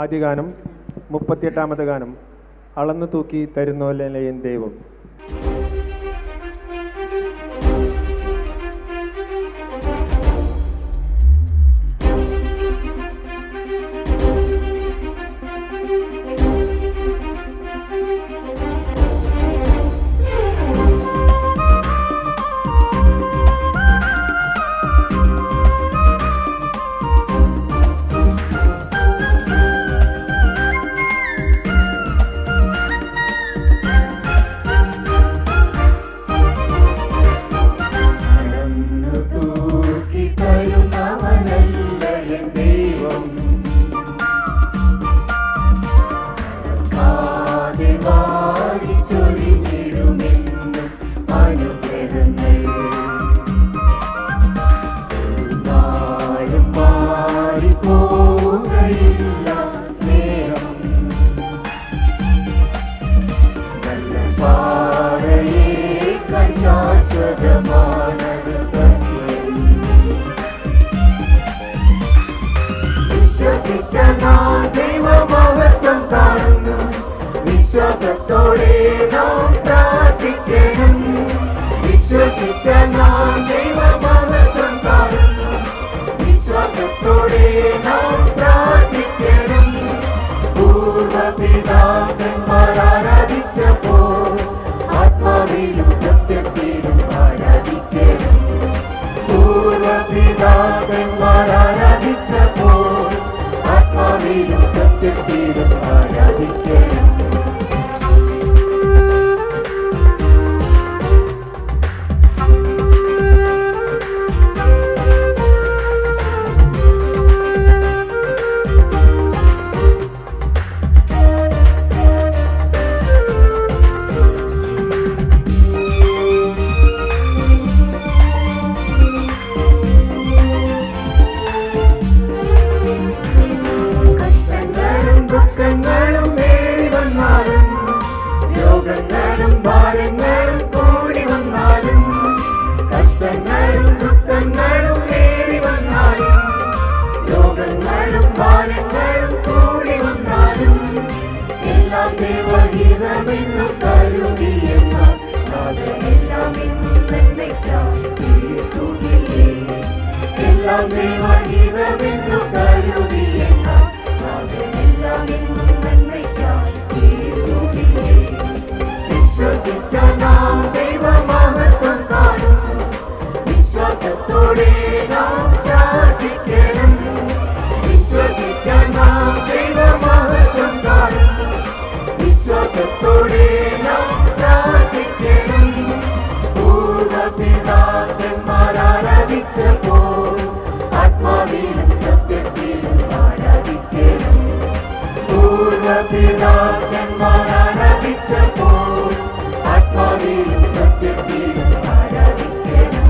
ആദ്യ ഗാനം 38-ാമത് ഗാനം അളന്നു തൂക്കി തരുന്നോലേ ദൈവം. വിശ്വാസത്തോടെ നാം പ്രാർത്ഥിക്കണം. വിശ്വസിച്ച നാം ദൈവമഹത്വം കാണുന്നു. വിശ്വാസത്തോടെ നാം പ്രാർത്ഥിക്കണം. പൂർവപിതാക്കന്മാർ ആരാധിച്ചപ്പോൾ ആത്മാവിലും സത്യത്തിലും ആരാധിക്കണം. പൂർവപിതാക്കന്മാർ ആരാധിച്ചപ്പോൾ ആത്മാവിലും സത്യത്തിലും ആരാധിക്കണം. ദൈവഹിതമെന്നും കരുതിയെന്നാൽ അതെല്ലാം എന്നും നന്മയ്ക്കായി തീർത്തുകില്ലേ. എല്ലാം ദൈവഹിതമെന്നും കരുതിയെന്നാൽ അതെല്ലാം എന്നും നന്മയ്ക്കായി തീർത്തുകില്ലേ. വിശ്വസിച്ച നാം ദൈവമഹത്വം കാണും. വിശ്വാസത്തോടെ നാം പ്രാർത്ഥിക്കണം. വിശ്വസിച്ച നാം ദൈവമഹത്വം കാണും. വിശ്വാസത്തോടെ നാം പ്രാർത്ഥിക്കണം. പൂർവപിതാക്കന്മാർ ആരാധിച്ചപ്പോൾ ആത്മാവിലും സത്യത്തിലും ആരാധിക്കണം. പൂർവപിതാക്കന്മാർ ആരാധിച്ചപ്പോൾ ആത്മാവിലും സത്യത്തിലും ആരാധിക്കണം.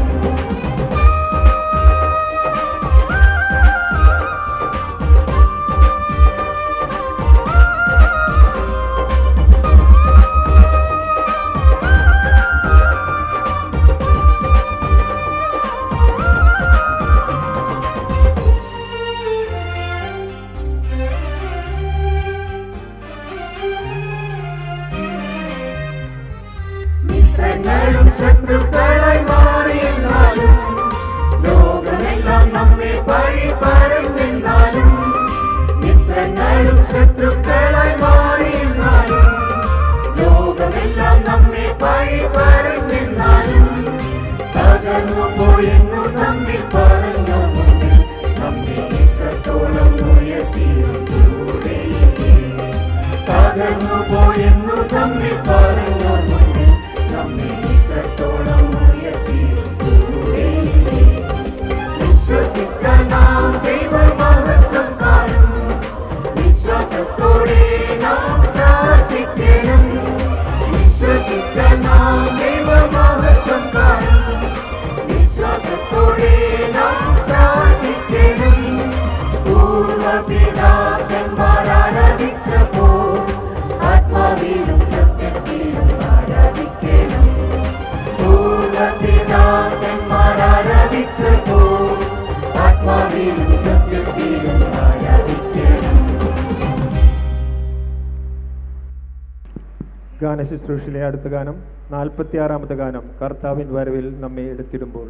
മിത്രങ്ങളും ശത്രുക്കളായി മാറിയെന്നാലും ലോകമെല്ലാം നമ്മെ പഴി പറഞ്ഞെന്നാലും മിത്രങ്ങളും ശത്രുക്കളായി മാറിയെന്നാലും ലോകമെല്ലാം നമ്മെ പഴി പറഞ്ഞെന്നാലും തകർന്നു പോയെന്നു തമ്മിൽ പറഞ്ഞു മുന്നിൽ നമ്മെ എത്രത്തോളം ഉയർത്തിയും കൂടെയില്ലേ. തകർന്നു പോയെന്നു തമ്മിൽ പറഞ്ഞു മുന്നിൽ നമ്മെ എത്രത്തോളം ഉയർത്തിയും കൂടെയില്ലേ. വിശ്വസിച്ച നാം ദൈവമഹത്വം കാണും. വിശ്വാസത്തോടെ നാം പ്രാർത്ഥിക്കണം. വിശ്വസിച്ച നാം ദൈവമഹത്വം കാണും. വിശ്വാസത്തോടെ നാം പ്രാർത്ഥിക്കണം. പൂർവപിതാക്കന്മാർ ആരാധിച്ചപ്പോൾ ആത്മാവിലും സത്യത്തിൽ ഗാനശുശ്രൂഷയിലെ അടുത്ത ഗാനം 46-ാമത്തെ ഗാനം, കർത്താവിൻ വരവിൽ നമ്മെ എടുത്തിടുമ്പോൾ.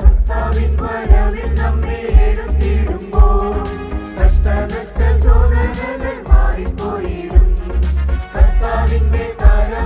കർത്താവിൻ വരവിൽ നമ്മെ എടുത്തിടുമ്പോൾ കഷ്ടനഷ്ട ശോധനകൾ മാറിപ്പോയിടും. കർത്താവിന്റെ കരം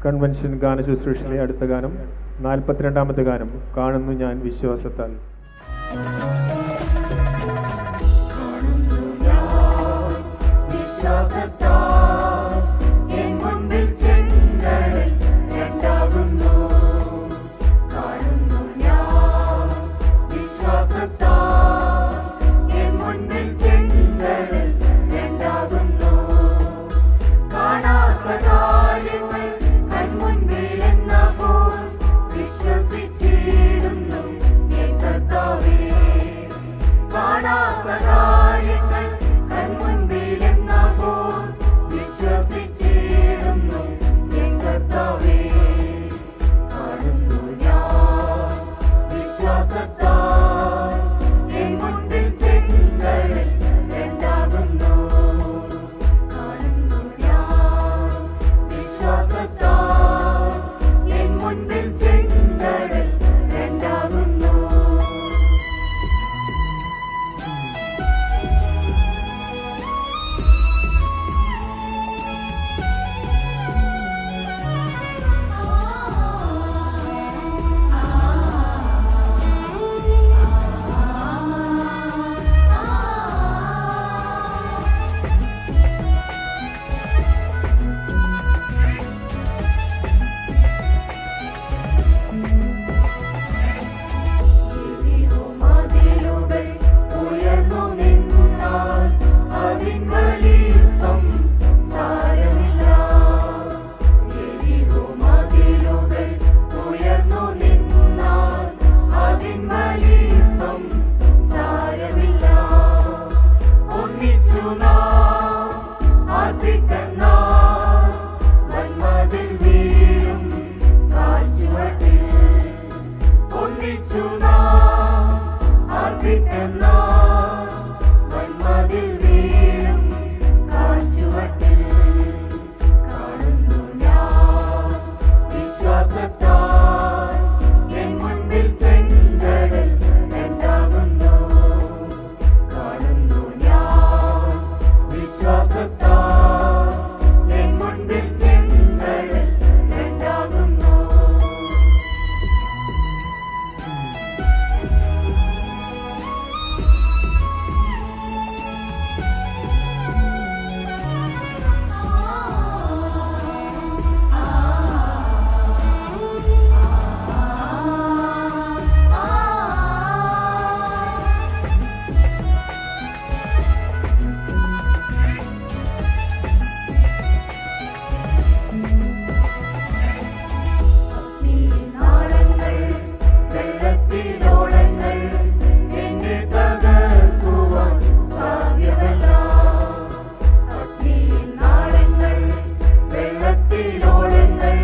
കൺവെൻഷൻ ഗാന ശുശ്രൂഷയിലെ അടുത്ത ഗാനം 42-ാമത്തെ ഗാനം, കാണുന്നു ഞാൻ വിശ്വാസത്താൽ. കാണുന്നു ഞാൻ വിശ്വാസത്താൽ എൻ മുൻപിൽ ചെങ്കടൽ രണ്ടാകുന്നു. കാണുന്നു ഞാൻ വിശ്വാസത്താൽ എൻ മുൻപിൽ ചെങ്കടൽ രണ്ടാകുന്നു. കാണാത്ത കാര്യങ്ങൾ കൺമുൻപിലെന്നപ്പോൾ വിശ്വസിച്ചിടുന്നു എൻ കർത്താവേ. കാണാത്ത കാര്യങ്ങൾ കൺമുൻപിലെന്നപ്പോൾ വിശ്വസിച്ചിടുന്നു എൻ കർത്താവേ. കാണുന്നു ഞാൻ വിശ്വാസത്താൽ എൻ മുൻപിൽ ചെങ്കടൽ രണ്ടാകുന്നു. കാണുന്നു ഞാൻ വിശ്വാസത്താൽ എൻ മുൻപിൽ ചെങ്കടൽ രണ്ടാകുന്നു. മതിലുകൾ ഉയർന്നു നിന്നാൽ അതിൻ വലിപ്പം സാരമില്ല. മതിലുകൾ ഉയർന്നു നിന്നാൽ അതിൻ വലിപ്പം സാരമില്ല. ഒന്നിച്ചു നാം ആർപ്പിട്ടെന്നാൽ വന്മതിൽ വീഴും കാൽച്ചുവട്ടിൽ. ഒന്നിച്ചു നാം ആർപ്പിട്ടെന്നാൽ വന്മതിൽ വീഴും കാൽച്ചുവട്ടിൽ. കാണുന്നു ഞാൻ വിശ്വാസത്താൽ എൻ മുൻപിൽ ചെങ്കടൽ രണ്ടാകുന്നു. കാണുന്നു ഞാൻ വിശ്വാസത്താൽ എൻ മുൻപിൽ ചെങ്കടൽ രണ്ടാകുന്നു. നാളങ്ങൾ വെള്ളത്തിലോളങ്ങൾ എന്നെ തകർക്കുവാൻ സാധ്യമല്ല. നാളങ്ങൾ വെള്ളത്തിലോളങ്ങൾ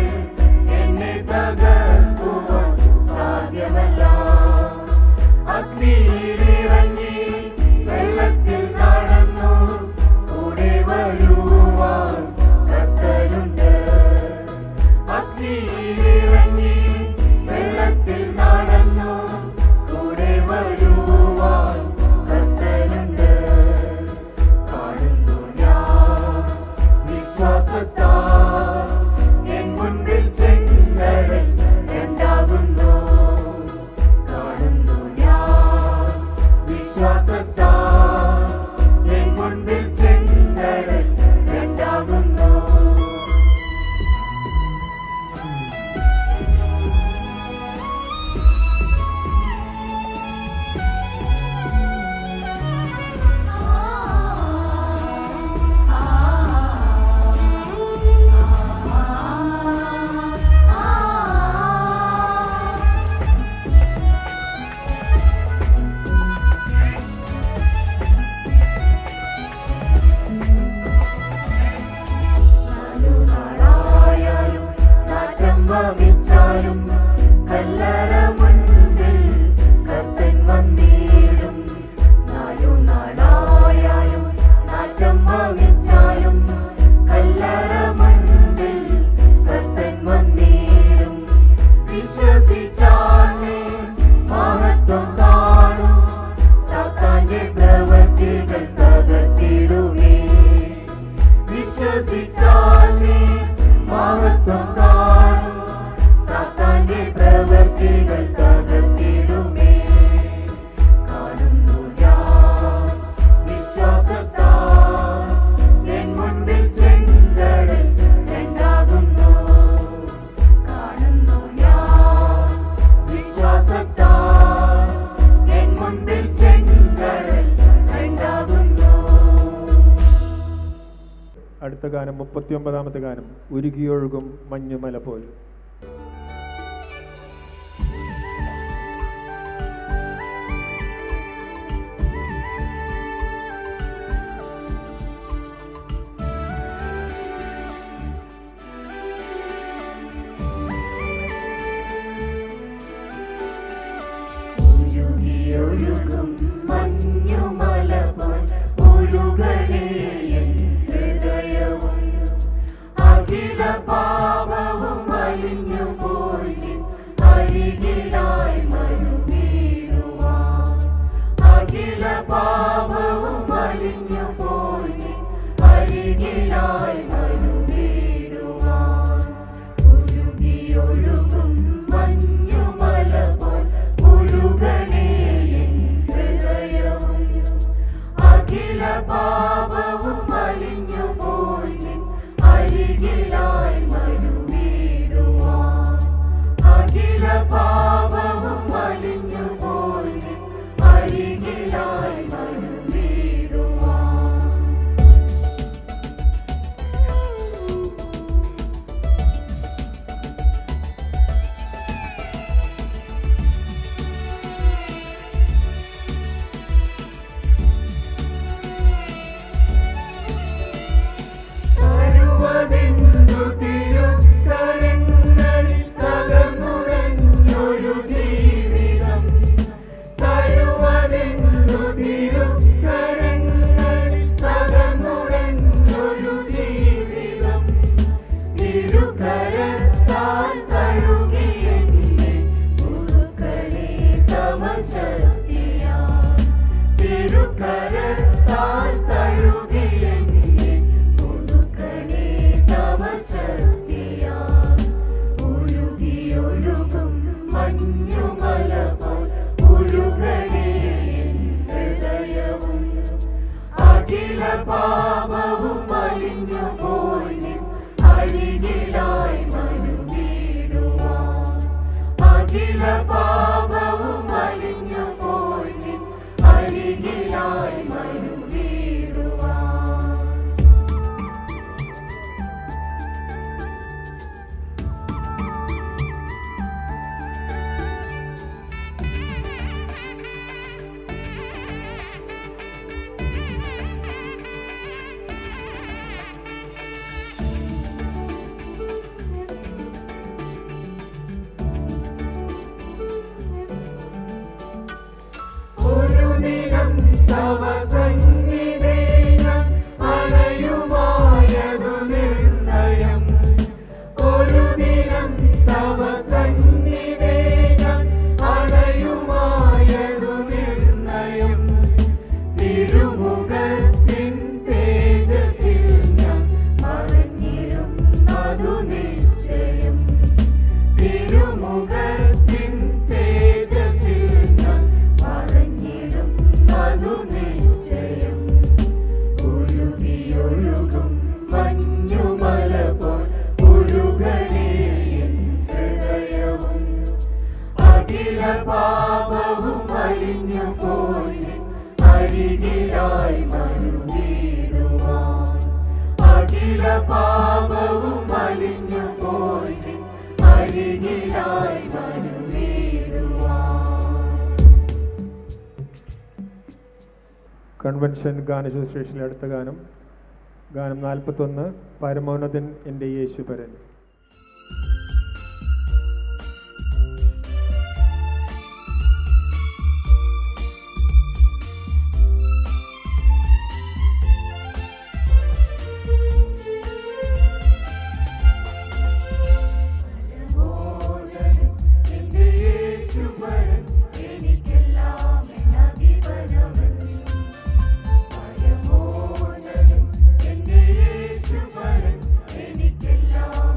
എന്നെ തകർക്കുവാൻ സാധ്യമല്ല. അഗ്നിയിലിറങ്ങി വെള്ളത്തിൽ നടന്നു കൂടെ വരുവാൻ കർത്തനുണ്ട്. അഗ്നിയിലിറങ്ങി വെള്ളത്തിൽ നടന്നു കൂടെ വരുവാൻ കർത്തനുണ്ട്. കാണുന്നു ഞാൻ വിശ്വാസത്താൽ എൻ മുൻപിൽ ചെങ്കടൽ രണ്ടാകുന്നു. കാണുന്നു ഞാൻ വിശ്വാസത്താൽ എൻ മുൻപിൽ ചെങ്കടൽ രണ്ടാകുന്നു. അടുത്ത ഗാനം 39-ാമത്തെ ഗാനം, ഉരുകിയൊഴുകും മഞ്ഞുമല പോൽ. ഒഴുകും മഞ്ഞുമല പോൽ ഉരുകണേ എൻ ഹൃദയവും, അഖില പാപവും അലിഞ്ഞു പോയി നിൻ അരികിലായി മരുവീടുവാൻ, അഖില പാപവും അലിഞ്ഞു പോയി നിൻ അരികിലായി മരുവീടുവാൻ. ഉരുകിയൊഴുകും മഞ്ഞുമല പോൽ ഉരുകണേ എൻ ഹൃദയവും, അഖില പാപവും അലിഞ്ഞു പോയി നിൻ അരികിലായി മരുവീടുവാൻ, അഖില പാപവും അലിഞ്ഞു പോയി നിൻ അരികിലായി മരുവീടുവാൻ. തരുവതെന്തു തിരുക്കരങ്ങളിൽ തകർന്നുടഞ്ഞൊരു ജീവിതം, തരുവതെന്തു തിരുക്കരങ്ങളിൽ തകർന്നുടഞ്ഞൊരു ജീവിതം, തിരുക്കരത്താൽ കഴുകി എന്നെ പുതുക്കണേ തവ ശക്തിയാൽ, തിരുക്കരത്താൽ കഴുകി എന്നെ പുതുക്കണേ തവ ശക്തിയാൽ. ഉരുകിയൊഴുകും മഞ്ഞുമല പോൽ ഉരുകണേ എൻ ഹൃദയവും, അഖില പാപവും അലിഞ്ഞു പോയി നിൻ അരികിലായി മരുവീടുവാൻ, അഖില പാപവും അലിഞ്ഞു പോയി നിൻ അരികിലായി മരുവീടുവാൻ. ഒരു ദിനം തവ സന്നിധേ ഞാൻ അണയുമായതു നിർണയം, ഒരു ദിനം തവ സന്നിധേ ഞാൻ അണയുമായതു നിർണയം, തിരുമുഖത്തിൻ തേജസ്സിൽ ഞാൻ മറഞ്ഞിടും അതു നിശ്ചയം, തിരുമുഖത്തിൻ തേജസ്സിൽ ഞാൻ മറഞ്ഞിടും അതു നിശ്ചയം. ഉരുകിയൊഴുകും മഞ്ഞുമല പോൽ ഉരുകണേ എൻ ഹൃദയവും, അഖില പാപവും അലിഞ്ഞു പോയി നിൻ അരികിലായി മരുവീടുവാൻ, അഖില പാപവും അലിഞ്ഞു പോയി നിൻ അരികിലായി മരുവീടുവാൻ. കൺവെൻഷൻ ഗാനശുശ്രൂഷയിലെ അടുത്ത ഗാനം, ഗാനം 41, പരമോന്നതൻ എൻ്റെ യേശുപരൻ. പരമോന്നതൻ എൻ്റെ യേശുപരൻ, എനിക്കെല്ലാം എന്നധിപനവൻ. പരമോന്നതൻ എൻ്റെ യേശുപരൻ, എനിക്കെല്ലാം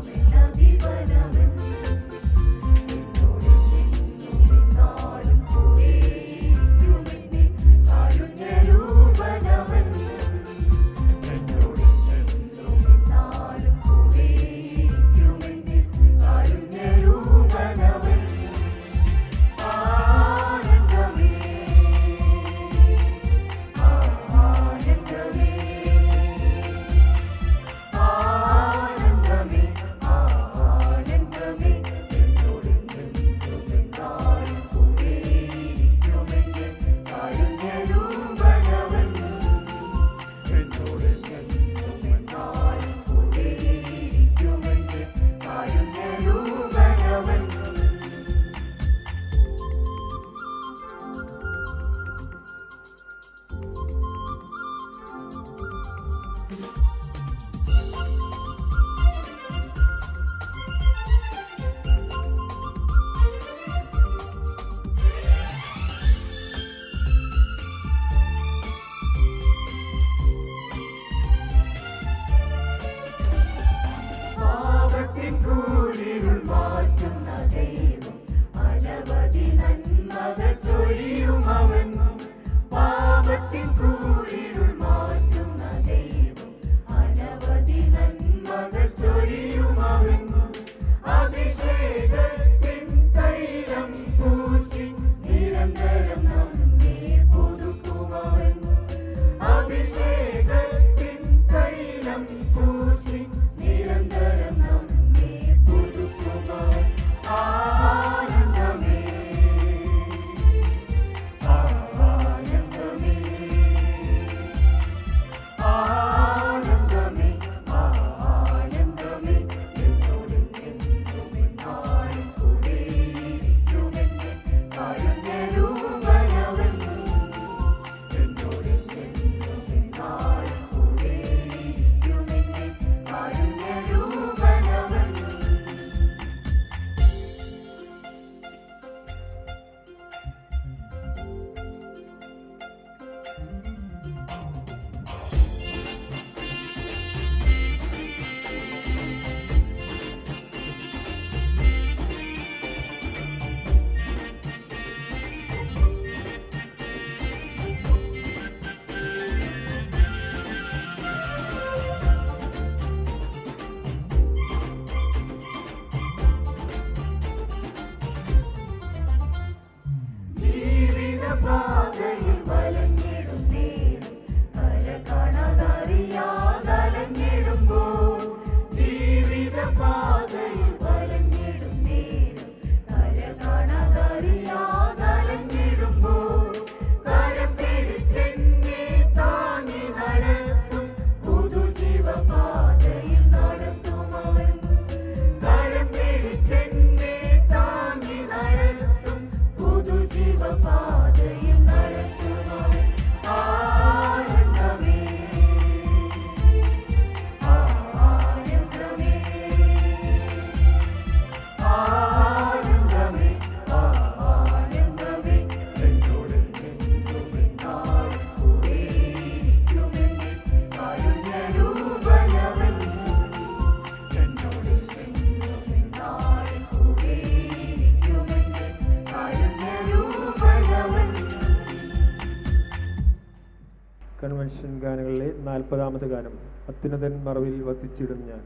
കൺവെൻഷൻ ഗാനങ്ങളിലെ 40-ാമത് ഗാനം അത്യുന്നതൻ മറവിൽ വസിച്ചിടും ഞാൻ.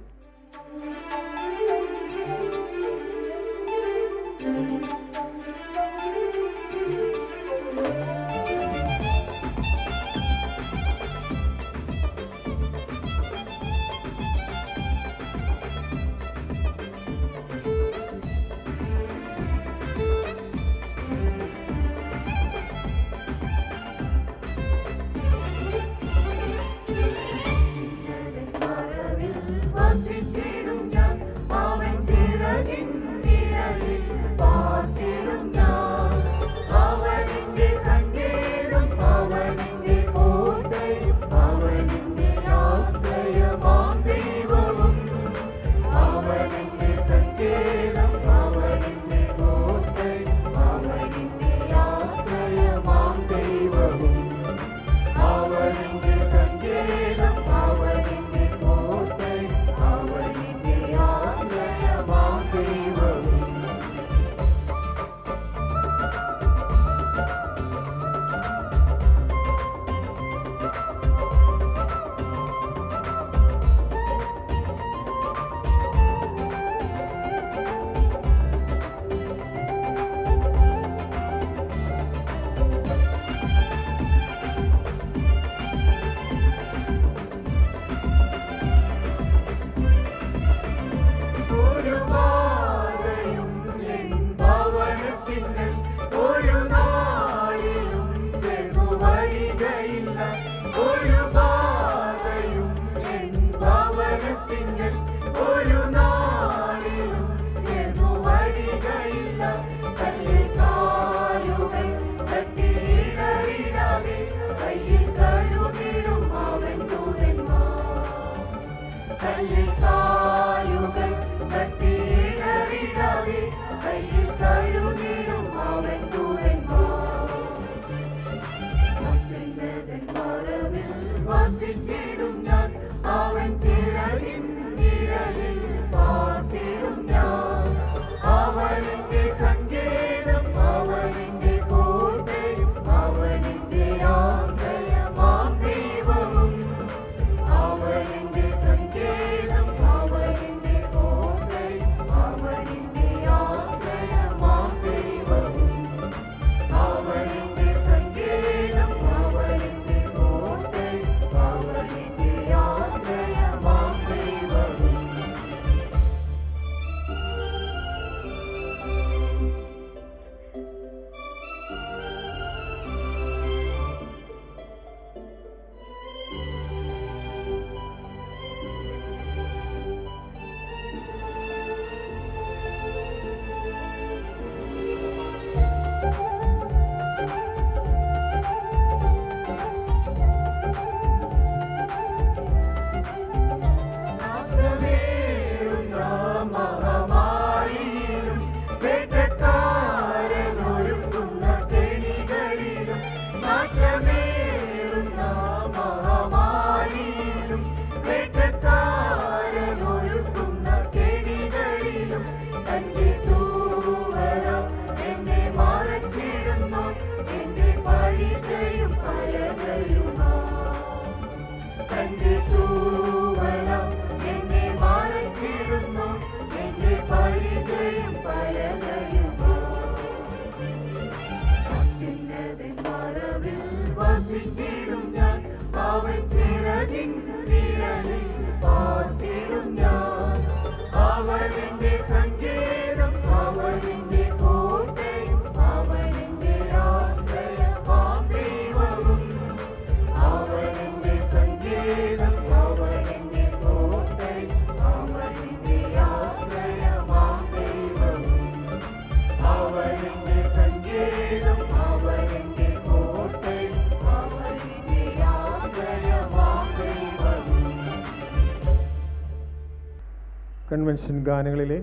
കൺവെൻഷൻ ഗാനങ്ങളിലെ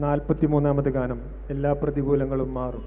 43-ാമത് ഗാനം എല്ലാ പ്രതികൂലങ്ങളും മാറും.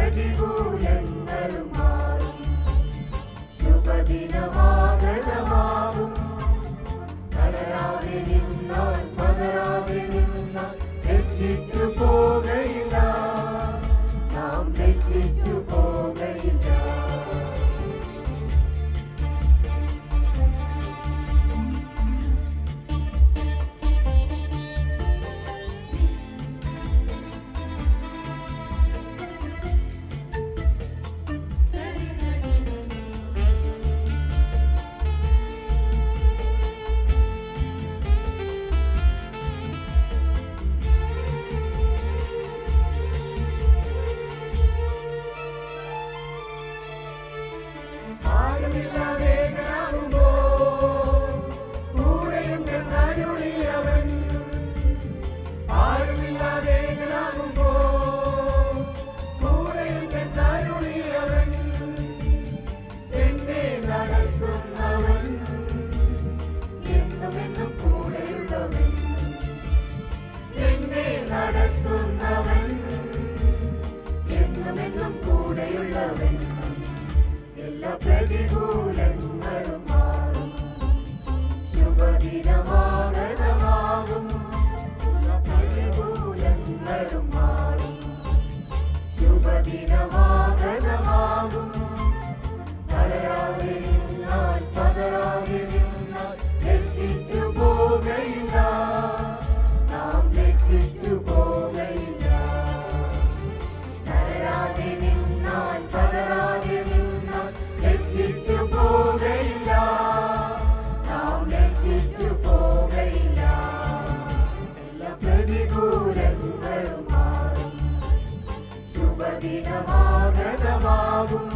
പ്രതികൂലങ്ങളും മാറും. ശുഭദിനമാഗതമാകും. തളരാതെ നിന്നാൽ പതറാതെ നിന്നാൽ ലജ്ജിച്ചു പോകയില്ല, നാം ലജ്ജിച്ചു പോകയില്ല. എല്ലാ പ്രതികൂലങ്ങളും മാറും. ശുഭദിനമാഗതമാകും. എല്ലാ പ്രതികൂലങ്ങളും മാറും. ശുഭദിനമാഗതമാകും. തളരാതെ നിന്നാൽ പതറാതെ നിന്നാൽ ലജ്ജിച്ചു പോകയില്ല, നാം ലജ്ജിച്ചു പോകയില്ല. തളരാതെ നിന്നാൽ പതറാതെ നിന്നാൽ ലജ്ജിച്ചു പോകയില്ല, നാം ലജ്ജിച്ചു പോകയില്ല. എല്ലാ പ്രതികൂലങ്ങളും മാറും. ശുഭദിനമാഗതമാകും.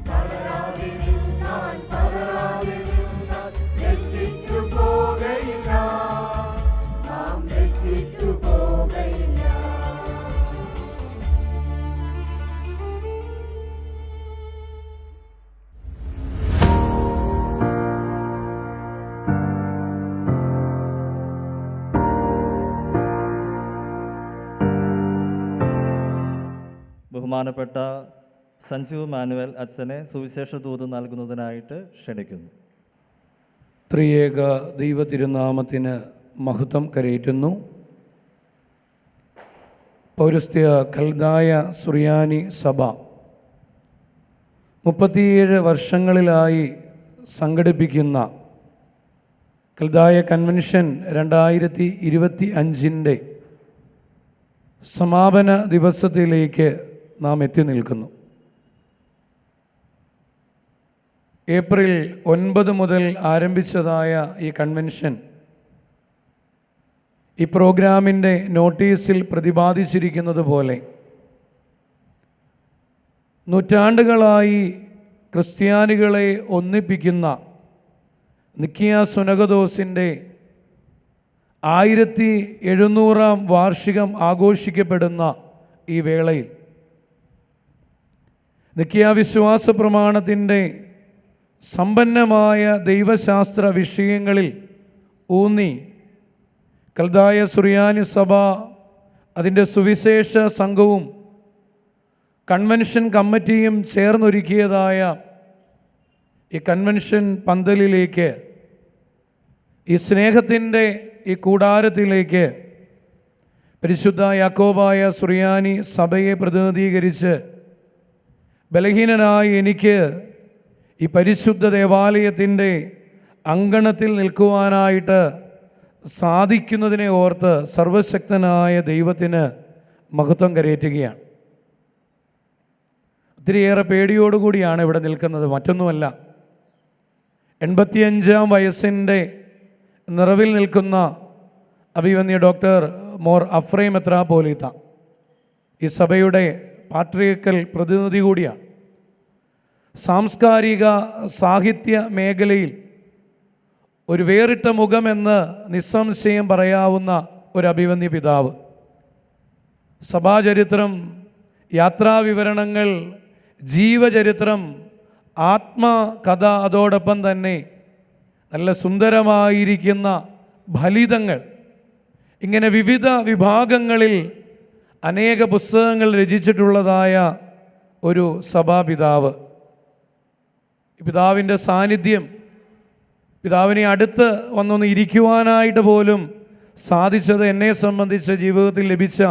തളരാതെ നിന്നാൽ പതറാതെ നിന്നാൽ ലജ്ജിച്ചു പോകയില്ല, നാം ലജ്ജിച്ചു പോകയില്ല. ബഹുമാനപ്പെട്ട സഞ്ജു മാനുവൽ അച്ഛനെ സുവിശേഷ ദൂത് നൽകുന്നതിനായിട്ട് ക്ഷണിക്കുന്നു. ത്രിയേക ദൈവ തിരുനാമത്തിന് മഹത്വം കരയേറ്റുന്നു. പൗരസ്ത്യ കൽദായ സുറിയാനി സഭ 37 വർഷങ്ങളിലായി സംഘടിപ്പിക്കുന്ന കൽദായ കൺവെൻഷൻ 2025 സമാപന ദിവസത്തിലേക്ക് നാം എത്തി നിൽക്കുന്നു. ഏപ്രിൽ 9 മുതൽ ആരംഭിച്ചതായ ഈ കൺവെൻഷൻ ഈ പ്രോഗ്രാമിൻ്റെ നോട്ടീസിൽ പ്രതിപാദിച്ചിരിക്കുന്നത് പോലെ നൂറ്റാണ്ടുകളായി ക്രിസ്ത്യാനികളെ ഒന്നിപ്പിക്കുന്ന നിക്കിയ സുനഗദോസിൻ്റെ 1700-ാം വാർഷികം ആഘോഷിക്കപ്പെടുന്ന ഈ വേളയിൽ നിക്കിയ വിശ്വാസ പ്രമാണത്തിൻ്റെ സമ്പന്നമായ ദൈവശാസ്ത്ര വിഷയങ്ങളിൽ ഊന്നി കൽദായ സുറിയാനി സഭ അതിൻ്റെ സുവിശേഷ സംഘവും കൺവെൻഷൻ കമ്മിറ്റിയും ചേർന്നൊരുക്കിയതായ ഈ കൺവെൻഷൻ പന്തലിലേക്ക്, ഈ സ്നേഹത്തിൻ്റെ ഈ കൂടാരത്തിലേക്ക് പരിശുദ്ധ യാക്കോബായ സുറിയാനി സഭയെ പ്രതിനിധീകരിച്ച് ബലഹീനനായി എനിക്ക് ഈ പരിശുദ്ധ ദേവാലയത്തിൻ്റെ അങ്കണത്തിൽ നിൽക്കുവാനായിട്ട് സാധിക്കുന്നതിനെ ഓർത്ത് സർവശക്തനായ ദൈവത്തിന് മഹത്വം കരയേറ്റുകയാണ്. ഒത്തിരിയേറെ പേടിയോടുകൂടിയാണ് ഇവിടെ നിൽക്കുന്നത്. മറ്റൊന്നുമല്ല, 85-ാം വയസ്സിൻ്റെ നിറവിൽ നിൽക്കുന്ന അഭിവന്യ ഡോക്ടർ മോർ അഫ്രൈം മെത്രാപ്പോലീത്ത ഈ സഭയുടെ പാട്രിയക്കൽ പ്രതിനിധി കൂടിയാണ്. സാംസ്കാരിക സാഹിത്യ മേഖലയിൽ ഒരു വേറിട്ട മുഖമെന്ന് നിസ്സംശയം പറയാവുന്ന ഒരു അഭിവന്യ പിതാവ്. സഭാചരിത്രം, യാത്രാവിവരണങ്ങൾ, ജീവചരിത്രം, ആത്മകഥ, അതോടൊപ്പം തന്നെ നല്ല സുന്ദരമായിരിക്കുന്ന ഫലിതങ്ങൾ, ഇങ്ങനെ വിവിധ വിഭാഗങ്ങളിൽ അനേക പുസ്തകങ്ങൾ രചിച്ചിട്ടുള്ളതായ ഒരു സഭാപിതാവ്. പിതാവിൻ്റെ സാന്നിധ്യം, പിതാവിനെ അടുത്ത് വന്നൊന്ന് ഇരിക്കുവാനായിട്ട് പോലും സാധിച്ചത് എന്നെ സംബന്ധിച്ച് ജീവിതത്തിൽ ലഭിച്ച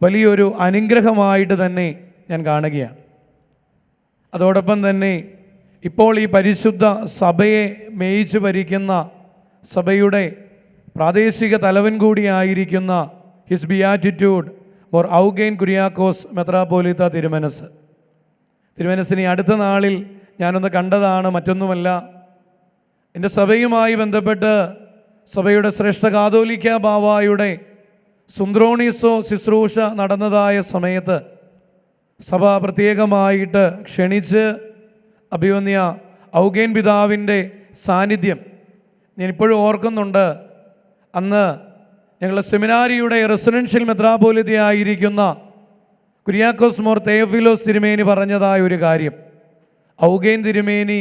വലിയൊരു അനുഗ്രഹമായിട്ട് തന്നെ ഞാൻ കാണുകയാണ്. അതോടൊപ്പം തന്നെ ഇപ്പോൾ ഈ പരിശുദ്ധ സഭയെ മേയിച്ച് ഭരിക്കുന്ന സഭയുടെ പ്രാദേശിക തലവൻ കൂടിയായിരിക്കുന്ന ഹിസ് ബിയാറ്റിറ്റ്യൂഡ് മോർ ഔഗേൻ കുര്യാക്കോസ് മെത്രാപ്പോലീത്ത തിരുമനസിനെ അടുത്ത നാളിൽ ഞാനൊന്ന് കണ്ടതാണ്. മറ്റൊന്നുമല്ല, എൻ്റെ സഭയുമായി ബന്ധപ്പെട്ട് സഭയുടെ ശ്രേഷ്ഠ കാതോലിക്ക ബാവായുടെ സുന്ത്രോണീസോ ശുശ്രൂഷ നടന്നതായ സമയത്ത് സഭ പ്രത്യേകമായിട്ട് ക്ഷണിച്ച് അഭിവന്യ ഔഗേൻ പിതാവിൻ്റെ സാന്നിധ്യം ഞാനിപ്പോഴും ഓർക്കുന്നുണ്ട്. അന്ന് ഞങ്ങളുടെ സെമിനാരിയുടെ റെസിഡൻഷ്യൽ മെത്രാപ്പോലിത്തയായിരിക്കുന്ന കുര്യാക്കോസ് മോർ തെയോഫിലോസ് തിരുമേനി പറഞ്ഞതായ ഒരു കാര്യം, ഔഗേൻ തിരുമേനി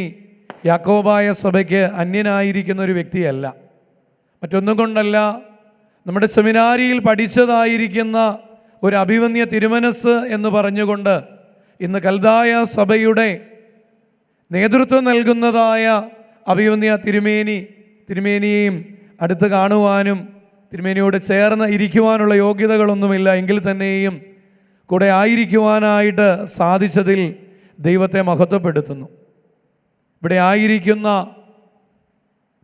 യാക്കോബായ സഭയ്ക്ക് അന്യനായിരിക്കുന്ന ഒരു വ്യക്തിയല്ല. മറ്റൊന്നും കൊണ്ടല്ല, നമ്മുടെ സെമിനാരിയിൽ പഠിച്ചതായിരിക്കുന്ന ഒരു അഭിവന്യ തിരുമനസ് എന്ന് പറഞ്ഞുകൊണ്ട് ഇന്ന് കൽദായ സഭയുടെ നേതൃത്വം നൽകുന്നതായ അഭിവന്യ തിരുമേനിയെയും അടുത്ത് കാണുവാനും തിരുമേനിയോട് ചേർന്ന് ഇരിക്കുവാനുള്ള യോഗ്യതകളൊന്നുമില്ല, എങ്കിൽ തന്നെയും കൂടെ ആയിരിക്കുവാനായിട്ട് സാധിച്ചതിൽ ദൈവത്തെ മഹത്വപ്പെടുത്തുന്നു. ഇവിടെ ആയിരിക്കുന്ന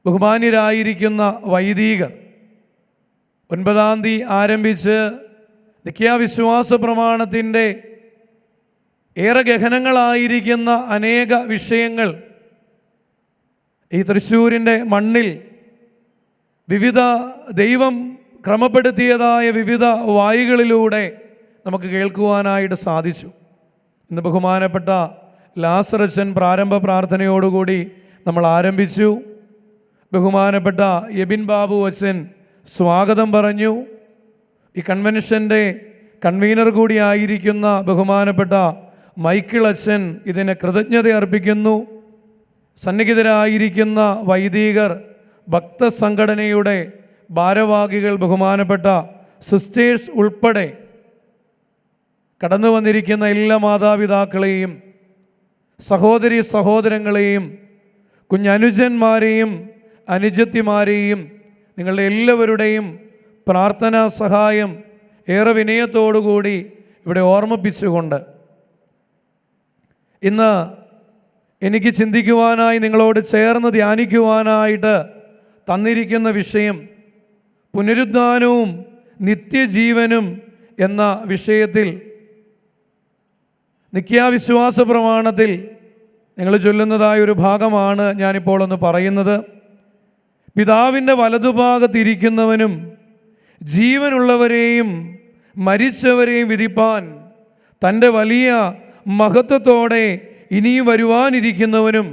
ബഹുമാന്യരായിരിക്കുന്ന വൈദികർ 9-ാം തീയതി ആരംഭിച്ച് നിഖ്യാ വിശ്വാസ പ്രമാണത്തിൻ്റെ ഏറെ ഗഹനങ്ങളായിരിക്കുന്ന അനേക വിഷയങ്ങൾ ഈ തൃശ്ശൂരിൻ്റെ മണ്ണിൽ വിവിധ ദൈവം ക്രമപ്പെടുത്തിയതായ വിവിധ വായികളിലൂടെ നമുക്ക് കേൾക്കുവാനായിട്ട് സാധിച്ചു. ഇന്ന് ബഹുമാനപ്പെട്ട ലാസറച്ചൻ പ്രാരംഭ പ്രാർത്ഥനയോടുകൂടി നമ്മൾ ആരംഭിച്ചു. ബഹുമാനപ്പെട്ട എബിൻ ബാബു അച്ഛൻ സ്വാഗതം പറഞ്ഞു. ഈ കൺവെൻഷൻ്റെ കൺവീനർ കൂടിയായിരിക്കുന്ന ബഹുമാനപ്പെട്ട മൈക്കിൾ അച്ഛൻ ഇതിന് കൃതജ്ഞത അർപ്പിക്കുന്നു. സന്നിഹിതരായിരിക്കുന്ന വൈദികർ, ഭക്തസംഘടനയുടെ ഭാരവാഹികൾ, ബഹുമാനപ്പെട്ട സിസ്റ്റേഴ്സ് ഉൾപ്പെടെ കടന്നു വന്നിരിക്കുന്ന എല്ലാ മാതാപിതാക്കളെയും സഹോദരി സഹോദരങ്ങളെയും കുഞ്ഞനുജന്മാരെയും അനുജത്തിമാരെയും നിങ്ങളുടെ എല്ലാവരുടെയും പ്രാർത്ഥനാ സഹായം ഏറെ വിനയത്തോടുകൂടി ഇവിടെ ഓർമ്മിപ്പിച്ചുകൊണ്ട് ഇന്ന് എനിക്ക് ചിന്തിക്കുവാനായി നിങ്ങളോട് ചേർന്ന് ധ്യാനിക്കുവാനായിട്ട് തന്നിരിക്കുന്ന വിഷയം പുനരുദ്ധാനവും നിത്യജീവനും എന്ന വിഷയത്തിൽ നിഖ്യാവിശ്വാസ പ്രമാണത്തിൽ ഞങ്ങൾ ചൊല്ലുന്നതായ ഒരു ഭാഗമാണ് ഞാനിപ്പോൾ ഒന്ന് പറയുന്നത്. പിതാവിൻ്റെ വലതുഭാഗത്തിരിക്കുന്നവനും ജീവനുള്ളവരെയും മരിച്ചവരെയും വിധിപ്പാൻ തൻ്റെ വലിയ മഹത്വത്തോടെ ഇനിയും വരുവാനിരിക്കുന്നവനും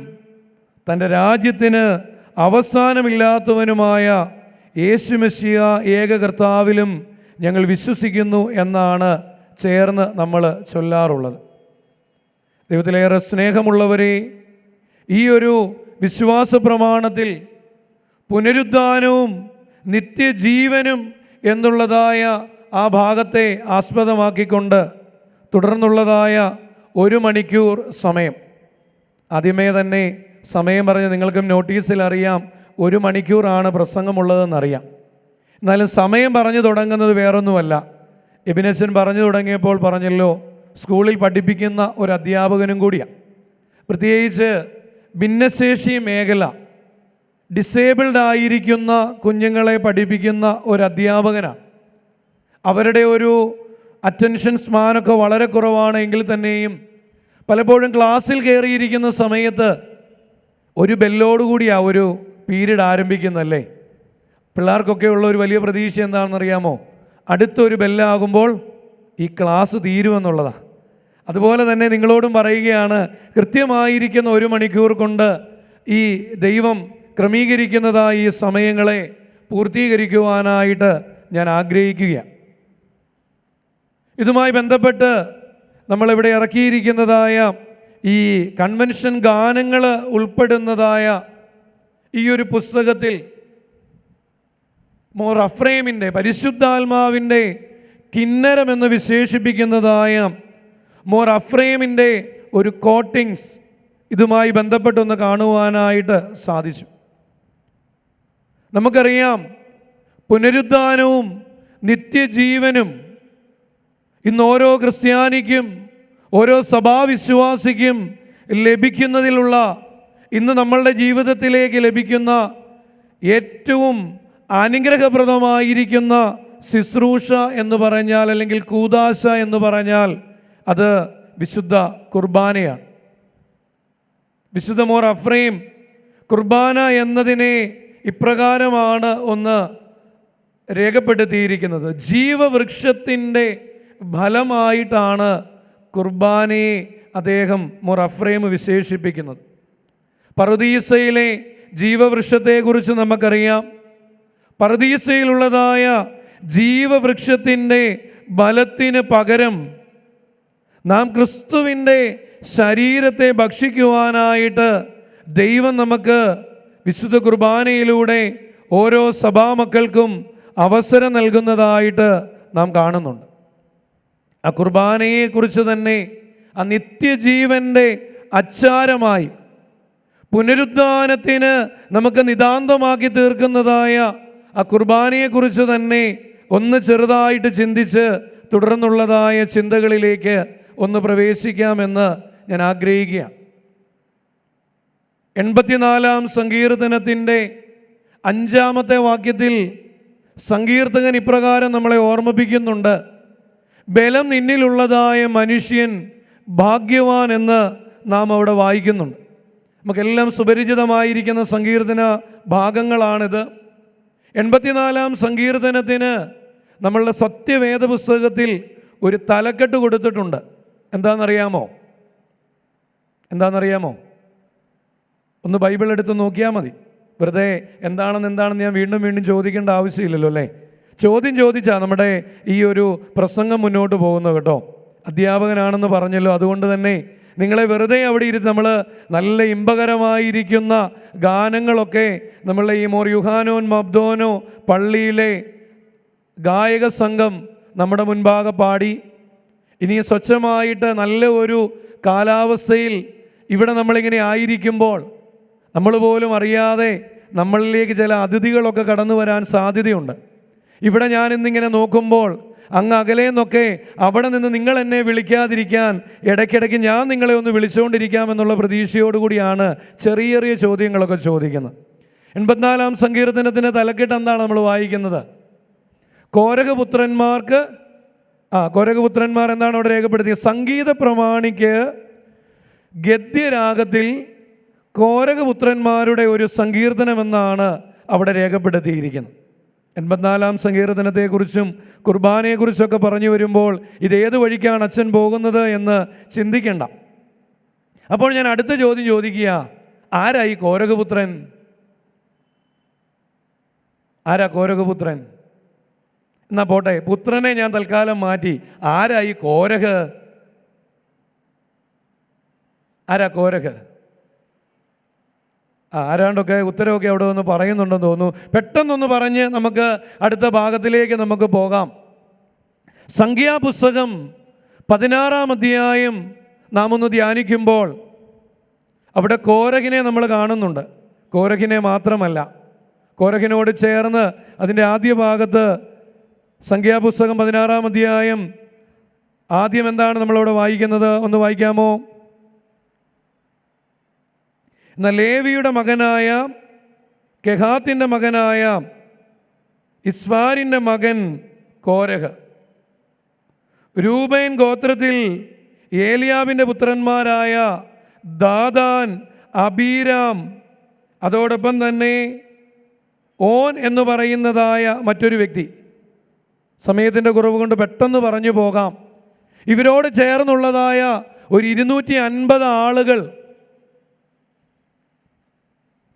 തൻ്റെ രാജ്യത്തിന് അവസാനമില്ലാത്തവനുമായ യേശുമെശിയ ഏക കർത്താവിലും ഞങ്ങൾ വിശ്വസിക്കുന്നു എന്നാണ് ചേർന്ന് നമ്മൾ ചൊല്ലാറുള്ളത്. ദൈവത്തിലേറെ സ്നേഹമുള്ളവരെ, ഈ ഒരു വിശ്വാസ പ്രമാണത്തിൽ പുനരുദ്ധാനവും നിത്യജീവനും എന്നുള്ളതായ ആ ഭാഗത്തെ ആസ്പദമാക്കിക്കൊണ്ട് തുടർന്നുള്ളതായ 1 മണിക്കൂർ സമയം, ആദ്യമേ തന്നെ സമയം പറഞ്ഞ് നിങ്ങൾക്കും നോട്ടീസിൽ അറിയാം 1 മണിക്കൂറാണ് പ്രസംഗമുള്ളതെന്നറിയാം. എന്നാലും സമയം പറഞ്ഞു തുടങ്ങുന്നത് വേറൊന്നുമല്ല. എബിനച്ചൻ പറഞ്ഞു തുടങ്ങിയപ്പോൾ പറഞ്ഞല്ലോ, സ്കൂളിൽ പഠിപ്പിക്കുന്ന ഒരു അധ്യാപകനും കൂടിയാണ്. പ്രത്യേകിച്ച് ഭിന്നശേഷി മേഖല, ഡിസേബിൾഡ് ആയിരിക്കുന്ന കുഞ്ഞുങ്ങളെ പഠിപ്പിക്കുന്ന ഒരു അധ്യാപകനാണ്. അവരുടെ ഒരു അറ്റൻഷൻ സ്പാനൊക്കെ വളരെ കുറവാണ്. എങ്കിൽ തന്നെയും പലപ്പോഴും ക്ലാസ്സിൽ കയറിയിരിക്കുന്ന സമയത്ത് ഒരു ബെല്ലോടുകൂടിയാണ് ഒരു പീരീഡ് ആരംഭിക്കുന്നല്ലേ. പിള്ളേർക്കൊക്കെ ഉള്ള ഒരു വലിയ പ്രതീക്ഷ എന്താണെന്നറിയാമോ? അടുത്തൊരു ബെല്ലാകുമ്പോൾ ഈ ക്ലാസ് തീരുമെന്നുള്ളതാണ്. അതുപോലെ തന്നെ നിങ്ങളോടും പറയുകയാണ്, കൃത്യമായിരിക്കുന്ന 1 മണിക്കൂർ കൊണ്ട് ഈ ദൈവം ക്രമീകരിക്കുന്നതായി ഈ സമയങ്ങളെ പൂർത്തീകരിക്കുവാനായിട്ട് ഞാൻ ആഗ്രഹിക്കുകയാണ്. ഇതുമായി ബന്ധപ്പെട്ട് നമ്മളിവിടെ ഇറക്കിയിരിക്കുന്നതായ ഈ കൺവെൻഷൻ ഗാനങ്ങൾ ഉൾപ്പെടുന്നതായ ഈ ഒരു പുസ്തകത്തിൽ മോർ അഫ്രേമിൻ്റെ പരിശുദ്ധാത്മാവിൻ്റെ കിന്നരം എന്ന് വിശേഷിപ്പിക്കുന്നതായ മോർ അഫ്രേമിൻ്റെ ഒരു കോട്ടിങ്സ് ഇതുമായി ബന്ധപ്പെട്ടൊന്ന് കാണുവാനായിട്ട് സാധിച്ചു. നമുക്കറിയാം, പുനരുദ്ധാനവും നിത്യജീവനും ഇന്ന് ഓരോ ക്രിസ്ത്യാനിക്കും, ഓരോ സഭാവിശ്വാസിക്കും ലഭിക്കുന്നതിലുള്ള, ഇന്ന് നമ്മളുടെ ജീവിതത്തിലേക്ക് ലഭിക്കുന്ന ഏറ്റവും അനുഗ്രഹപ്രദമായിരിക്കുന്ന ശുശ്രൂഷ എന്ന് പറഞ്ഞാൽ, അല്ലെങ്കിൽ കൂദാശ എന്ന് പറഞ്ഞാൽ, അത് വിശുദ്ധ കുർബാനയാണ്. വിശുദ്ധ മോർ അഫ്രേം കുർബാന എന്നതിനെ ഇപ്രകാരമാണ് ഒന്ന് രേഖപ്പെടുത്തിയിരിക്കുന്നത്: ജീവവൃക്ഷത്തിൻ്റെ ഫലമായിട്ടാണ് കുർബാനയെ അദ്ദേഹം മോർ അഫ്രേം വിശേഷിപ്പിക്കുന്നത്. പറുദീസയിലെ ജീവവൃക്ഷത്തെക്കുറിച്ച് നമുക്കറിയാം. പറുദീസയിലുള്ളതായ ജീവവൃക്ഷത്തിൻ്റെ ബലത്തിന് പകരം നാം ക്രിസ്തുവിൻ്റെ ശരീരത്തെ ഭക്ഷിക്കുവാനായിട്ട് ദൈവം നമുക്ക് വിശുദ്ധ കുർബാനയിലൂടെ ഓരോ സഭാമക്കൾക്കും അവസരം നൽകുന്നതായിട്ട് നാം കാണുന്നുണ്ട്. ആ കുർബാനയെക്കുറിച്ച് തന്നെ ആ നിത്യജീവൻ്റെ അച്ചാരമായി, പുനരുദ്ധാനത്തിന് നമുക്ക് നിതാന്തമാക്കി തീർക്കുന്നതായ ആ കുർബാനയെക്കുറിച്ച് തന്നെ ഒന്ന് ചെറുതായിട്ട് ചിന്തിച്ച് തുടർന്നുള്ളതായ ചിന്തകളിലേക്ക് ഒന്ന് പ്രവേശിക്കാമെന്ന് ഞാൻ ആഗ്രഹിക്കുകയാണ്. 84-ാം സങ്കീർത്തനത്തിൻ്റെ 5-ാമത്തെ വാക്യത്തിൽ സങ്കീർത്തകൻ ഇപ്രകാരം നമ്മളെ ഓർമ്മിപ്പിക്കുന്നുണ്ട്: ബലം നിന്നിലുള്ളതായ മനുഷ്യൻ ഭാഗ്യവാൻ എന്ന് നാം അവിടെ വായിക്കുന്നുണ്ട്. നമുക്കെല്ലാം സുപരിചിതമായിരിക്കുന്ന സങ്കീർത്തന ഭാഗങ്ങളാണിത്. 84-ാം സങ്കീർത്തനത്തിന് നമ്മളുടെ സത്യവേദ പുസ്തകത്തിൽ ഒരു തലക്കെട്ട് കൊടുത്തിട്ടുണ്ട്. എന്താണെന്നറിയാമോ? ഒന്ന് ബൈബിൾ എടുത്ത് നോക്കിയാൽ മതി. വെറുതെ എന്താണെന്ന് ഞാൻ വീണ്ടും ചോദിക്കേണ്ട ആവശ്യമില്ലല്ലോ അല്ലേ? ചോദ്യം ചോദിച്ചാൽ നമ്മുടെ ഈ ഒരു പ്രസംഗം മുന്നോട്ട് പോകുന്നത് കേട്ടോ. അധ്യാപകനാണെന്ന് പറഞ്ഞല്ലോ, അതുകൊണ്ട് തന്നെ നിങ്ങളെ വെറുതെ അവിടെ ഇരുന്ന് നമ്മൾ നല്ല ഇമ്പകരമായിരിക്കുന്ന ഗാനങ്ങളൊക്കെ നമ്മളുടെ ഈ മോർ യുഹാനോൻ മബ്ദോനോ പള്ളിയിലെ ഗായക സംഘം നമ്മുടെ മുൻപാകെ പാടി. ഇനി സ്വച്ഛമായിട്ട് നല്ല ഒരു കാലാവസ്ഥയിൽ ഇവിടെ നമ്മളിങ്ങനെ ആയിരിക്കുമ്പോൾ നമ്മൾ പോലും അറിയാതെ നമ്മളിലേക്ക് ചില അതിഥികളൊക്കെ കടന്നു വരാൻ സാധ്യതയുണ്ട്. ഇവിടെ ഞാനിന്നിങ്ങനെ നോക്കുമ്പോൾ അങ്ങ് അകലേന്നൊക്കെ അവിടെ നിന്ന് നിങ്ങൾ എന്നെ വിളിക്കാതിരിക്കാൻ ഇടയ്ക്കിടയ്ക്ക് ഞാൻ നിങ്ങളെ ഒന്ന് വിളിച്ചുകൊണ്ടിരിക്കാമെന്നുള്ള പ്രതീക്ഷയോടുകൂടിയാണ് ചെറിയ ചെറിയ ചോദ്യങ്ങളൊക്കെ ചോദിക്കുന്നത്. 84-ാം സങ്കീർത്തനത്തിന് തലക്കെട്ട് എന്താണ് നമ്മൾ വായിക്കുന്നത്? കോരകപുത്രന്മാർ എന്താണ് അവിടെ രേഖപ്പെടുത്തിയത്? സംഗീത പ്രമാണിക്ക് ഗദ്യരാഗത്തിൽ കോരകപുത്രന്മാരുടെ ഒരു സങ്കീർത്തനമെന്നാണ് അവിടെ രേഖപ്പെടുത്തിയിരിക്കുന്നത്. 84-ാം സങ്കീർത്തനത്തെക്കുറിച്ചും കുർബാനയെക്കുറിച്ചൊക്കെ പറഞ്ഞു വരുമ്പോൾ ഇതേത് വഴിക്കാണ് അച്ഛൻ പോകുന്നത് എന്ന് ചിന്തിക്കേണ്ട. അപ്പോൾ ഞാൻ അടുത്ത ചോദ്യം ചോദിക്കുക: ആരായി കോരകപുത്രൻ? ആരാ കോരകപുത്രൻ? എന്നാ പോട്ടെ, പുത്രനെ ഞാൻ തൽക്കാലം മാറ്റി. ആരായി കോരഹ്? ആരാ കോരഹ്? ആരാണ്ടൊക്കെ ഉത്തരവൊക്കെ അവിടെ ഒന്ന് പറയുന്നുണ്ടെന്ന് തോന്നുന്നു. പെട്ടെന്നൊന്ന് പറഞ്ഞ് നമുക്ക് അടുത്ത ഭാഗത്തിലേക്ക് നമുക്ക് പോകാം. സംഖ്യാപുസ്തകം 16-ാം അധ്യായം നാം ഒന്ന് ധ്യാനിക്കുമ്പോൾ അവിടെ കോരഹിനെ നമ്മൾ കാണുന്നുണ്ട്. കോരഹിനെ മാത്രമല്ല, കോരഹിനോട് ചേർന്ന് അതിൻ്റെ ആദ്യ ഭാഗത്ത് സംഖ്യാപുസ്തകം 16-ാം അധ്യായം ആദ്യം എന്താണ് നമ്മളവിടെ വായിക്കുന്നത്? ഒന്ന് വായിക്കാമോ? എന്നാൽ ലേവിയുടെ മകനായ കെഹാത്തിൻ്റെ മകനായ ഇസ്വാരിൻ്റെ മകൻ കോരഹ്, രൂബേൻ ഗോത്രത്തിൽ ഏലിയാബിൻ്റെ പുത്രന്മാരായ ദാദാൻ, അബീരാം, അതോടൊപ്പം തന്നെ ഓൻ എന്ന് പറയുന്നതായ മറ്റൊരു വ്യക്തി. സമയത്തിൻ്റെ കുറവ് കൊണ്ട് പെട്ടെന്ന് പറഞ്ഞു പോകാം. ഇവരോട് ചേർന്നുള്ളതായ ഒരു 250 ആളുകൾ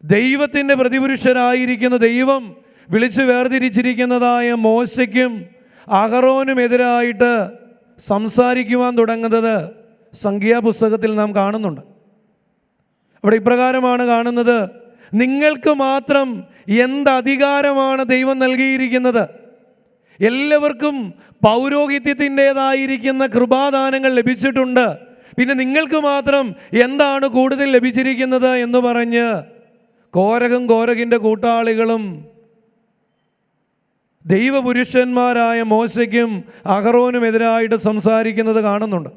ദൈവത്തിൻ്റെ പ്രതിപുരുഷരായിരിക്കുന്ന, ദൈവം വിളിച്ച് വേർതിരിച്ചിരിക്കുന്നതായ മോശയ്ക്കും അഹറോനുമെതിരായിട്ട് സംസാരിക്കുവാൻ തുടങ്ങുന്നത് സംഖ്യാപുസ്തകത്തിൽ നാം കാണുന്നുണ്ട്. അവിടെ ഇപ്രകാരമാണ് കാണുന്നത്: നിങ്ങൾക്ക് മാത്രം എന്തധികാരമാണ് ദൈവം നൽകിയിരിക്കുന്നത്? എല്ലാവർക്കും പൗരോഹിത്യത്തിൻ്റെതായിരിക്കുന്ന കൃപാദാനങ്ങൾ ലഭിച്ചിട്ടുണ്ട്. പിന്നെ നിങ്ങൾക്ക് മാത്രം എന്താണ് കൂടുതൽ ലഭിച്ചിരിക്കുന്നത് എന്ന് പറഞ്ഞ് കോരഹും കോരഹിൻ്റെ കൂട്ടാളികളും ദൈവപുരുഷന്മാരായ മോശയ്ക്കും അഹറോനുമെതിരായിട്ട് സംസാരിക്കുന്നത് കാണുന്നുണ്ട്.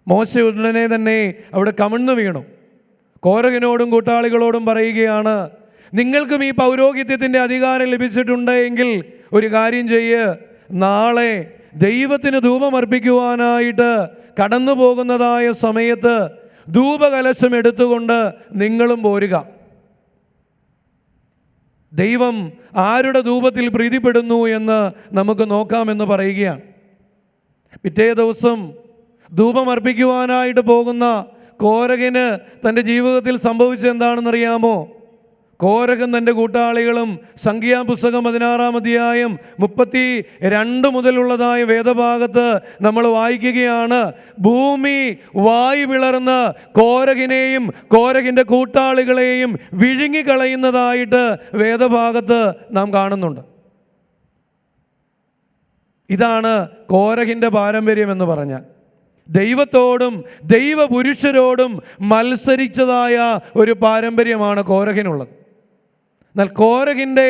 മോശ ഉടനെ തന്നെ അവിടെ കമിഴ്ന്നു വീണു. കോരഹിനോടും കൂട്ടാളികളോടും പറയുകയാണ്, നിങ്ങൾക്കും ഈ പൗരോഹിത്യത്തിൻ്റെ അധികാരം ലഭിച്ചിട്ടുണ്ട് എങ്കിൽ ഒരു കാര്യം ചെയ്യ്, നാളെ ദൈവത്തിന് ധൂപമർപ്പിക്കുവാനായിട്ട് കടന്നു പോകുന്നതായ സമയത്ത് ധൂപകലശം എടുത്തുകൊണ്ട് നിങ്ങളും പോരുക. ദൈവം ആരുടെ ധൂപത്തിൽ പ്രീതിപ്പെടുന്നു എന്ന് നമുക്ക് നോക്കാമെന്ന് പറയുകയാണ്. പിറ്റേ ദിവസം ധൂപമർപ്പിക്കുവാനായിട്ട് പോകുന്ന കോരഹിന് തൻ്റെ ജീവിതത്തിൽ സംഭവിച്ചത് എന്താണെന്നറിയാമോ? കോരഹും തൻ്റെ കൂട്ടാളികളും സംഖ്യാപുസ്തകം 16-ാം അധ്യായം 32 മുതലുള്ളതായ വേദഭാഗത്ത് നമ്മൾ വായിക്കുകയാണ്. ഭൂമി വായു പിളർന്ന് കോരഹിനെയും കോരഹിൻ്റെ കൂട്ടാളികളെയും വിഴുങ്ങിക്കളയുന്നതായിട്ട് വേദഭാഗത്ത് നാം കാണുന്നുണ്ട്. ഇതാണ് കോരഹിൻ്റെ പാരമ്പര്യം എന്ന് പറഞ്ഞാൽ. ദൈവത്തോടും ദൈവപുരുഷരോടും മത്സരിച്ചതായ ഒരു പാരമ്പര്യമാണ് കോരഹിനുള്ളത്. എന്നാൽ കോരഹിൻ്റെ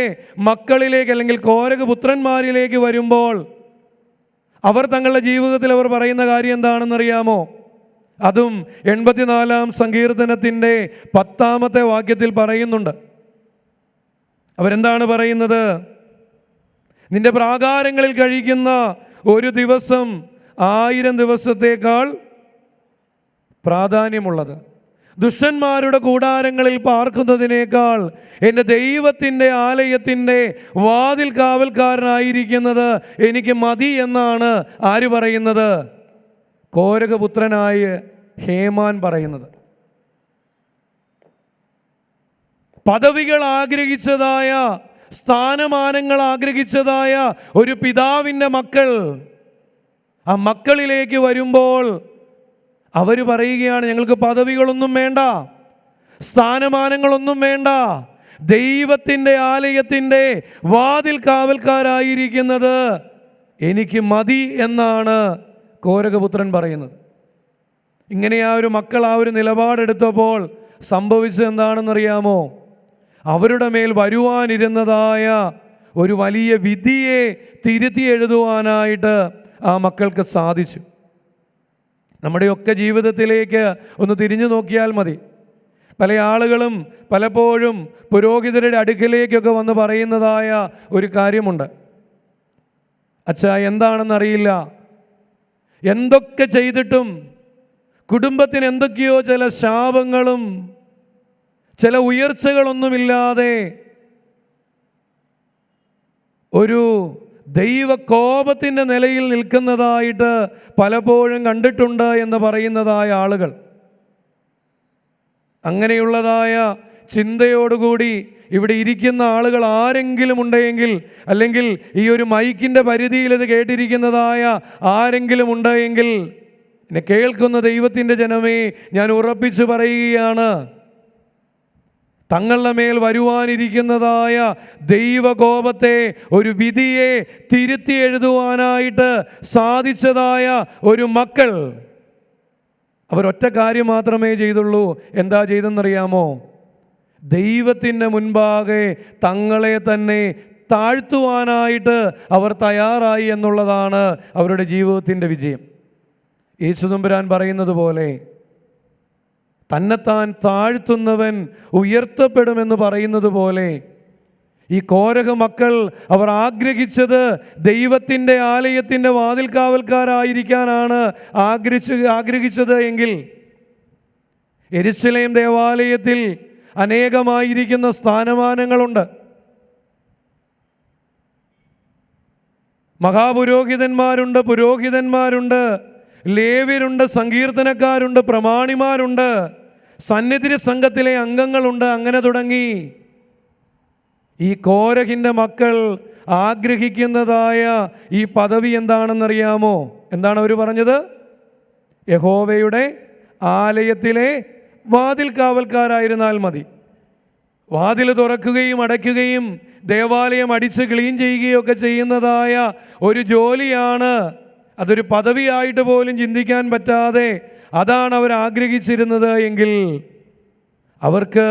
മക്കളിലേക്ക് അല്ലെങ്കിൽ കോരഹ് പുത്രന്മാരിലേക്ക് വരുമ്പോൾ അവർ തങ്ങളുടെ ജീവിതത്തിൽ അവർ പറയുന്ന കാര്യം എന്താണെന്നറിയാമോ? അതും 84-ാം സങ്കീർത്തനത്തിൻ്റെ 10-ാമത്തെ വാക്യത്തിൽ പറയുന്നുണ്ട്. അവരെന്താണ് പറയുന്നത്? നിന്റെ പ്രാകാരങ്ങളിൽ കഴിക്കുന്ന ഒരു ദിവസം 1000 ദിവസത്തേക്കാൾ പ്രാധാന്യമുള്ളത്. ദുഷ്ടന്മാരുടെ കൂടാരങ്ങളിൽ പാർക്കുന്നതിനേക്കാൾ എൻ്റെ ദൈവത്തിൻ്റെ ആലയത്തിൻ്റെ വാതിൽ കാവൽക്കാരനായിരിക്കുന്നത് എനിക്ക് മതി എന്നാണ് ആര് പറയുന്നത്? കോരഹപുത്രനായ ഹേമാൻ പറയുന്നത്. പദവികൾ ആഗ്രഹിച്ചതായ, സ്ഥാനമാനങ്ങൾ ആഗ്രഹിച്ചതായ ഒരു പിതാവിൻ്റെ മക്കൾ ആ മക്കളിലേക്ക് വരുമ്പോൾ അവർ പറയുകയാണ്, ഞങ്ങൾക്ക് പദവികളൊന്നും വേണ്ട, സ്ഥാനമാനങ്ങളൊന്നും വേണ്ട, ദൈവത്തിൻ്റെ ആലയത്തിൻ്റെ വാതിൽ കാവൽക്കാരായിരിക്കുന്നത് എനിക്ക് മതി എന്നാണ് കോരഹപുത്രൻ പറയുന്നത്. ഇങ്ങനെ ആ ഒരു മക്കൾ ആ ഒരു നിലപാടെടുത്തപ്പോൾ സംഭവിച്ചത് എന്താണെന്നറിയാമോ? അവരുടെ മേൽ വരുവാനിരുന്നതായ ഒരു വലിയ വിധിയെ തിരുത്തി എഴുതുവാനായിട്ട് ആ മക്കൾക്ക് സാധിച്ചു. നമ്മുടെയൊക്കെ ജീവിതത്തിലേക്ക് ഒന്ന് തിരിഞ്ഞു നോക്കിയാൽ മതി. പല ആളുകളും പലപ്പോഴും പുരോഹിതരുടെ അടുക്കിലേക്കൊക്കെ വന്ന് പറയുന്നതായ ഒരു കാര്യമുണ്ട്. അച്ഛാ, എന്താണെന്നറിയില്ല, എന്തൊക്കെ ചെയ്തിട്ടും കുടുംബത്തിന് എന്തൊക്കെയോ ചില ശാപങ്ങളും ചില ഉയർച്ചകളൊന്നുമില്ലാതെ ഒരു ദൈവകോപത്തിൻ്റെ നിലയിൽ നിൽക്കുന്നതായിട്ട് പലപ്പോഴും കണ്ടിട്ടുണ്ട് എന്ന് പറയുന്നതായ ആളുകൾ, അങ്ങനെയുള്ളതായ ചിന്തയോടുകൂടി ഇവിടെ ഇരിക്കുന്ന ആളുകൾ ആരെങ്കിലും ഉണ്ടെങ്കിൽ, അല്ലെങ്കിൽ ഈ ഒരു മൈക്കിൻ്റെ പരിധിയിൽ ഇത് കേട്ടിരിക്കുന്നതായ ആരെങ്കിലും ഉണ്ടെങ്കിൽ, എന്നെ കേൾക്കുന്ന ദൈവത്തിൻ്റെ ജനമേ, ഞാൻ ഉറപ്പിച്ചു പറയുകയാണ്, തങ്ങളുടെ മേൽ വരുവാനിരിക്കുന്നതായ ദൈവകോപത്തെ, ഒരു വിധിയെ തിരുത്തി എഴുതുവാനായിട്ട് സാധിച്ചതായ ഒരു മക്കൾ അവരൊറ്റ കാര്യം മാത്രമേ ചെയ്തുള്ളൂ. എന്താ ചെയ്തെന്നറിയാമോ? ദൈവത്തിൻ്റെ മുൻപാകെ തങ്ങളെ തന്നെ താഴ്ത്തുവാനായിട്ട് അവർ തയ്യാറായി എന്നുള്ളതാണ് അവരുടെ ജീവിതത്തിൻ്റെ വിജയം. യേശുതമ്പുരാൻ പറയുന്നത് പോലെ തന്നെത്താൻ താഴ്ത്തുന്നവൻ ഉയർത്തപ്പെടുമെന്ന് പറയുന്നത് പോലെ ഈ കോരഹ മക്കൾ അവർ ആഗ്രഹിച്ചത് ദൈവത്തിൻ്റെ ആലയത്തിൻ്റെ വാതിൽ കാവൽക്കാരായിരിക്കാനാണ് ആഗ്രഹിച്ചത് എങ്കിൽ യെരുശലേം ദേവാലയത്തിൽ അനേകമായിരിക്കുന്ന സ്ഥാനമാനങ്ങളുണ്ട്. മഹാപുരോഹിതന്മാരുണ്ട്, പുരോഹിതന്മാരുണ്ട്, ലേവ്യരുണ്ട്, സങ്കീർത്തനക്കാരുണ്ട്, പ്രമാണിമാരുണ്ട്, സന്നിധി സംഘത്തിലെ അംഗങ്ങളുണ്ട്. അങ്ങനെ തുടങ്ങി ഈ കോരഹിൻ്റെ മക്കൾ ആഗ്രഹിക്കുന്നതായ ഈ പദവി എന്താണെന്നറിയാമോ? എന്താണ് അവർ പറഞ്ഞത്? യഹോവയുടെ ആലയത്തിലെ വാതിൽ കാവൽക്കാരായിരുന്നാൽ മതി. വാതിൽ തുറക്കുകയും അടയ്ക്കുകയും ദേവാലയം അടിച്ച് ക്ലീൻ ചെയ്യുകയൊക്കെ ചെയ്യുന്നതായ ഒരു ജോലിയാണ്. അതൊരു പദവിയായിട്ട് പോലും ചിന്തിക്കാൻ പറ്റാതെ അതാണ് അവർ ആഗ്രഹിച്ചിരുന്നത് എങ്കിൽ അവർക്ക്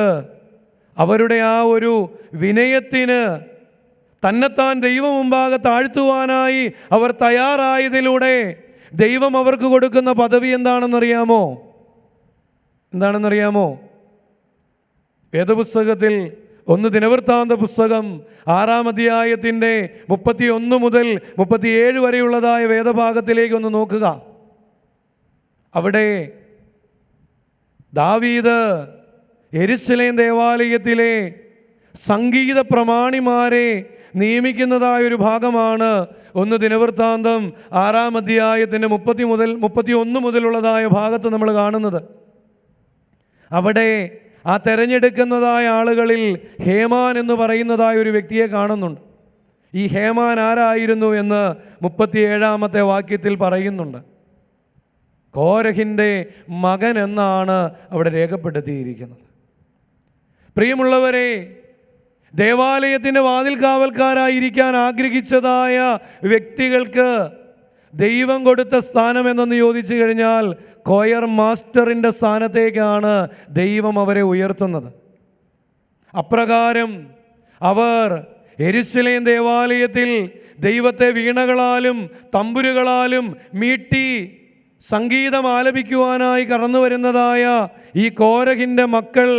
അവരുടെ ആ ഒരു വിനയത്തിന് തന്നെത്താൻ ദൈവം മുമ്പാകെ താഴ്ത്തുവാനായി അവർ തയ്യാറായതിലൂടെ ദൈവം അവർക്ക് കൊടുക്കുന്ന പദവി എന്താണെന്നറിയാമോ? വേദപുസ്തകത്തിൽ 1 ദിനവൃത്താന്ത പുസ്തകം 6-ാം അധ്യായത്തിൻ്റെ 31 മുതൽ 37 വരെയുള്ളതായ വേദഭാഗത്തിലേക്ക് ഒന്ന് നോക്കുക. അവിടെ ദാവീദ് യെരൂശലേം ദേവാലയത്തിലെ സംഗീത പ്രമാണിമാരെ നിയമിക്കുന്നതായൊരു ഭാഗമാണ് 1 ദിനവൃത്താന്തം 6-ാം അധ്യായത്തിൻ്റെ 31 മുതലുള്ളതായ ഭാഗത്ത് നമ്മൾ കാണുന്നത്. അവിടെ ആ തെരഞ്ഞെടുക്കുന്നതായ ആളുകളിൽ ഹേമാൻ എന്ന് പറയുന്നതായ ഒരു വ്യക്തിയെ കാണുന്നുണ്ട്. ഈ ഹേമാൻ ആരായിരുന്നു എന്ന് 37-ാമത്തെ വാക്യത്തിൽ പറയുന്നുണ്ട്. കോരഹിൻ്റെ മകൻ എന്നാണ് അവിടെ രേഖപ്പെടുത്തിയിരിക്കുന്നത്. പ്രിയമുള്ളവരെ, ദേവാലയത്തിൻ്റെ വാതിൽ കാവൽക്കാരായിരിക്കാൻ ആഗ്രഹിച്ചതായ വ്യക്തികൾക്ക് ദൈവം കൊടുത്ത സ്ഥാനം എന്തെന്ന് ചോദിച്ചു കഴിഞ്ഞാൽ കൊയർ മാസ്റ്ററിൻ്റെ സ്ഥാനത്തേക്കാണ് ദൈവം അവരെ ഉയർത്തുന്നത്. അപ്രകാരം അവർ യെരൂശലേം ദേവാലയത്തിൽ ദൈവത്തെ വീണകളാലും തമ്പുരുകളാലും മീട്ടി സംഗീതം ആലപിക്കുവാനായി കടന്നു വരുന്നതായ ഈ കോരഹിൻ്റെ മക്കൾ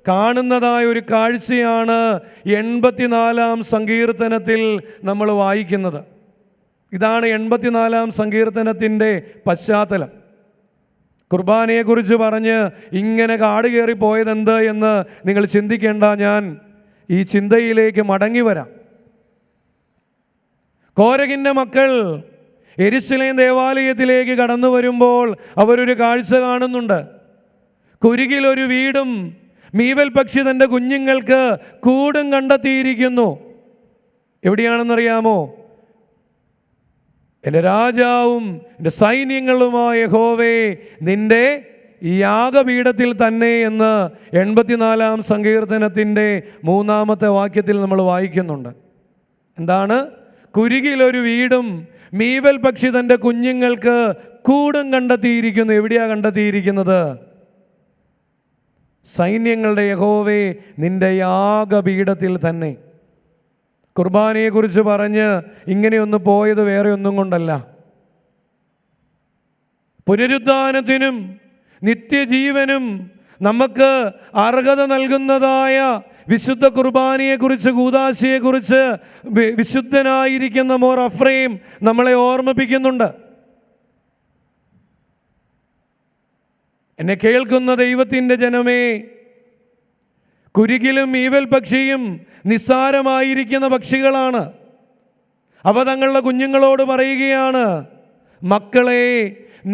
കാണുന്നതായ ഒരു കാഴ്ചയാണ് 84-ാം സങ്കീർത്തനത്തിൽ നമ്മൾ വായിക്കുന്നത്. ഇതാണ് 84-ാം സങ്കീർത്തനത്തിൻ്റെ പശ്ചാത്തലം. കുർബാനയെക്കുറിച്ച് പറഞ്ഞ് ഇങ്ങനെ കാട് കയറി പോയതെന്ത് എന്ന് നിങ്ങൾ ചിന്തിക്കേണ്ട, ഞാൻ ഈ ചിന്തയിലേക്ക് മടങ്ങി വരാം. കോരഹിൻ്റെ മക്കൾ യെരൂശലേം ദേവാലയത്തിലേക്ക് കടന്നു വരുമ്പോൾ അവരൊരു കാഴ്ച കാണുന്നുണ്ട്. കുരുകിലൊരു വീടും മീവൽ പക്ഷി തൻ്റെ കുഞ്ഞുങ്ങൾക്ക് കൂടും കണ്ടെത്തിയിരിക്കുന്നു. എവിടെയാണെന്നറിയാമോ? എൻ്റെ രാജാവും എൻ്റെ സൈന്യങ്ങളുമായ യഹോവേ, നിൻ്റെ ഈ യാഗപീഠത്തിൽ തന്നെ എന്ന് 84-ാം സങ്കീർത്തനത്തിൻ്റെ 3-ാമത്തെ വാക്യത്തിൽ നമ്മൾ വായിക്കുന്നുണ്ട്. എന്താണ്? കുരുകിലൊരു വീടും മീവൽ പക്ഷി തൻ്റെ കുഞ്ഞുങ്ങൾക്ക് കൂടും കണ്ടെത്തിയിരിക്കുന്നു. എവിടെയാണ് കണ്ടെത്തിയിരിക്കുന്നത്? സൈന്യങ്ങളുടെ യഹോവേ, നിൻ്റെ യാഗപീഠത്തിൽ തന്നെ. കുർബാനയെക്കുറിച്ച് പറഞ്ഞ് ഇങ്ങനെയൊന്ന് പോയത് വേറെ ഒന്നും കൊണ്ടല്ല. പുനരുദ്ധാനത്തിനും നിത്യജീവനും നമുക്ക് അർഹത നൽകുന്നതായ വിശുദ്ധ കുർബാനയെക്കുറിച്ച്, കൂദാശയെക്കുറിച്ച് വിശുദ്ധനായിരിക്കുന്ന മോർ അഫ്രൈം നമ്മളെ ഓർമ്മിപ്പിക്കുന്നുണ്ട്. എന്നെ കേൾക്കുന്ന ദൈവത്തിൻ്റെ ജനമേ, കുരുകിലും ഈവൽ പക്ഷിയും നിസ്സാരമായിരിക്കുന്ന പക്ഷികളാണ്. അവ തങ്ങളുടെ കുഞ്ഞുങ്ങളോട് പറയുകയാണ്, മക്കളെ,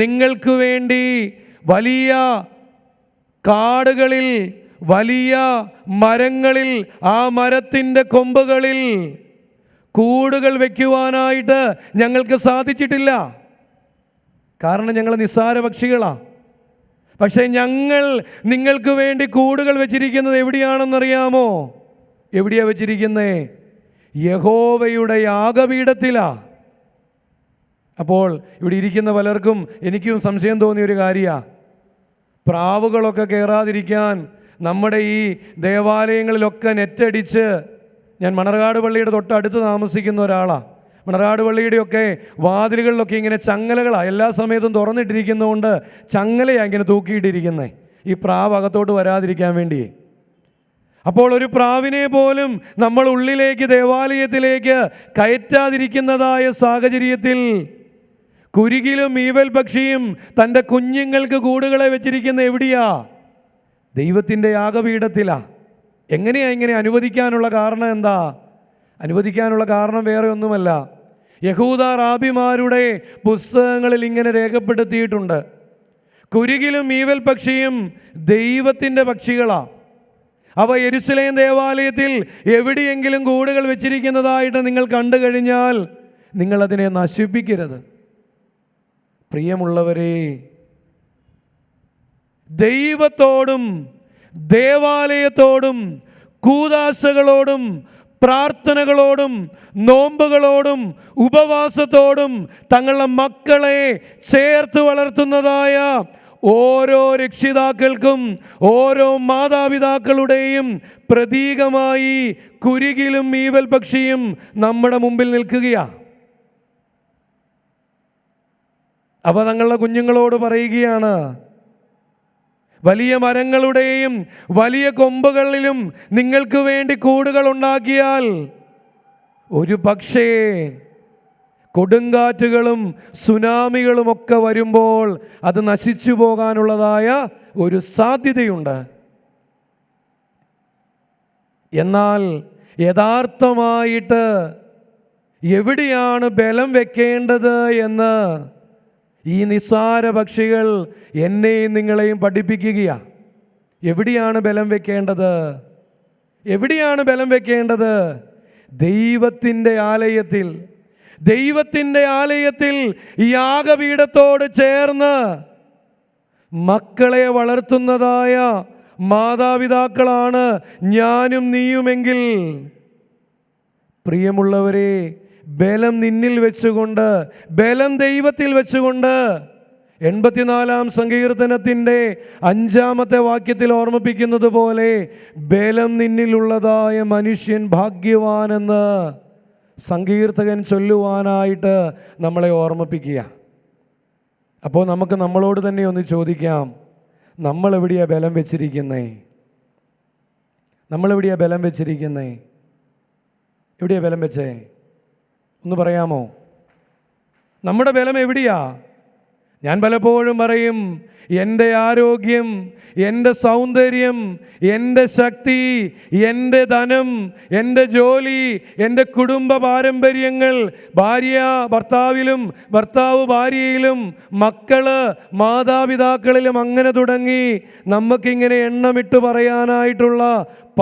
നിങ്ങൾക്ക് വേണ്ടി വലിയ കാടുകളിൽ, വലിയ മരങ്ങളിൽ, ആ മരത്തിൻ്റെ കൊമ്പുകളിൽ കൂടുകൾ വയ്ക്കുവാനായിട്ട് ഞങ്ങൾക്ക് സാധിച്ചിട്ടില്ല. കാരണം ഞങ്ങൾ നിസ്സാര പക്ഷികളാണ്. പക്ഷേ ഞങ്ങൾ നിങ്ങൾക്ക് വേണ്ടി കൂടുകൾ വെച്ചിരിക്കുന്നത് എവിടെയാണെന്നറിയാമോ? എവിടെയാണ് വെച്ചിരിക്കുന്നത്? യഹോവയുടെ യാഗപീഠത്തിലാണ്. അപ്പോൾ ഇവിടെ ഇരിക്കുന്ന പലർക്കും എനിക്കും സംശയം തോന്നിയൊരു കാര്യമാണ്, പ്രാവുകളൊക്കെ കയറാതിരിക്കാൻ നമ്മുടെ ഈ ദേവാലയങ്ങളിലൊക്കെ നെറ്റടിച്ച്, ഞാൻ മണർകാട് പള്ളിയുടെ തൊട്ടടുത്ത് താമസിക്കുന്ന ഒരാളാണ്. മണർകാട് പള്ളിയുടെയൊക്കെ വാതിലുകളിലൊക്കെ ഇങ്ങനെ ചങ്ങലകളാണ്, എല്ലാ സമയത്തും തുറന്നിട്ടിരിക്കുന്നതുകൊണ്ട് ചങ്ങലയാണ് ഇങ്ങനെ തൂക്കിയിട്ടിരിക്കുന്നത്, ഈ പ്രാവ് അകത്തോട്ട് വരാതിരിക്കാൻ വേണ്ടി. അപ്പോൾ ഒരു പ്രാവിനെ പോലും നമ്മൾ ഉള്ളിലേക്ക്, ദേവാലയത്തിലേക്ക് കയറ്റാതിരിക്കുന്നതായ സാഹചര്യത്തിൽ കുരുകിലും ഈവൽ പക്ഷിയും തൻ്റെ കുഞ്ഞുങ്ങൾക്ക് കൂടുകളെ വെച്ചിരിക്കുന്ന എവിടെയാ? ദൈവത്തിൻ്റെ യാഗപീഠത്തിലാണ്. എങ്ങനെയാ ഇങ്ങനെ അനുവദിക്കാനുള്ള കാരണം എന്താ? അനുവദിക്കാനുള്ള കാരണം വേറെ ഒന്നുമല്ല, യഹൂദ റാബിമാരുടെ പുസ്തകങ്ങളിൽ ഇങ്ങനെ രേഖപ്പെടുത്തിയിട്ടുണ്ട്. കുരുകിലും ഈവൽ പക്ഷിയും ദൈവത്തിൻ്റെ പക്ഷികളാണ്. അവ യെരൂശലേം ദേവാലയത്തിൽ എവിടെയെങ്കിലും കൂടുകൾ വെച്ചിരിക്കുന്നതായിട്ട് നിങ്ങൾ കണ്ടു കഴിഞ്ഞാൽ നിങ്ങളതിനെ നശിപ്പിക്കരുത്. പ്രിയമുള്ളവരെ, ദൈവത്തോടും ദേവാലയത്തോടും കൂദാശകളോടും പ്രാർത്ഥനകളോടും നോമ്പുകളോടും ഉപവാസത്തോടും തങ്ങളുടെ മക്കളെ ചേർത്ത് വളർത്തുന്നതായ ഓരോ രക്ഷിതാക്കൾക്കും ഓരോ മാതാപിതാക്കളുടെയും പ്രതീകമായി കുരികിലും ഈവൽ പക്ഷിയും നമ്മുടെ മുമ്പിൽ നിൽക്കുകയാണ്. അവ തങ്ങളുടെ കുഞ്ഞുങ്ങളോട് പറയുകയാണ്, വലിയ മരങ്ങളുടെയും വലിയ കൊമ്പുകളിലും നിങ്ങൾക്ക് വേണ്ടി കൂടുകൾ ഉണ്ടാക്കിയാൽ ഒരു പക്ഷേ കൊടുങ്കാറ്റുകളും സുനാമികളുമൊക്കെ വരുമ്പോൾ അത് നശിച്ചു പോകാനുള്ളതായ ഒരു സാധ്യതയുണ്ട്. എന്നാൽ യഥാർത്ഥമായിട്ട് എവിടെയാണ് ബലം വെക്കേണ്ടത് എന്ന് ഈ നിസ്സാര പക്ഷികൾ എന്നെയും നിങ്ങളെയും പഠിപ്പിക്കുകയാണ്. എവിടെയാണ് ബലം വെക്കേണ്ടത്? എവിടെയാണ് ബലം വെക്കേണ്ടത്? ദൈവത്തിൻ്റെ ആലയത്തിൽ. ദൈവത്തിൻ്റെ ആലയത്തിൽ ഈ യാഗപീഠത്തോട് ചേർന്ന് മക്കളെ വളർത്തുന്നതായ മാതാപിതാക്കളാണ് ഞാനും നീയുമെങ്കിൽ, പ്രിയമുള്ളവരെ, ബലം നിന്നിൽ വെച്ചുകൊണ്ട്, ബലം ദൈവത്തിൽ വെച്ചുകൊണ്ട് 84-ാം സങ്കീർത്തനത്തിൻ്റെ 5-ാമത്തെ വാക്യത്തിൽ ഓർമ്മിപ്പിക്കുന്നത് പോലെ ബലം നിന്നിലുള്ളതായ മനുഷ്യൻ ഭാഗ്യവാനെന്ന് സങ്കീർത്തകൻ ചൊല്ലുവാനായിട്ട് നമ്മളെ ഓർമ്മിപ്പിക്കുക. അപ്പോൾ നമുക്ക് നമ്മളോട് തന്നെ ഒന്ന് ചോദിക്കാം, നമ്മളെവിടെയാണ് ബലം വെച്ചിരിക്കുന്നേ? നമ്മളെവിടെയാണ് ബലം വെച്ചിരിക്കുന്നേ? എവിടെയാണ് ബലം വെച്ചേ? ഒന്ന് പറയാമോ? നമ്മുടെ ബലം എവിടെയാ? ഞാൻ പലപ്പോഴും പറയും, എൻ്റെ ആരോഗ്യം, എൻ്റെ സൗന്ദര്യം, എൻ്റെ ശക്തി, എൻ്റെ ധനം, എൻ്റെ ജോലി, എൻ്റെ കുടുംബ പാരമ്പര്യങ്ങൾ, ഭാര്യ ഭർത്താവിലും ഭർത്താവ് ഭാര്യയിലും മക്കള് മാതാപിതാക്കളിലും അങ്ങനെ തുടങ്ങി നമുക്കിങ്ങനെ എണ്ണമിട്ട് പറയാനായിട്ടുള്ള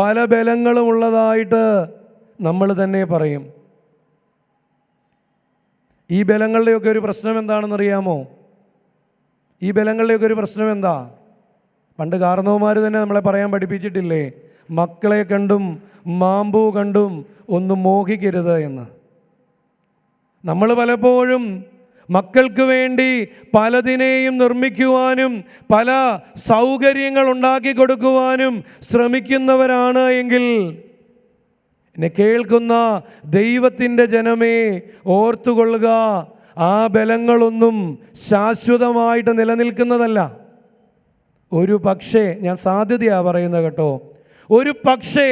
പല ബലങ്ങളും ഉള്ളതായിട്ട് നമ്മൾ തന്നെ പറയും. ഈ ബലങ്ങളുടെയൊക്കെ ഒരു പ്രശ്നം എന്താണെന്നറിയാമോ? ഈ ബലങ്ങളുടെയൊക്കെ ഒരു പ്രശ്നം എന്താ? പണ്ട് കാരണവന്മാർ തന്നെ നമ്മളെ പറയാൻ പഠിപ്പിച്ചിട്ടില്ലേ, മക്കളെ കണ്ടും മാമ്പൂ കണ്ടും ഒന്നും മോഹിക്കരുത് എന്ന്. നമ്മൾ പലപ്പോഴും മക്കൾക്ക് വേണ്ടി പലതിനെയും നിർമ്മിക്കുവാനും പല സൗകര്യങ്ങൾ ഉണ്ടാക്കി കൊടുക്കുവാനും ശ്രമിക്കുന്നവരാണ് എങ്കിൽ, എന്നെ കേൾക്കുന്ന ദൈവത്തിൻ്റെ ജനമേ, ഓർത്തുകൊള്ളുക, ആ ബലങ്ങളൊന്നും ശാശ്വതമായിട്ട് നിലനിൽക്കുന്നതല്ല. ഒരു പക്ഷേ, ഞാൻ സാധ്യതയാണ് പറയുന്നത് കേട്ടോ, ഒരു പക്ഷേ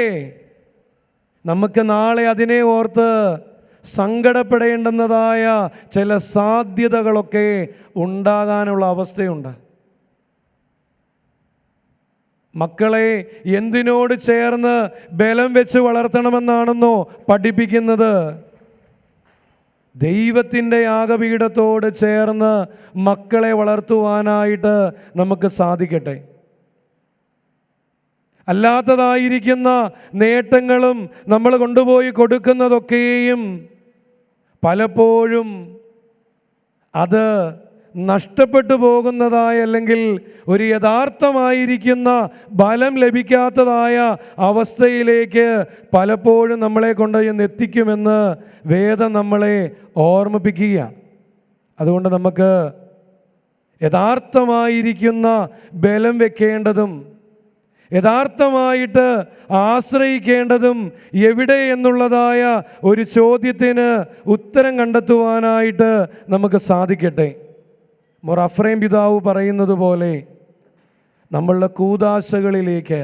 നമുക്ക് നാളെ അതിനെ ഓർത്ത് സങ്കടപ്പെടേണ്ടുന്നതായ ചില സാധ്യതകളൊക്കെ ഉണ്ടാകാനുള്ള അവസ്ഥയുണ്ട്. മക്കളെ എന്തിനോട് ചേർന്ന് ബലം വെച്ച് വളർത്തണമെന്നാണെന്നോ പഠിപ്പിക്കുന്നത്? ദൈവത്തിൻ്റെ യാഗപീഠത്തോട് ചേർന്ന് മക്കളെ വളർത്തുവാനായിട്ട് നമുക്ക് സാധിക്കട്ടെ. അല്ലാത്തതായിരിക്കുന്ന നേട്ടങ്ങളും നമ്മൾ കൊണ്ടുപോയി കൊടുക്കുന്നതൊക്കെയും പലപ്പോഴും അത് നഷ്ടപ്പെട്ടു പോകുന്നതായ, അല്ലെങ്കിൽ ഒരു യഥാർത്ഥമായിരിക്കുന്ന ബലം ലഭിക്കാത്തതായ അവസ്ഥയിലേക്ക് പലപ്പോഴും നമ്മളെ കൊണ്ടുചെന്ന് എത്തിക്കുമെന്ന് വേദം നമ്മളെ ഓർമ്മിപ്പിക്കുകയാണ്. അതുകൊണ്ട് നമുക്ക് യഥാർത്ഥമായിരിക്കുന്ന ബലം വെക്കേണ്ടതും യഥാർത്ഥമായിട്ട് ആശ്രയിക്കേണ്ടതും എവിടെ എന്നുള്ളതായ ഒരു ചോദ്യത്തിന് ഉത്തരം കണ്ടെത്തുവാനായിട്ട് നമുക്ക് സാധിക്കട്ടെ. മോർ അഫ്രേം പിതാവ് പറയുന്നത് പോലെ നമ്മളുടെ കൂദാശകളിലേക്ക്,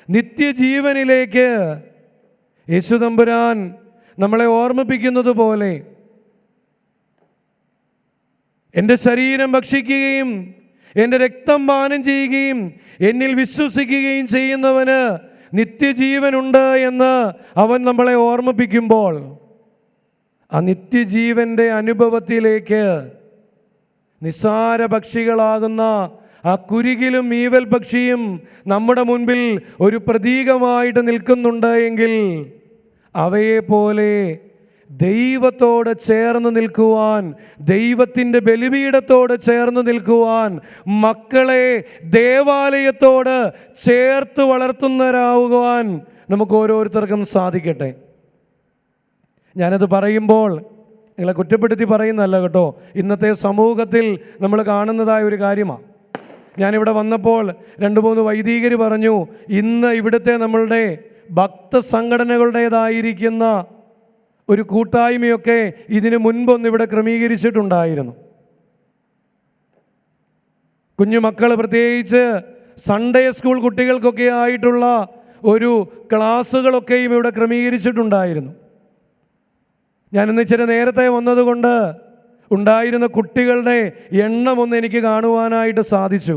നിത്യജീവനിലേക്ക് യേശു തമ്പുരാൻ നമ്മളെ ഓർമ്മിപ്പിക്കുന്നത് പോലെ, എൻ്റെ ശരീരം ഭക്ഷിക്കുകയും എൻ്റെ രക്തം പാനം ചെയ്യുകയും എന്നിൽ വിശ്വസിക്കുകയും ചെയ്യുന്നവന് നിത്യജീവനുണ്ട് എന്ന് അവൻ നമ്മളെ ഓർമ്മിപ്പിക്കുമ്പോൾ, ആ നിത്യജീവൻ്റെ അനുഭവത്തിലേക്ക് നിസ്സാര പക്ഷികളാകുന്ന ആ കുരികിലും ഈവൽ പക്ഷിയും നമ്മുടെ മുൻപിൽ ഒരു പ്രതീകമായിട്ട് നിൽക്കുന്നുണ്ട് എങ്കിൽ, അവയെപ്പോലെ ദൈവത്തോട് ചേർന്ന് നിൽക്കുവാൻ, ദൈവത്തിൻ്റെ ബലിപീഠത്തോട് ചേർന്ന് നിൽക്കുവാൻ, മക്കളെ ദേവാലയത്തോട് ചേർത്ത് വളർത്തുന്നവരാകുവാൻ നമുക്ക് ഓരോരുത്തർക്കും സാധിക്കട്ടെ. ഞാനത് പറയുമ്പോൾ നിങ്ങളെ കുറ്റപ്പെടുത്തി പറയുന്നതല്ല കേട്ടോ, ഇന്നത്തെ സമൂഹത്തിൽ നമ്മൾ കാണുന്നതായ ഒരു കാര്യമാണ്. ഞാനിവിടെ വന്നപ്പോൾ 2-3 വൈദികർ പറഞ്ഞു, ഇന്ന് ഇവിടുത്തെ നമ്മളുടെ ഭക്തസംഘടനകളുടേതായിരിക്കുന്ന ഒരു കൂട്ടായ്മയൊക്കെ ഇതിനു മുൻപൊന്ന് ഇവിടെ ക്രമീകരിച്ചിട്ടുണ്ടായിരുന്നു. കുഞ്ഞുമക്കൾ, പ്രത്യേകിച്ച് സൺഡേ സ്കൂൾ കുട്ടികൾക്കൊക്കെ ആയിട്ടുള്ള ഒരു ക്ലാസ്സുകളൊക്കെയും ഇവിടെ ക്രമീകരിച്ചിട്ടുണ്ടായിരുന്നു. ഞാനിന്ന് ഇച്ചിരി നേരത്തെ വന്നതുകൊണ്ട് ഉണ്ടായിരുന്ന കുട്ടികളുടെ എണ്ണമൊന്ന് എനിക്ക് കാണുവാനായിട്ട് സാധിച്ചു.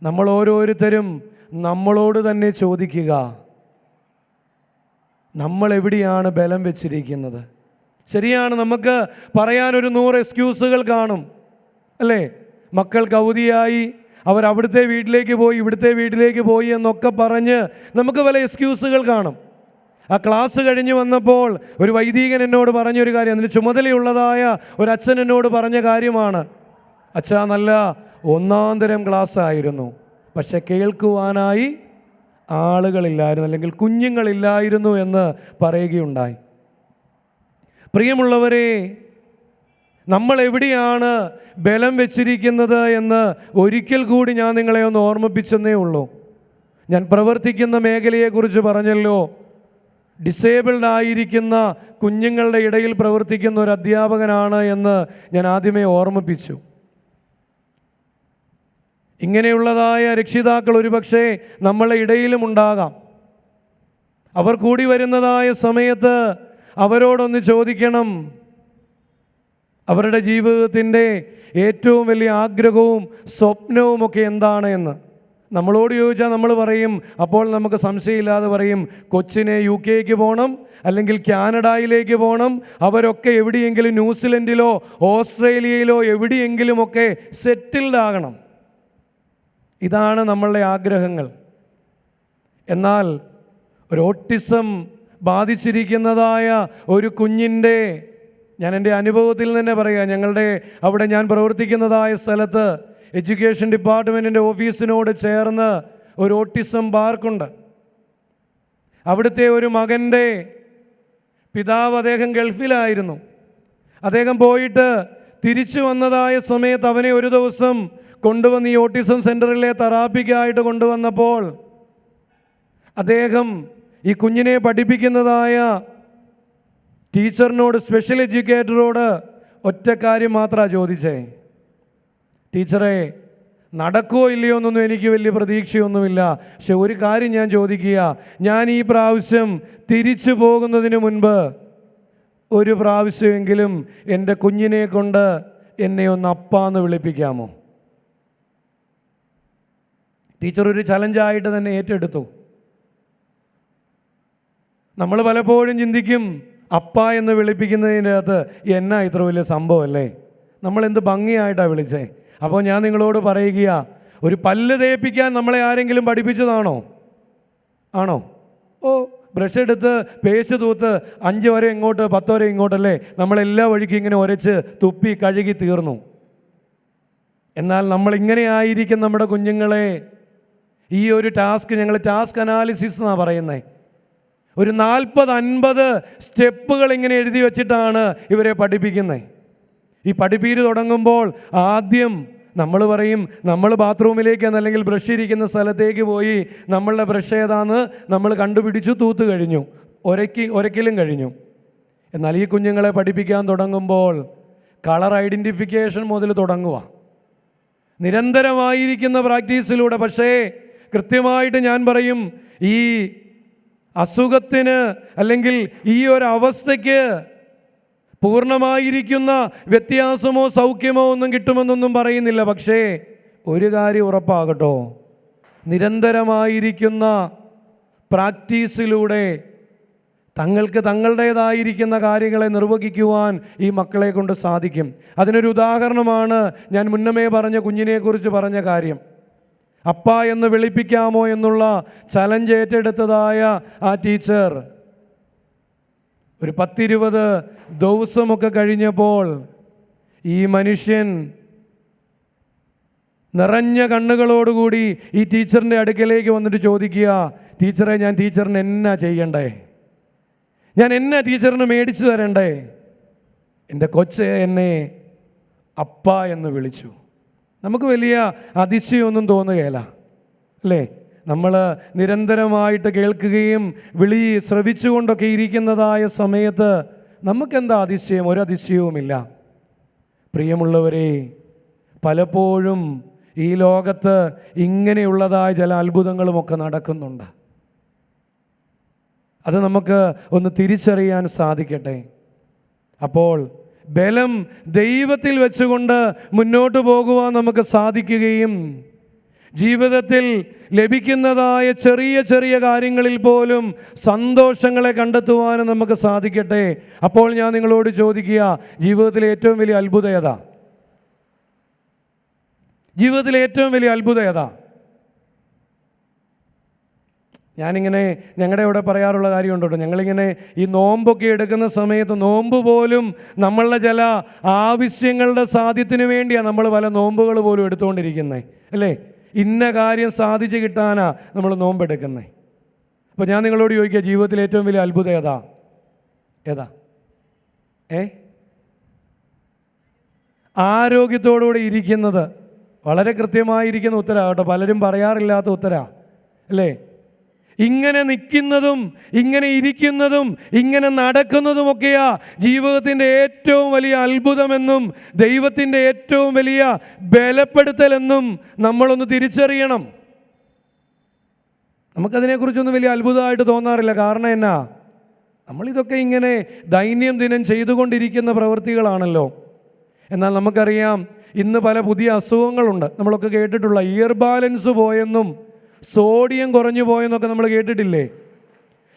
നമ്മൾ ഓരോരുത്തരും നമ്മളോട് തന്നെ ചോദിക്കുക, നമ്മൾ എവിടെയാണ് ബലം വെച്ചിരിക്കുന്നത്? ശരിയാണ്, നമുക്ക് പറയാനൊരു 100 എക്സ്ക്യൂസുകൾ കാണും അല്ലേ? മക്കൾക്ക് അവധിയായി, അവരവിടുത്തെ വീട്ടിലേക്ക് പോയി, ഇവിടുത്തെ വീട്ടിലേക്ക് പോയി എന്നൊക്കെ പറഞ്ഞ് നമുക്ക് പല എക്സ്ക്യൂസുകൾ കാണും. ആ ക്ലാസ് കഴിഞ്ഞ് വന്നപ്പോൾ ഒരു വൈദികൻ എന്നോട് പറഞ്ഞൊരു കാര്യം, അതിന് ചുമതലയുള്ളതായ ഒരു അച്ഛൻ എന്നോട് പറഞ്ഞ കാര്യമാണ്. അച്ഛാ, നല്ല 1-ാം തരം ക്ലാസ് ആയിരുന്നു, പക്ഷെ കേൾക്കുവാനായി ആളുകളില്ലായിരുന്നു, അല്ലെങ്കിൽ കുഞ്ഞുങ്ങളില്ലായിരുന്നു എന്ന് പറയുകയുണ്ടായി. പ്രിയമുള്ളവരെ, നമ്മൾ എവിടെയാണ് ബലം വെച്ചിരിക്കുന്നത് എന്ന് ഒരിക്കൽ കൂടി ഞാൻ നിങ്ങളെ ഒന്ന് ഓർമ്മിപ്പിച്ചെന്നേ ഉള്ളൂ. ഞാൻ പ്രവർത്തിക്കുന്ന മേഖലയെക്കുറിച്ച് പറഞ്ഞല്ലോ. ഡിസേബിൾഡ് ആയിരിക്കുന്ന കുഞ്ഞുങ്ങളുടെ ഇടയിൽ പ്രവർത്തിക്കുന്ന ഒരു അധ്യാപകനാണ് എന്ന് ഞാൻ ആദ്യമേ ഓർമ്മിപ്പിച്ചു. ഇങ്ങനെയുള്ളതായ രക്ഷിതാക്കൾ ഒരുപക്ഷെ നമ്മളെ ഇടയിലും ഉണ്ടാകാം. അവർ കൂടി വരുന്നതായ സമയത്ത് അവരോടൊന്ന് ചോദിക്കണം, അവരുടെ ജീവിതത്തിൻ്റെ ഏറ്റവും വലിയ ആഗ്രഹവും സ്വപ്നവുമൊക്കെ എന്താണ് എന്ന്. നമ്മളോട് ചോദിച്ചാൽ നമ്മൾ പറയും, അപ്പോൾ നമുക്ക് സംശയമില്ലാതെ പറയും, കൊച്ചിനെ UK പോകണം, അല്ലെങ്കിൽ കാനഡയിലേക്ക് പോകണം, അവരൊക്കെ എവിടെയെങ്കിലും ന്യൂസിലൻഡിലോ ഓസ്ട്രേലിയയിലോ എവിടെയെങ്കിലുമൊക്കെ സെറ്റിൽഡ് ആകണം. ഇതാണ് നമ്മളുടെ ആഗ്രഹങ്ങൾ. എന്നാൽ ഒരു ഓട്ടിസം ബാധിച്ചിരിക്കുന്നതായ ഒരു കുഞ്ഞിൻ്റെ, ഞാൻ എൻ്റെ അനുഭവത്തിൽ തന്നെ പറയാം, ഞങ്ങളുടെ അവിടെ ഞാൻ പ്രവർത്തിക്കുന്നതായ സ്ഥലത്ത് എഡ്യൂക്കേഷൻ ഡിപ്പാർട്ട്മെൻറ്റിൻ്റെ ഓഫീസിനോട് ചേർന്ന് ഒരു ഓട്ടിസം പാർക്കുണ്ട്. അവിടുത്തെ ഒരു മകൻ്റെ പിതാവ്, അദ്ദേഹം ഗൾഫിലായിരുന്നു. അദ്ദേഹം പോയിട്ട് തിരിച്ചു വന്നതായ സമയത്ത് അവനെ ഒരു ദിവസം കൊണ്ടുവന്ന് ഈ ഓട്ടിസം സെൻ്ററിലെ തെറാപ്പിക്കായിട്ട് കൊണ്ടുവന്നപ്പോൾ അദ്ദേഹം ഈ കുഞ്ഞിനെ പഠിപ്പിക്കുന്നതായ ടീച്ചറിനോട്, സ്പെഷ്യൽ എഡ്യൂക്കേറ്ററോട് ഒറ്റ കാര്യം മാത്രമാണ് ചോദിച്ചേ, ടീച്ചറെ നടക്കുമോ ഇല്ലയോ എന്നൊന്നും എനിക്ക് വലിയ പ്രതീക്ഷയൊന്നുമില്ല, പക്ഷെ ഒരു കാര്യം ഞാൻ ചോദിക്കുക, ഞാൻ ഈ പ്രാവശ്യം തിരിച്ചു പോകുന്നതിന് മുൻപ് ഒരു പ്രാവശ്യമെങ്കിലും എൻ്റെ കുഞ്ഞിനെ കൊണ്ട് എന്നെ ഒന്ന് അപ്പാന്ന് വിളിപ്പിക്കാമോ? ടീച്ചർ ഒരു ചലഞ്ചായിട്ട് തന്നെ ഏറ്റെടുത്തു. നമ്മൾ പലപ്പോഴും ചിന്തിക്കും, അപ്പ എന്ന് വിളിപ്പിക്കുന്നതിൻ്റെ അകത്ത് എന്നാ ഇത്ര വലിയ സംഭവമല്ലേ, നമ്മളെന്ത് ഭംഗിയായിട്ടാണ് വിളിച്ചേ. അപ്പോൾ ഞാൻ നിങ്ങളോട് പറയുക, ഒരു പല്ല് തേപ്പിക്കാൻ നമ്മളെ ആരെങ്കിലും പഠിപ്പിച്ചതാണോ? ആണോ? ഓ, ബ്രഷ് എടുത്ത് പേസ്റ്റ് തൂത്ത് 5 വരെ ഇങ്ങോട്ട് 10 വരെ ഇങ്ങോട്ടല്ലേ, നമ്മളെല്ലാ വഴിക്കും ഇങ്ങനെ ഉരച്ച് തുപ്പി കഴുകി തീർന്നു. എന്നാൽ നമ്മളിങ്ങനെ ആയിരിക്കും നമ്മുടെ കുഞ്ഞുങ്ങളെ ഈ ഒരു ടാസ്ക്, ഞങ്ങൾ ടാസ്ക് അനാലിസിസ് എന്നാണ് പറയുന്നത്. ഒരു 40-50 സ്റ്റെപ്പുകൾ ഇങ്ങനെ എഴുതി വച്ചിട്ടാണ് ഇവരെ പഠിപ്പിക്കുന്നത്. ഈ പഠിപ്പീര് തുടങ്ങുമ്പോൾ ആദ്യം നമ്മൾ പറയും, നമ്മൾ ബാത്റൂമിലേക്ക് അല്ലെങ്കിൽ ബ്രഷ് ഇരിക്കുന്ന സ്ഥലത്തേക്ക് പോയി നമ്മളുടെ ബ്രഷ് ഏതാന്ന് നമ്മൾ കണ്ടുപിടിച്ചു, തൂത്ത് കഴിഞ്ഞു, ഒരക്കലും കഴിഞ്ഞു. എന്നാൽ ഈ കുഞ്ഞുങ്ങളെ പഠിപ്പിക്കാൻ തുടങ്ങുമ്പോൾ കളർ ഐഡൻറ്റിഫിക്കേഷൻ മുതൽ തുടങ്ങുക, നിരന്തരമായിരിക്കുന്ന പ്രാക്ടീസിലൂടെ. പക്ഷേ കൃത്യമായിട്ട് ഞാൻ പറയും, ഈ അസുഖത്തിന് അല്ലെങ്കിൽ ഈ ഒരു അവസ്ഥയ്ക്ക് പൂർണ്ണമായിരിക്കുന്ന വ്യത്യാസമോ സൗഖ്യമോ ഒന്നും കിട്ടുമെന്നൊന്നും പറയുന്നില്ല. പക്ഷേ ഒരു കാര്യം ഉറപ്പാകട്ടോ, നിരന്തരമായിരിക്കുന്ന പ്രാക്ടീസിലൂടെ തങ്ങൾക്ക് തങ്ങളുടേതായിരിക്കുന്ന കാര്യങ്ങളെ നിർവഹിക്കുവാൻ ഈ മക്കളെ കൊണ്ട് സാധിക്കും. അതിനൊരു ഉദാഹരണമാണ് ഞാൻ മുന്നമേ പറഞ്ഞ കുഞ്ഞിനെക്കുറിച്ച് പറഞ്ഞ കാര്യം. അപ്പ എന്ന് വിളിപ്പിക്കാമോ എന്നുള്ള ചലഞ്ച് ഏറ്റെടുത്തതായ ആ ടീച്ചർ ഒരു 10-20 ദിവസമൊക്കെ കഴിഞ്ഞപ്പോൾ ഈ മനുഷ്യൻ നിറഞ്ഞ കണ്ണുകളോടുകൂടി ഈ ടീച്ചറിൻ്റെ അടുക്കലേക്ക് വന്നിട്ട് ചോദിക്കുക, ടീച്ചറെ ഞാൻ ടീച്ചറിന് എന്നാ ചെയ്യണ്ടേ, ഞാൻ എന്നാ ടീച്ചറിന് മേടിച്ചു തരണ്ടേ? എൻ്റെ കൊച്ച് എന്നെ അപ്പ എന്ന് വിളിച്ചു. നമുക്ക് വലിയ അതിശയമൊന്നും തോന്നുകയില്ല അല്ലേ? നമ്മൾ നിരന്തരമായിട്ട് കേൾക്കുകയും വിളി ശ്രവിച്ചുകൊണ്ടൊക്കെ ഇരിക്കുന്നതായ സമയത്ത് നമുക്കെന്താ അതിശയം? ഒരു അതിശയവുമില്ല. പ്രിയമുള്ളവരെ, പലപ്പോഴും ഈ ലോകത്ത് ഇങ്ങനെയുള്ളതായ ചില അത്ഭുതങ്ങളുമൊക്കെ നടക്കുന്നുണ്ട്. അത് നമുക്ക് ഒന്ന് തിരിച്ചറിയാൻ സാധിക്കട്ടെ. അപ്പോൾ ബലം ദൈവത്തിൽ വെച്ചുകൊണ്ട് മുന്നോട്ട് പോകുവാൻ നമുക്ക് സാധിക്കുകയും ജീവിതത്തിൽ ലഭിക്കുന്നതായ ചെറിയ ചെറിയ കാര്യങ്ങളിൽ പോലും സന്തോഷങ്ങളെ കണ്ടെത്തുവാനും നമുക്ക് സാധിക്കട്ടെ. അപ്പോൾ ഞാൻ നിങ്ങളോട് ചോദിക്കുക, ജീവിതത്തിലെ ഏറ്റവും വലിയ അത്ഭുതം ഏതാ? ജീവിതത്തിലെ ഏറ്റവും വലിയ അത്ഭുതം ഏതാ? ഞാനിങ്ങനെ ഞങ്ങളുടെ ഇവിടെ പറയാറുള്ള കാര്യമുണ്ട് കേട്ടോ. ഞങ്ങളിങ്ങനെ ഈ നോമ്പൊക്കെ എടുക്കുന്ന സമയത്ത് നോമ്പ് പോലും നമ്മളുടെ ചില ആവശ്യങ്ങളുടെ സാധ്യത്തിന് വേണ്ടിയാണ് നമ്മൾ പല നോമ്പുകൾ പോലും എടുത്തുകൊണ്ടിരിക്കുന്നത് അല്ലേ? ഇന്ന കാര്യം സാധിച്ച് കിട്ടാനാ നമ്മൾ നോമ്പെടുക്കുന്നത്. അപ്പോൾ ഞാൻ നിങ്ങളോട് ചോദിക്കുക, ജീവിതത്തിലെ ഏറ്റവും വലിയ അത്ഭുതം ഏതാ? ഏതാ? ആരോഗ്യത്തോടുകൂടി ഇരിക്കുന്നത്. വളരെ കൃത്യമായിരിക്കുന്ന ഉത്തരമാണ് കേട്ടോ, പലരും പറയാറില്ലാത്ത ഉത്തരമാണ് അല്ലേ? ഇങ്ങനെ നിൽക്കുന്നതും ഇങ്ങനെ ഇരിക്കുന്നതും ഇങ്ങനെ നടക്കുന്നതുമൊക്കെയാ ജീവിതത്തിൻ്റെ ഏറ്റവും വലിയ അത്ഭുതമെന്നും ദൈവത്തിൻ്റെ ഏറ്റവും വലിയ ബലപ്പെടുത്തലെന്നും നമ്മളൊന്ന് തിരിച്ചറിയണം. നമുക്കതിനെക്കുറിച്ചൊന്നും വലിയ അത്ഭുതമായിട്ട് തോന്നാറില്ല. കാരണം എന്നാ? നമ്മളിതൊക്കെ ഇങ്ങനെ ദൈനംദിനം ചെയ്തുകൊണ്ടിരിക്കുന്ന പ്രവൃത്തികളാണല്ലോ. എന്നാൽ നമുക്കറിയാം, ഇന്ന് പല പുതിയ അസുഖങ്ങളുണ്ട്. നമ്മളൊക്കെ കേട്ടിട്ടുള്ള ഇയർ ബാലൻസ് പോയെന്നും സോഡിയം കുറഞ്ഞു പോയെന്നൊക്കെ നമ്മൾ കേട്ടിട്ടില്ലേ?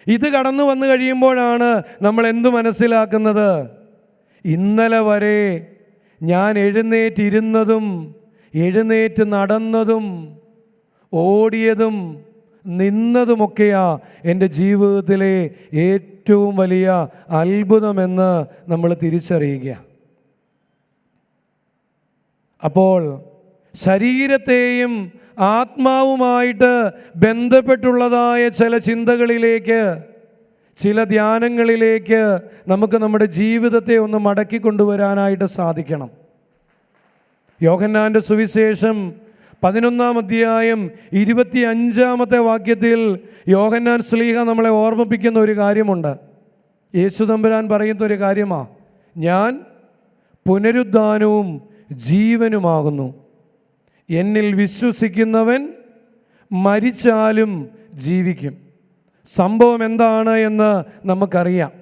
ഇത് കടന്നു വന്നു കഴിയുമ്പോഴാണ് നമ്മൾ എന്ത് മനസ്സിലാക്കുന്നത്? ഇന്നലെ വരെ ഞാൻ എഴുന്നേറ്റിരുന്നതും എഴുന്നേറ്റ് നടന്നതും ഓടിയതും നിന്നതുമൊക്കെയാ എൻ്റെ ജീവിതത്തിലെ ഏറ്റവും വലിയ അത്ഭുതമെന്ന് നമ്മൾ തിരിച്ചറിയുക. അപ്പോൾ ശരീരത്തെയും ആത്മാവുമായിട്ട് ബന്ധപ്പെട്ടുള്ളതായ ചില ചിന്തകളിലേക്ക്, ചില ധ്യാനങ്ങളിലേക്ക് നമുക്ക് നമ്മുടെ ജീവിതത്തെ ഒന്ന് മടക്കി കൊണ്ടുവരാനായിട്ട് സാധിക്കണം. യോഹന്നാൻ്റെ സുവിശേഷം 11-ാം അധ്യായം 25-ാമത്തെ വാക്യത്തിൽ യോഹന്നാൻ ശ്ലീഹ നമ്മളെ ഓർമ്മിപ്പിക്കുന്ന ഒരു കാര്യമുണ്ട്. യേശു തമ്പുരാൻ പറയുന്ന ഒരു കാര്യമാണ്, ഞാൻ പുനരുദ്ധാനവും ജീവനുമാകുന്നു. എന്നിൽ വിശ്വസിക്കുന്നവൻ മരിച്ചാലും ജീവിക്കും. സംഭവം എന്താണ് എന്ന് നമുക്കറിയാം.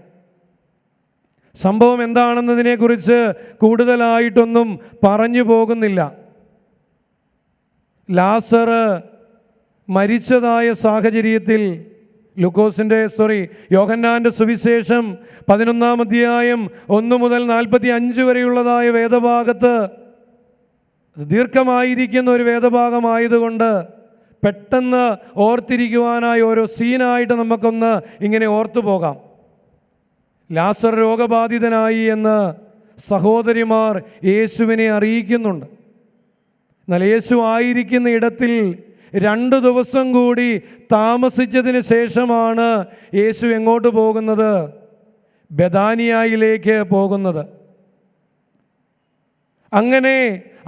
സംഭവം എന്താണെന്നതിനെക്കുറിച്ച് കൂടുതലായിട്ടൊന്നും പറഞ്ഞു പോകുന്നില്ല. ലാസർ മരിച്ചതായ സാഹചര്യത്തിൽ യോഹന്നാൻ്റെ സുവിശേഷം 11-ാം അധ്യായം 1 മുതൽ 45 വരെയുള്ളതായ വേദഭാഗത്ത് ദീർഘമായിരിക്കുന്ന ഒരു വേദഭാഗമായതുകൊണ്ട് പെട്ടെന്ന് ഓർത്തിരിക്കുവാനായി ഓരോ സീനായിട്ട് നമുക്കൊന്ന് ഇങ്ങനെ ഓർത്തു പോകാം. ലാസർ രോഗബാധിതനായി എന്ന് സഹോദരിമാർ യേശുവിനെ അറിയിക്കുന്നുണ്ട്. എന്നാൽ യേശു ആയിരിക്കുന്ന ഇടത്തിൽ 2 ദിവസം കൂടി താമസിച്ചതിന് ശേഷമാണ് യേശു എങ്ങോട്ട് പോകുന്നത്? ബെഥാനിയയിലേക്ക് പോകുന്നത്. അങ്ങനെ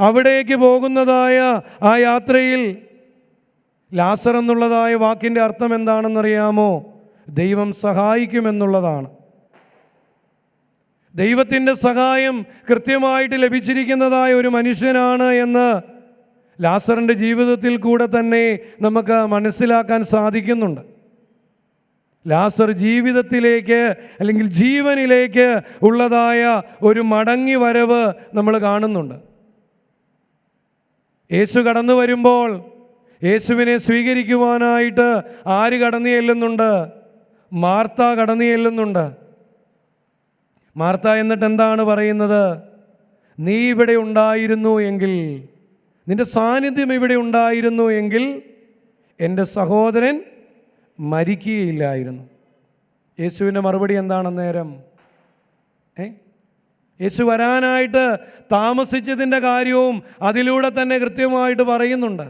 അവിടേക്ക് പോകുന്നതായ ആ യാത്രയിൽ ലാസർ എന്നുള്ളതായ വാക്കിൻ്റെ അർത്ഥം എന്താണെന്നറിയാമോ? ദൈവം സഹായിക്കുമെന്നുള്ളതാണ്. ദൈവത്തിൻ്റെ സഹായം കൃത്യമായിട്ട് ലഭിച്ചിരിക്കുന്നതായ ഒരു മനുഷ്യനാണ് എന്ന് ലാസറിൻ്റെ ജീവിതത്തിൽ കൂടെ തന്നെ നമുക്ക് മനസ്സിലാക്കാൻ സാധിക്കുന്നുണ്ട്. ലാസർ ജീവിതത്തിലേക്ക് അല്ലെങ്കിൽ ജീവനിലേക്ക് ഉള്ളതായ ഒരു മടങ്ങി വരവ് നമ്മൾ കാണുന്നുണ്ട്. യേശു കടന്നു വരുമ്പോൾ യേശുവിനെ സ്വീകരിക്കുവാനായിട്ട് ആര് കടന്നു ചെല്ലുന്നുണ്ട്? മാർത്ത കടന്നു ചെല്ലുന്നുണ്ട്. മാർത്ത എന്നിട്ട് എന്താണ് പറയുന്നത്? നീ ഇവിടെ ഉണ്ടായിരുന്നു എങ്കിൽ, നിന്റെ സാന്നിധ്യം ഇവിടെ ഉണ്ടായിരുന്നു എങ്കിൽ എൻ്റെ സഹോദരൻ മരിക്കുകയില്ലായിരുന്നു. യേശുവിൻ്റെ മറുപടി എന്താണെന്നേരം? യേശു വരാനായിട്ട് താമസിച്ചതിൻ്റെ കാര്യവും അതിലൂടെ തന്നെ കൃത്യമായിട്ട് പറയുന്നുണ്ട്.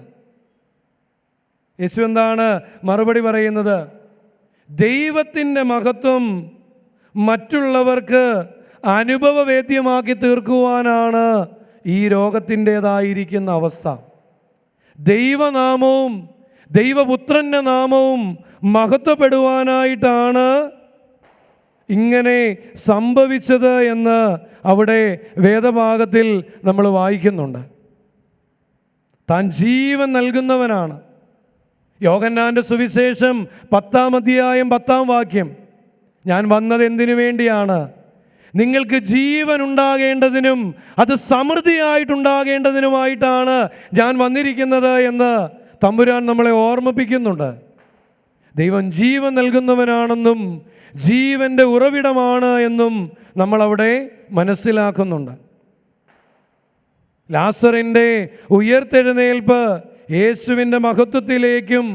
യേശു എന്താണ് മറുപടി പറയുന്നത്? ദൈവത്തിൻ്റെ മഹത്വം മറ്റുള്ളവർക്ക് അനുഭവവേദ്യമാക്കി തീർക്കുവാനാണ് ഈ രോഗത്തിൻ്റേതായിരിക്കുന്ന അവസ്ഥ. ദൈവനാമവും ദൈവപുത്രൻ്റെ നാമവും മഹത്വപ്പെടുവാനായിട്ടാണ് ഇങ്ങനെ സംഭവിച്ചത് എന്ന് അവിടെ വേദഭാഗത്തിൽ നമ്മൾ വായിക്കുന്നുണ്ട്. താൻ ജീവൻ നൽകുന്നവനാണ്. യോഹന്നാൻ്റെ സുവിശേഷം 10-ാം അധ്യായം 10-ാം വാക്യം, ഞാൻ വന്നത് എന്തിനു വേണ്ടിയാണ്? നിങ്ങൾക്ക് ജീവൻ ഉണ്ടാകേണ്ടതിനും അത് സമൃദ്ധിയായിട്ടുണ്ടാകേണ്ടതിനുമായിട്ടാണ് ഞാൻ വന്നിരിക്കുന്നത് എന്ന് തമ്പുരാൻ നമ്മളെ ഓർമ്മിപ്പിക്കുന്നുണ്ട്. ദൈവം ജീവൻ നൽകുന്നവനാണെന്നും ജീവൻ്റെ ഉറവിടമാണ് എന്നും നമ്മളവിടെ മനസ്സിലാക്കുന്നുണ്ട്. ലാസറിൻ്റെ ഉയർത്തെഴുന്നേൽപ്പ് യേശുവിൻ്റെ മഹത്വത്തിലേക്കും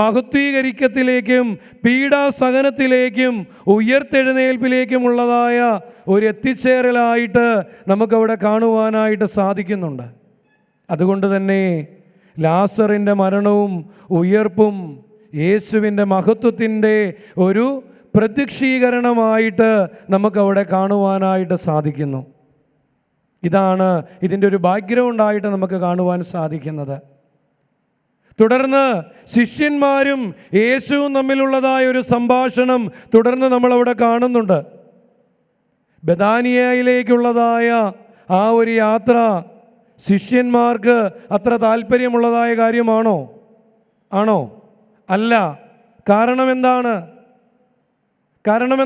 മഹത്വീകരിക്കത്തിലേക്കും പീഡാസഹനത്തിലേക്കും ഉയർത്തെഴുന്നേൽപ്പിലേക്കുമുള്ളതായ ഒരു എത്തിച്ചേരലായിട്ട് നമുക്കവിടെ കാണുവാനായിട്ട് സാധിക്കുന്നുണ്ട്. അതുകൊണ്ട് തന്നെ ലാസറിൻ്റെ മരണവും ഉയർപ്പും യേശുവിൻ്റെ മഹത്വത്തിൻ്റെ ഒരു പ്രത്യക്ഷീകരണമായിട്ട് നമുക്കവിടെ കാണുവാനായിട്ട് സാധിക്കുന്നു. ഇതാണ് ഇതിൻ്റെ ഒരു ബാക്ക്ഗ്രൗണ്ടായിട്ട് നമുക്ക് കാണുവാൻ സാധിക്കുന്നത്. തുടർന്ന് ശിഷ്യന്മാരും യേശുവും തമ്മിലുള്ളതായ ഒരു സംഭാഷണം തുടർന്ന് നമ്മളവിടെ കാണുന്നുണ്ട്. ബഥാനിയയിലേക്കുള്ളതായ ആ ഒരു യാത്ര ശിഷ്യന്മാർക്ക് അത്ര താല്പര്യമുള്ളതായ കാര്യമാണോ? ആണോ? അല്ല. കാരണം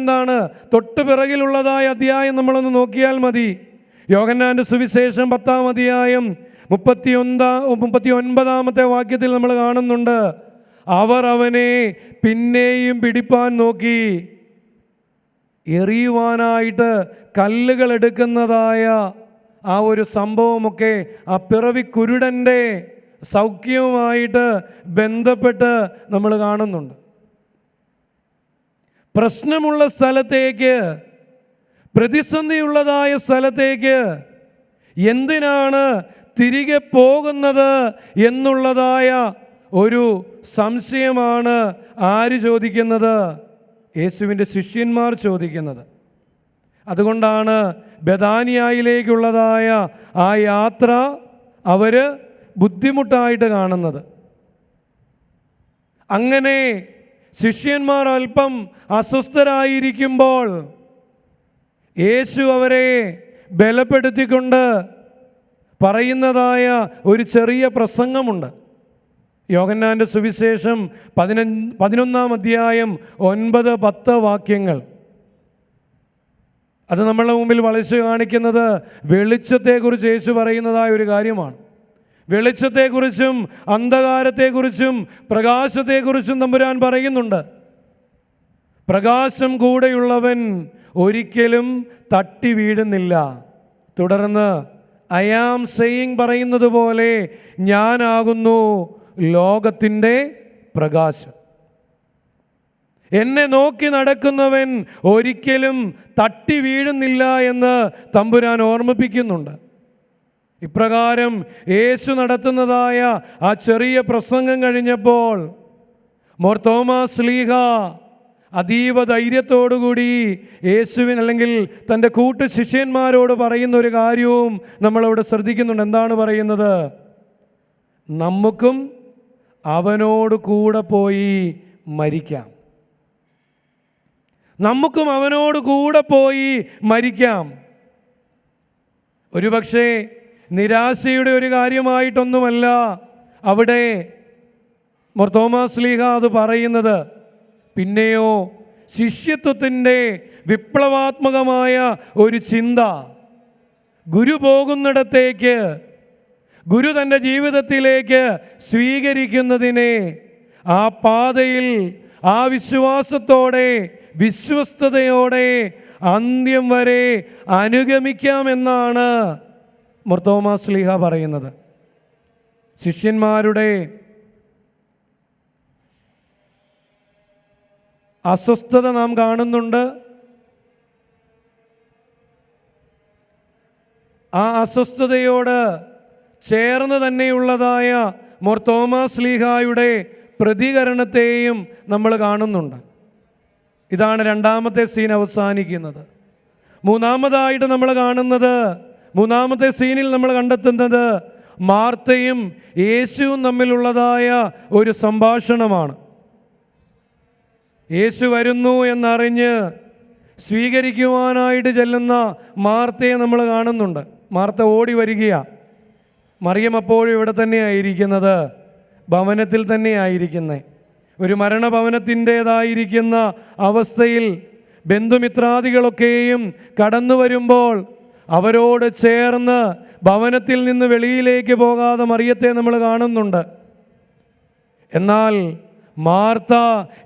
എന്താണ്? തൊട്ട് പിറകിലുള്ളതായ അധ്യായം നമ്മളൊന്ന് നോക്കിയാൽ മതി. യോഹന്നാൻ്റെ സുവിശേഷം 10-ാം അധ്യായം 39-ാമത്തെ വാക്യത്തിൽ നമ്മൾ കാണുന്നുണ്ട്, അവർ അവനെ പിന്നെയും പിടിപ്പാൻ നോക്കി. എറിയുവാനായിട്ട് കല്ലുകൾ എടുക്കുന്നതായ ആ ഒരു സംഭവമൊക്കെ ആ പിറവി കുരുടൻ്റെ സൗഖ്യവുമായിട്ട് ബന്ധപ്പെട്ട് നമ്മൾ കാണുന്നുണ്ട്. പ്രശ്നമുള്ള സ്ഥലത്തേക്ക്, പ്രതിസന്ധിയുള്ളതായ സ്ഥലത്തേക്ക് എന്തിനാണ് തിരികെ പോകുന്നത് എന്നുള്ളതായ ഒരു സംശയമാണ് ആര് ചോദിക്കുന്നത്? യേശുവിൻ്റെ ശിഷ്യന്മാർ ചോദിക്കുന്നത്. അതുകൊണ്ടാണ് ബഥാനിയയിലേക്കുള്ളതായ ആ യാത്ര അവർ ബുദ്ധിമുട്ടായിട്ട് കാണുന്നത്. അങ്ങനെ ശിഷ്യന്മാർ അല്പം അസ്വസ്ഥരായിരിക്കുമ്പോൾ യേശു അവരെ ബലപ്പെടുത്തിക്കൊണ്ട് പറയുന്നതായ ഒരു ചെറിയ പ്രസംഗമുണ്ട്. യോഹന്നാൻ്റെ സുവിശേഷം 11-ാം അധ്യായം 9-10 വാക്യങ്ങൾ. അത് നമ്മളുടെ മുമ്പിൽ വളിച്ചു കാണിക്കുന്നത് വെളിച്ചത്തെക്കുറിച്ച് യേശു പറയുന്നതായ ഒരു കാര്യമാണ്. വെളിച്ചത്തെക്കുറിച്ചും അന്ധകാരത്തെക്കുറിച്ചും പ്രകാശത്തെക്കുറിച്ചും തമ്പുരാൻ പറയുന്നുണ്ട്. പ്രകാശം കൂടെയുള്ളവൻ ഒരിക്കലും തട്ടി വീഴുന്നില്ല. തുടർന്ന് ഐ ആം സെയിങ് പറയുന്നത് പോലെ ഞാനാകുന്നു ലോകത്തിൻ്റെ പ്രകാശം. എന്നെ നോക്കി നടക്കുന്നവൻ ഒരിക്കലും തട്ടി വീഴുന്നില്ല എന്ന് തമ്പുരാൻ ഓർമ്മിപ്പിക്കുന്നുണ്ട്. ഇപ്രകാരം യേശു നടത്തുന്നതായ ആ ചെറിയ പ്രസംഗം കഴിഞ്ഞപ്പോൾ മോർ തോമാസ് ശ്ലീഹ അതീവ ധൈര്യത്തോടുകൂടി യേശുവിൻ അല്ലെങ്കിൽ തൻ്റെ കൂട്ടു ശിഷ്യന്മാരോട് പറയുന്ന ഒരു കാര്യവും നമ്മളവിടെ ശ്രദ്ധിക്കുന്നുണ്ട്. എന്താണ് പറയുന്നത്? നമുക്കും അവനോട് കൂടെ പോയി മരിക്കാം. നമുക്കും അവനോട് കൂടെ പോയി മരിക്കാം. ഒരുപക്ഷെ നിരാശയുടെ ഒരു കാര്യമായിട്ടൊന്നുമല്ല അവിടെ മോർ തോമാസ് ശ്ലീഹ അത് പറയുന്നത്. പിന്നെയോ ശിഷ്യത്വത്തിൻ്റെ വിപ്ലവാത്മകമായ ഒരു ചിന്ത. ഗുരു പോകുന്നിടത്തേക്ക്, ഗുരു തൻ്റെ ജീവിതത്തിലേക്ക് സ്വീകരിക്കുന്നതിനെ ആ പാതയിൽ ആ വിശ്വാസത്തോടെ വിശ്വസ്തയോടെ അന്ത്യം വരെ അനുഗമിക്കാമെന്നാണ് മോർ തോമാസ് ശ്ലീഹ പറയുന്നത്. ശിഷ്യന്മാരുടെ അസ്വസ്ഥത നാം കാണുന്നുണ്ട്. ആ അസ്വസ്ഥതയോട് ചേർന്ന് തന്നെയുള്ളതായ മോർ തോമാസ് ശ്ലീഹായുടെ പ്രതികരണത്തെയും നമ്മൾ കാണുന്നുണ്ട്. ഇതാണ് രണ്ടാമത്തെ സീൻ അവസാനിക്കുന്നത്. മൂന്നാമതായിട്ട് നമ്മൾ കാണുന്നത്, മൂന്നാമത്തെ സീനിൽ നമ്മൾ കണ്ടെത്തുന്നത് മാർത്തയും യേശുവും തമ്മിലുള്ളതായ ഒരു സംഭാഷണമാണ്. യേശു വരുന്നു എന്നറിഞ്ഞ് സ്വീകരിക്കുവാനായിട്ട് ചെല്ലുന്ന മാർത്തയെ നമ്മൾ കാണുന്നുണ്ട്. മാർത്ത ഓടി വരികയാണ്. മറിയം അപ്പോഴും ഇവിടെ തന്നെയായിരിക്കുന്നത്, ഭവനത്തിൽ തന്നെയായിരിക്കുന്നത്. ഒരു മരണഭവനത്തിൻ്റേതായിരിക്കുന്ന അവസ്ഥയിൽ ബന്ധുമിത്രാദികളൊക്കെയും കടന്നു വരുമ്പോൾ അവരോട് ചേർന്ന് ഭവനത്തിൽ നിന്ന് വെളിയിലേക്ക് പോകാതെ മറിയത്തെ നമ്മൾ കാണുന്നുണ്ട്. എന്നാൽ മാർത്ത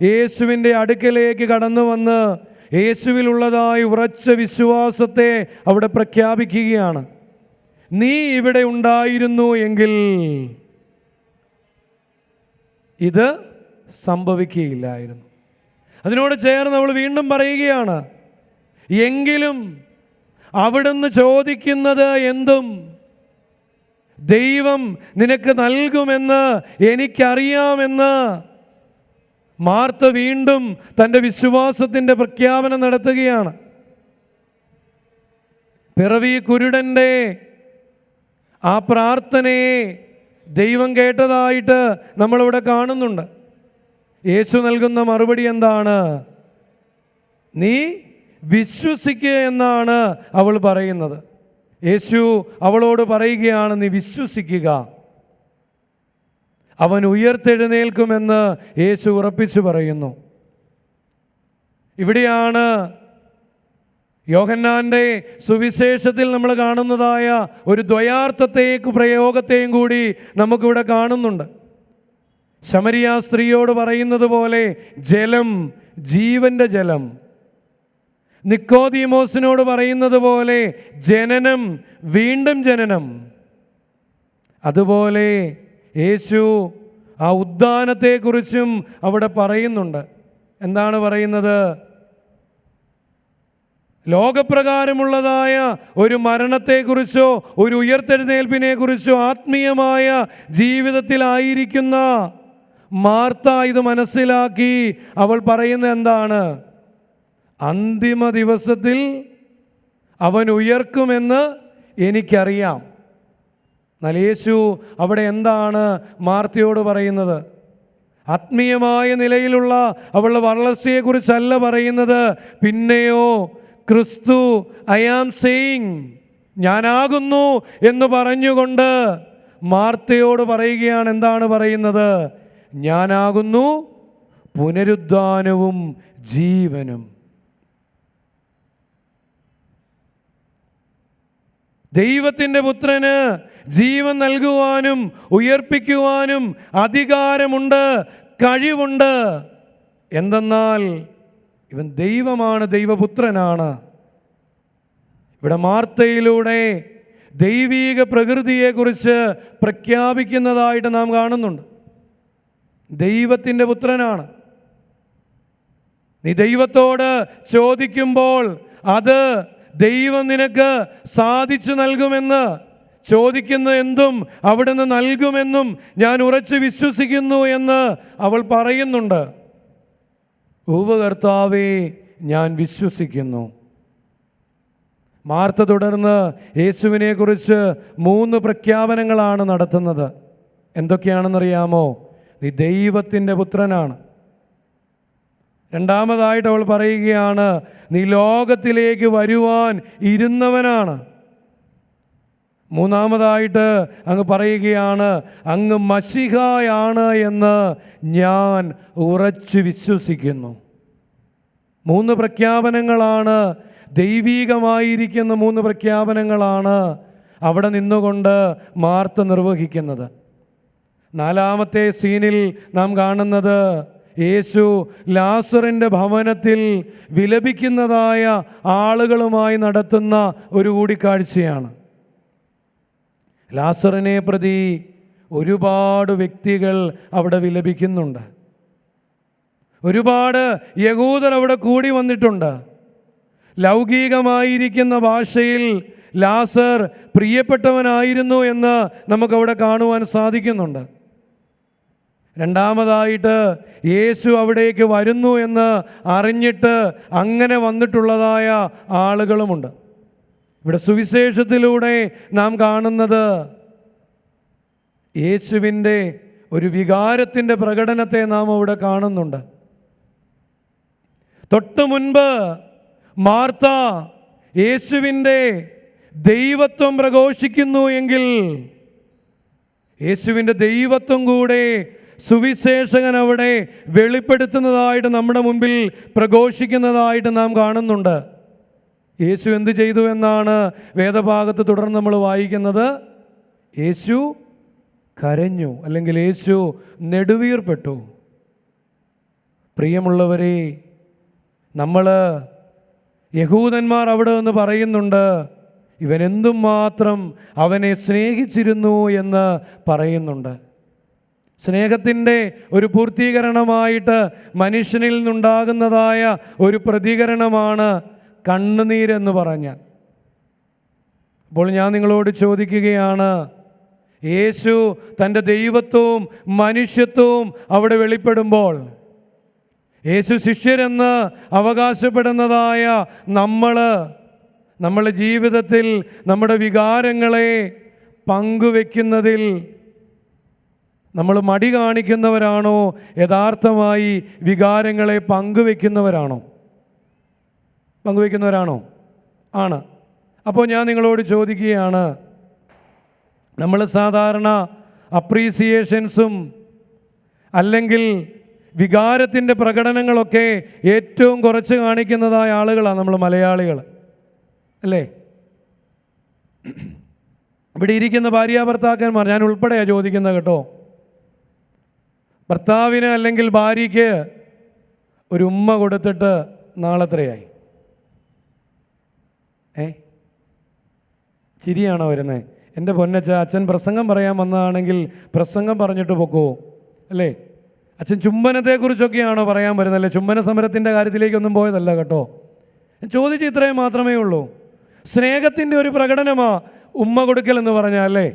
യേശുവിൻ്റെ അടുക്കലേക്ക് കടന്നു വന്ന് യേശുവിലുള്ളതായി ഉറച്ച വിശ്വാസത്തെ അവിടെ പ്രഖ്യാപിക്കുകയാണ്. നീ ഇവിടെ ഉണ്ടായിരുന്നു എങ്കിൽ ഇത് സംഭവിക്കുകയില്ലായിരുന്നു. അതിനോട് ചേർന്ന് അവൾ വീണ്ടും പറയുകയാണ്, എങ്കിലും അവിടുന്ന് ചോദിക്കുന്നത് എന്തും ദൈവം നിനക്ക് നൽകുമെന്ന് എനിക്കറിയാമെന്ന് മാർത്ത വീണ്ടും തൻ്റെ വിശ്വാസത്തിൻ്റെ പ്രഖ്യാപനം നടത്തുകയാണ്. പിറവി കുരുടൻ്റെ ആ പ്രാർത്ഥനയെ ദൈവം കേട്ടതായിട്ട് നമ്മളിവിടെ കാണുന്നുണ്ട്. യേശു നൽകുന്ന മറുപടി എന്താണ്? നീ വിശ്വസിക്കുക എന്നാണ് അവൾ പറയുന്നത്. യേശു അവളോട് പറയുകയാണ്, നീ വിശ്വസിക്കുക, അവൻ ഉയർത്തെഴുന്നേൽക്കുമെന്ന് യേശു ഉറപ്പിച്ചു പറയുന്നു. ഇവിടെയാണ് യോഹന്നാൻ്റെ സുവിശേഷത്തിൽ നമ്മൾ കാണുന്നതായ ഒരു ദ്വയാർത്ഥത്തെയും പ്രയോഗത്തെയും കൂടി നമുക്കിവിടെ കാണുന്നുണ്ട്. ശമരിയ സ്ത്രീയോട് പറയുന്നത് പോലെ ജലം, ജീവൻ്റെ ജലം. നിക്കോദീമോസിനോട് പറയുന്നത് പോലെ ജനനം, വീണ്ടും ജനനം. അതുപോലെ യേശു ആ ഉദ്ധാനത്തെക്കുറിച്ചും അവിടെ പറയുന്നുണ്ട്. എന്താണ് പറയുന്നത്? ലോകപ്രകാരമുള്ളതായ ഒരു മരണത്തെക്കുറിച്ചോ ഒരു ഉയർത്തെഴുന്നേൽപ്പിനെക്കുറിച്ചോ ആത്മീയമായ ജീവിതത്തിലായിരിക്കുന്ന മാർത്ത ഇത് മനസ്സിലാക്കി അവൾ പറയുന്നത് എന്താണ്? അന്തിമ ദിവസത്തിൽ അവൻ ഉയർക്കുമെന്ന് എനിക്കറിയാം. എന്നാൽ യേശു അവിടെ എന്താണ് മാർത്തയോട് പറയുന്നത്? ആത്മീയമായ നിലയിലുള്ള അവളുടെ വളർച്ചയെക്കുറിച്ചല്ല പറയുന്നത്. പിന്നെയോ ക്രിസ്തു ഐ ആം സെയിങ്, ഞാനാകുന്നു എന്ന് പറഞ്ഞുകൊണ്ട് മാർത്തയോട് പറയുകയാണ്. എന്താണ് പറയുന്നത്? ഞാനാകുന്നു പുനരുദ്ധാനവും ജീവനും. ദൈവത്തിൻ്റെ പുത്രന് ജീവൻ നൽകുവാനും ഉയർപ്പിക്കുവാനും അധികാരമുണ്ട്, കഴിവുണ്ട്. എന്തെന്നാൽ ഇവൻ ദൈവമാണ്, ദൈവപുത്രനാണ്. ഇവിടെ മാർത്തയിലൂടെ ദൈവീക പ്രകൃതിയെക്കുറിച്ച് പ്രഖ്യാപിക്കുന്നതായിട്ട് നാം കാണുന്നുണ്ട്. ദൈവത്തിൻ്റെ പുത്രനാണ്. നീ ദൈവത്തോട് ചോദിക്കുമ്പോൾ അത് ദൈവം നിനക്ക് സാധിച്ചു നൽകുമെന്ന്, ചോദിക്കുന്ന എന്തും അവിടുന്ന് നൽകുമെന്നും ഞാൻ ഉറച്ചു വിശ്വസിക്കുന്നു എന്ന് അവൾ പറയുന്നുണ്ട്. ഉവ്വ് കർത്താവേ, ഞാൻ വിശ്വസിക്കുന്നു. മാർത്ത തുടർന്ന് യേശുവിനെക്കുറിച്ച് 3 പ്രഖ്യാപനങ്ങളാണ് നടത്തുന്നത്. എന്തൊക്കെയാണെന്നറിയാമോ? നീ ദൈവത്തിൻ്റെ പുത്രനാണ്. രണ്ടാമതായിട്ട് അവൾ പറയുകയാണ്, നീ ലോകത്തിലേക്ക് വരുവാൻ ഇരുന്നവനാണ്. മൂന്നാമതായിട്ട് അങ്ങ് പറയുകയാണ്, അങ്ങ് മശിഹായാണ് എന്ന് ഞാൻ ഉറച്ചു വിശ്വസിക്കുന്നു. 3 പ്രഖ്യാപനങ്ങളാണ്, ദൈവീകമായിരിക്കുന്ന 3 പ്രഖ്യാപനങ്ങളാണ് അവിടെ നിന്നുകൊണ്ട് മാർത്ത നിർവഹിക്കുന്നത്. 4-ാമത്തെ സീനിൽ നാം കാണുന്നത് യേശു ലാസറിൻ്റെ ഭവനത്തിൽ വിലപിക്കുന്നതായ ആളുകളുമായി നടത്തുന്ന ഒരു കൂടിക്കാഴ്ചയാണ്. ലാസറിനെ പ്രതി ഒരുപാട് വ്യക്തികൾ അവിടെ വിലപിക്കുന്നുണ്ട്. ഒരുപാട് യഹൂദർ അവിടെ കൂടി വന്നിട്ടുണ്ട്. ലൗകികമായിരിക്കുന്ന ഭാഷയിൽ ലാസർ പ്രിയപ്പെട്ടവനായിരുന്നു എന്ന് നമുക്കവിടെ കാണുവാൻ സാധിക്കുന്നുണ്ട്. രണ്ടാമതായിട്ട് യേശു അവിടേക്ക് വരുന്നു എന്ന് അറിഞ്ഞിട്ട് അങ്ങനെ വന്നിട്ടുള്ളതായ ആളുകളുമുണ്ട്. ഇവിടെ സുവിശേഷത്തിലൂടെ നാം കാണുന്നത് യേശുവിൻ്റെ ഒരു വികാരത്തിൻ്റെ പ്രകടനത്തെ നാം അവിടെ കാണുന്നുണ്ട്. തൊട്ടു മുൻപ് മാർത്ത യേശുവിൻ്റെ ദൈവത്വം പ്രഘോഷിക്കുന്നു എങ്കിൽ യേശുവിൻ്റെ ദൈവത്വം കൂടെ സുവിശേഷകൻ അവിടെ വെളിപ്പെടുത്തുന്നതായിട്ട് നമ്മുടെ മുൻപിൽ പ്രഘോഷിക്കുന്നതായിട്ട് നാം കാണുന്നുണ്ട്. യേശു എന്ത് ചെയ്തു എന്നാണ് വേദഭാഗത്ത് തുടർന്ന് നമ്മൾ വായിക്കുന്നത്? യേശു കരഞ്ഞു, അല്ലെങ്കിൽ യേശു നെടുവീർപ്പെട്ടു. പ്രിയമുള്ളവരെ, നമ്മൾ യഹൂദന്മാർ അവിടെ നിന്ന് പറയുന്നുണ്ട്, ഇവൻ എന്തും മാത്രം അവനെ സ്നേഹിച്ചിരുന്നു എന്ന് പറയുന്നുണ്ട്. സ്നേഹത്തിൻ്റെ ഒരു പൂർത്തീകരണമായിട്ട് മനുഷ്യനിൽ നിന്നുണ്ടാകുന്നതായ ഒരു പ്രതികരണമാണ് കണ്ണുനീരെന്ന് പറഞ്ഞാൽ. അപ്പോൾ ഞാൻ നിങ്ങളോട് ചോദിക്കുകയാണ്, യേശു തൻ്റെ ദൈവത്വവും മനുഷ്യത്വവും അവിടെ വെളിപ്പെടുമ്പോൾ, യേശു ശിഷ്യരെന്ന് അവകാശപ്പെടുന്നതായ നമ്മുടെ ജീവിതത്തിൽ നമ്മുടെ വികാരങ്ങളെ പങ്കുവെക്കുന്നതിൽ നമ്മൾ മടി കാണിക്കുന്നവരാണോ? യഥാർത്ഥമായി വികാരങ്ങളെ പങ്കുവെക്കുന്നവരാണോ? ആണ്. അപ്പോൾ ഞാൻ നിങ്ങളോട് ചോദിക്കുകയാണ്, നമ്മൾ സാധാരണ അപ്രീസിയേഷൻസും അല്ലെങ്കിൽ വികാരത്തിൻ്റെ പ്രകടനങ്ങളൊക്കെ ഏറ്റവും കുറച്ച് കാണിക്കുന്നതായ ആളുകളാണ് നമ്മൾ മലയാളികൾ, അല്ലേ? ഇവിടെ ഇരിക്കുന്ന ഭാര്യാഭർത്താക്കന്മാർ, ഞാൻ ഉൾപ്പെടെയാണ് ചോദിക്കുന്നത് കേട്ടോ, ഭർത്താവിന് അല്ലെങ്കിൽ ഭാര്യയ്ക്ക് ഒരു ഉമ്മ കൊടുത്തിട്ട് നാളെത്രയായി? ചിരിയാണോ വരുന്നത്? എൻ്റെ പൊന്നച്ച, അച്ഛൻ പ്രസംഗം പറയാൻ വന്നതാണെങ്കിൽ പ്രസംഗം പറഞ്ഞിട്ട് പൊക്കോ, അല്ലേ? അച്ഛൻ ചുംബനത്തെക്കുറിച്ചൊക്കെയാണോ പറയാൻ വരുന്നത്? അല്ലേ, ചുംബന സമരത്തിൻ്റെ കാര്യത്തിലേക്കൊന്നും പോയതല്ല കേട്ടോ. ചോദിച്ച് ഇത്രയും മാത്രമേ ഉള്ളൂ. സ്നേഹത്തിൻ്റെ ഒരു പ്രകടനമാ ഉമ്മ കൊടുക്കൽ എന്ന് പറഞ്ഞാൽ, അല്ലേ?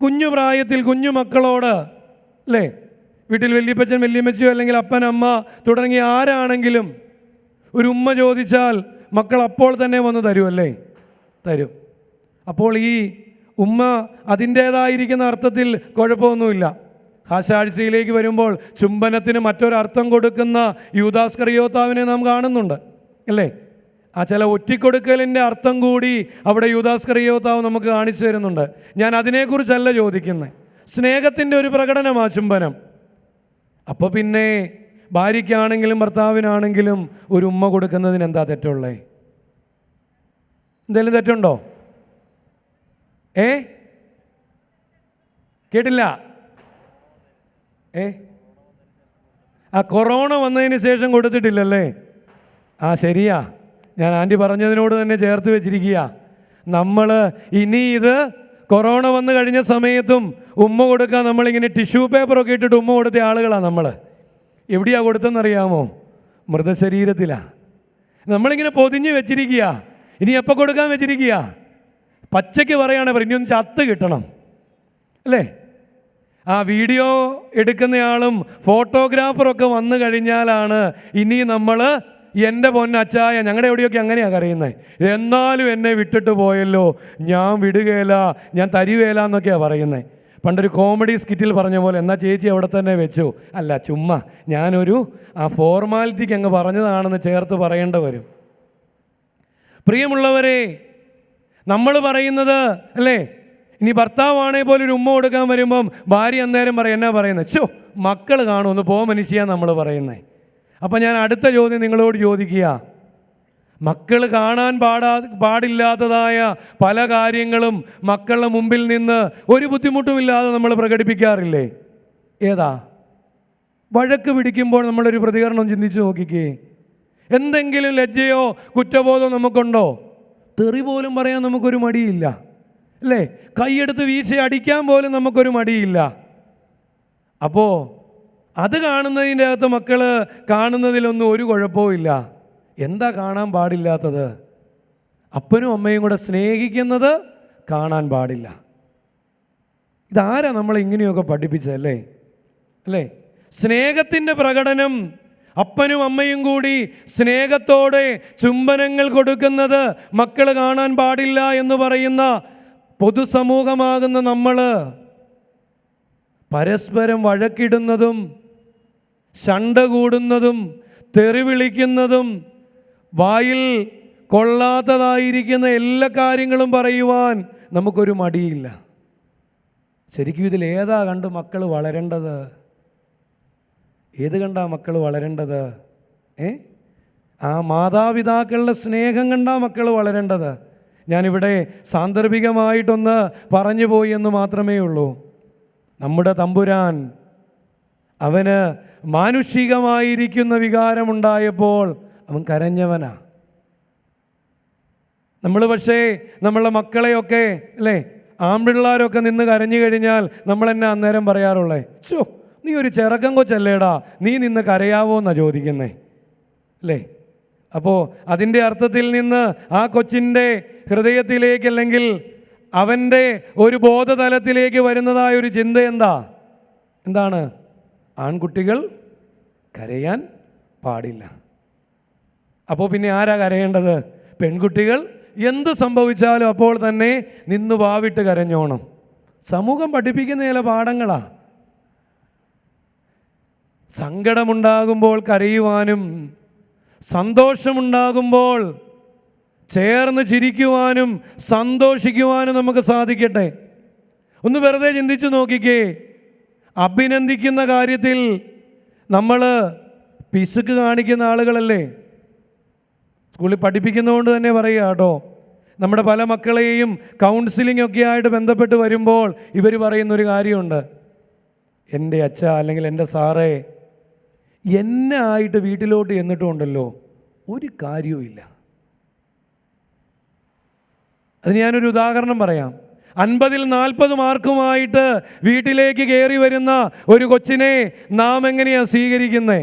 കുഞ്ഞു പ്രായത്തിൽ കുഞ്ഞു മക്കളോട്, അല്ലേ, വീട്ടിൽ വല്യപ്പച്ചൻ വല്യമ്മച്ചിയോ അല്ലെങ്കിൽ അപ്പൻ അമ്മ തുടങ്ങിയ ആരാണെങ്കിലും ഒരു ഉമ്മ ചോദിച്ചാൽ മക്കൾ അപ്പോൾ തന്നെ വന്ന് തരുമല്ലേ? തരും. അപ്പോൾ ഈ ഉമ്മ അതിൻ്റേതായിരിക്കുന്ന അർത്ഥത്തിൽ കുഴപ്പമൊന്നുമില്ല. ഹാശാഴ്ചയിലേക്ക് വരുമ്പോൾ ചുംബനത്തിന് മറ്റൊരർത്ഥം കൊടുക്കുന്ന യൂദാസ്കറിയോത്താവിനെ നാം കാണുന്നുണ്ട്, അല്ലേ? ആ ചില ഒറ്റിക്കൊടുക്കലിൻ്റെ അർത്ഥം കൂടി അവിടെ യൂദാസ്കറിയോത്താവ് നമുക്ക് കാണിച്ചു തരുന്നുണ്ട്. ഞാൻ അതിനെക്കുറിച്ചല്ല ചോദിക്കുന്നത്. സ്നേഹത്തിൻ്റെ ഒരു പ്രകടനമാണ് ചുംബനം. അപ്പോൾ പിന്നെ ഭാര്യയ്ക്കാണെങ്കിലും ഭർത്താവിനാണെങ്കിലും ഒരു ഉമ്മ കൊടുക്കുന്നതിന് എന്താ തെറ്റുള്ളേ? എന്തെങ്കിലും തെറ്റുണ്ടോ? കേട്ടില്ല? ആ കൊറോണ വന്നതിന് ശേഷം കൊടുത്തിട്ടില്ലല്ലേ? ആ ശരിയാ, ഞാൻ ആൻറ്റി പറഞ്ഞതിനോട് തന്നെ ചേർത്ത് വെച്ചിരിക്കുക. നമ്മൾ ഇനി ഇത് കൊറോണ വന്നു കഴിഞ്ഞ സമയത്തും ഉമ്മ കൊടുക്കാൻ നമ്മളിങ്ങനെ ടിഷ്യൂ പേപ്പറൊക്കെ ഇട്ടിട്ട് ഉമ്മ കൊടുത്ത ആളുകളാണ് നമ്മൾ. എവിടെയാണ് കൊടുത്തെന്നറിയാമോ? മൃതശരീരത്തിലാണ്. നമ്മളിങ്ങനെ പൊതിഞ്ഞ് വെച്ചിരിക്കുക. ഇനി എപ്പോൾ കൊടുക്കാൻ വെച്ചിരിക്കുക? പച്ചയ്ക്ക് പറയുകയാണെങ്കിൽ ഇനി ഒന്ന് ചത്ത് കിട്ടണം, അല്ലേ? ആ വീഡിയോ എടുക്കുന്നയാളും ഫോട്ടോഗ്രാഫറൊക്കെ വന്നു കഴിഞ്ഞാലാണ് ഇനി നമ്മൾ എൻ്റെ പൊന്നച്ചായ, ഞങ്ങളുടെ എവിടെയൊക്കെ അങ്ങനെയാണ് കരയുന്നത്, എന്നാലും എന്നെ വിട്ടിട്ട് പോയല്ലോ, ഞാൻ വിടുകയില്ല, ഞാൻ തരുകയില്ല എന്നൊക്കെയാണ് പറയുന്നത്. പണ്ടൊരു കോമഡി സ്കിറ്റിൽ പറഞ്ഞ പോലെ, എന്നാൽ ചേച്ചി അവിടെ തന്നെ വെച്ചു. അല്ല, ചുമ്മാ ഞാനൊരു ആ ഫോർമാലിറ്റിക്ക് അങ്ങ് പറഞ്ഞതാണെന്ന് ചേർത്ത് പറയേണ്ടി വരും. പ്രിയമുള്ളവരെ, നമ്മൾ പറയുന്നത്, അല്ലേ, ഇനി ഭർത്താവാണെങ്കിൽ പോലും ഒരു ഉമ്മ കൊടുക്കാൻ വരുമ്പം ഭാര്യ അന്നേരം പറയും, എന്നാ പറയുന്നത്, ചോ മക്കൾ കാണുമെന്ന് പോ മനുഷ്യാന്ന് നമ്മൾ പറയുന്നത്. അപ്പം ഞാൻ അടുത്ത ചോദ്യം നിങ്ങളോട് ചോദിക്കുക, മക്കൾ കാണാൻ പാടില്ലാത്തതായ പല കാര്യങ്ങളും മക്കളുടെ മുമ്പിൽ നിന്ന് ഒരു ബുദ്ധിമുട്ടുമില്ലാതെ നമ്മൾ പ്രകടിപ്പിക്കാറില്ലേ? ഏതാ? വഴക്ക് പിടിക്കുമ്പോൾ നമ്മളൊരു പ്രതികരണം ചിന്തിച്ച് നോക്കിക്കേ. എന്തെങ്കിലും ലജ്ജയോ കുറ്റബോധമോ നമുക്കുണ്ടോ? തെറി പോലും പറയാൻ നമുക്കൊരു മടിയില്ല, അല്ലേ? കൈയെടുത്ത് വീശ അടിക്കാൻ പോലും നമുക്കൊരു മടിയില്ല. അപ്പോൾ അത് കാണുന്നതിൻ്റെ അകത്ത് മക്കൾ കാണുന്നതിലൊന്നും ഒരു കുഴപ്പവും ഇല്ല. എന്താ കാണാൻ പാടില്ലാത്തത്? അപ്പനും അമ്മയും കൂടെ സ്നേഹിക്കുന്നത് കാണാൻ പാടില്ല. ഇതാരാ നമ്മളെ ഇങ്ങനെയൊക്കെ പഠിപ്പിച്ചതല്ലേ? അല്ലേ? സ്നേഹത്തിൻ്റെ പ്രകടനം. അപ്പനും അമ്മയും കൂടി സ്നേഹത്തോടെ ചുംബനങ്ങൾ കൊടുക്കുന്നത് മക്കൾ കാണാൻ പാടില്ല എന്ന് പറയുന്ന പൊതുസമൂഹമാകുന്ന നമ്മൾ പരസ്പരം വഴക്കിടുന്നതും ശണ്ട കൂടുന്നതും തെറി വിളിക്കുന്നതും വായിൽ കൊള്ളാത്തതായിരിക്കുന്ന എല്ലാ കാര്യങ്ങളും പറയുവാൻ നമുക്കൊരു മടിയില്ല. ശരിക്കും ഇതിലേതാ കണ്ട് മക്കൾ വളരേണ്ടത്? ഏത് കണ്ടാ മക്കൾ വളരേണ്ടത്? ആ മാതാപിതാക്കളുടെ സ്നേഹം കണ്ടാ മക്കൾ വളരേണ്ടത്. ഞാനിവിടെ സാന്ദർഭികമായിട്ടൊന്ന് പറഞ്ഞു പോയി എന്ന് മാത്രമേ ഉള്ളൂ. നമ്മുടെ തമ്പുരാൻ അവന് മാനുഷികമായിരിക്കുന്ന വികാരമുണ്ടായപ്പോൾ അവൻ കരഞ്ഞവനാ. നമ്മൾ പക്ഷേ നമ്മളെ മക്കളെയൊക്കെ അല്ലേ, ആൺപിള്ളാരൊക്കെ നിന്ന് കരഞ്ഞു കഴിഞ്ഞാൽ നമ്മൾ എന്നെ അന്നേരം പറയാറുള്ളേ, ചോ നീ ഒരു ചെറുക്കൻ കൊച്ചല്ലേടാ, നീ നിന്ന് കരയാവോ എന്നാ ചോദിക്കുന്നേ അല്ലേ? അപ്പോൾ അതിൻ്റെ അർത്ഥത്തിൽ നിന്ന് ആ കൊച്ചിൻ്റെ ഹൃദയത്തിലേക്ക് അല്ലെങ്കിൽ അവൻ്റെ ഒരു ബോധതലത്തിലേക്ക് വരുന്നതായ ഒരു ചിന്ത എന്താണ്? ആൺകുട്ടികൾ കരയാൻ പാടില്ല. അപ്പോൾ പിന്നെ ആരാ കരയേണ്ടത്? പെൺകുട്ടികൾ എന്ത് സംഭവിച്ചാലും അപ്പോൾ തന്നെ നിന്ന് വാവിട്ട് കരഞ്ഞോണം. സമൂഹം പഠിപ്പിക്കുന്ന ചില പാഠങ്ങളാണ്. സങ്കടമുണ്ടാകുമ്പോൾ കരയുവാനും സന്തോഷമുണ്ടാകുമ്പോൾ ചേർന്ന് ചിരിക്കുവാനും സന്തോഷിക്കുവാനും നമുക്ക് സാധിക്കട്ടെ. ഒന്ന് വെറുതെ ചിന്തിച്ചു നോക്കിക്കേ. അഭിനന്ദിക്കുന്ന കാര്യത്തിൽ നമ്മൾ പിശുക്ക് കാണിക്കുന്ന ആളുകളല്ലേ? സ്കൂളിൽ പഠിപ്പിക്കുന്നതുകൊണ്ട് തന്നെ പറയുക കേട്ടോ. നമ്മുടെ പല മക്കളെയും കൗൺസിലിംഗ് ഒക്കെ ആയിട്ട് ബന്ധപ്പെട്ട് വരുമ്പോൾ ഇവർ പറയുന്നൊരു കാര്യമുണ്ട്, എൻ്റെ അച്ഛ അല്ലെങ്കിൽ എൻ്റെ സാറേ എന്നെ ആയിട്ട് വീട്ടിലോട്ട് ചെന്നിട്ടുണ്ടല്ലോ ഒരു കാര്യവുമില്ല. അത് ഞാനൊരു ഉദാഹരണം പറയാം. 50-ൽ 40 മാർക്കുമായിട്ട് വീട്ടിലേക്ക് കയറി വരുന്ന ഒരു കൊച്ചിനെ നാം എങ്ങനെയാണ് സ്വീകരിക്കുന്നേ?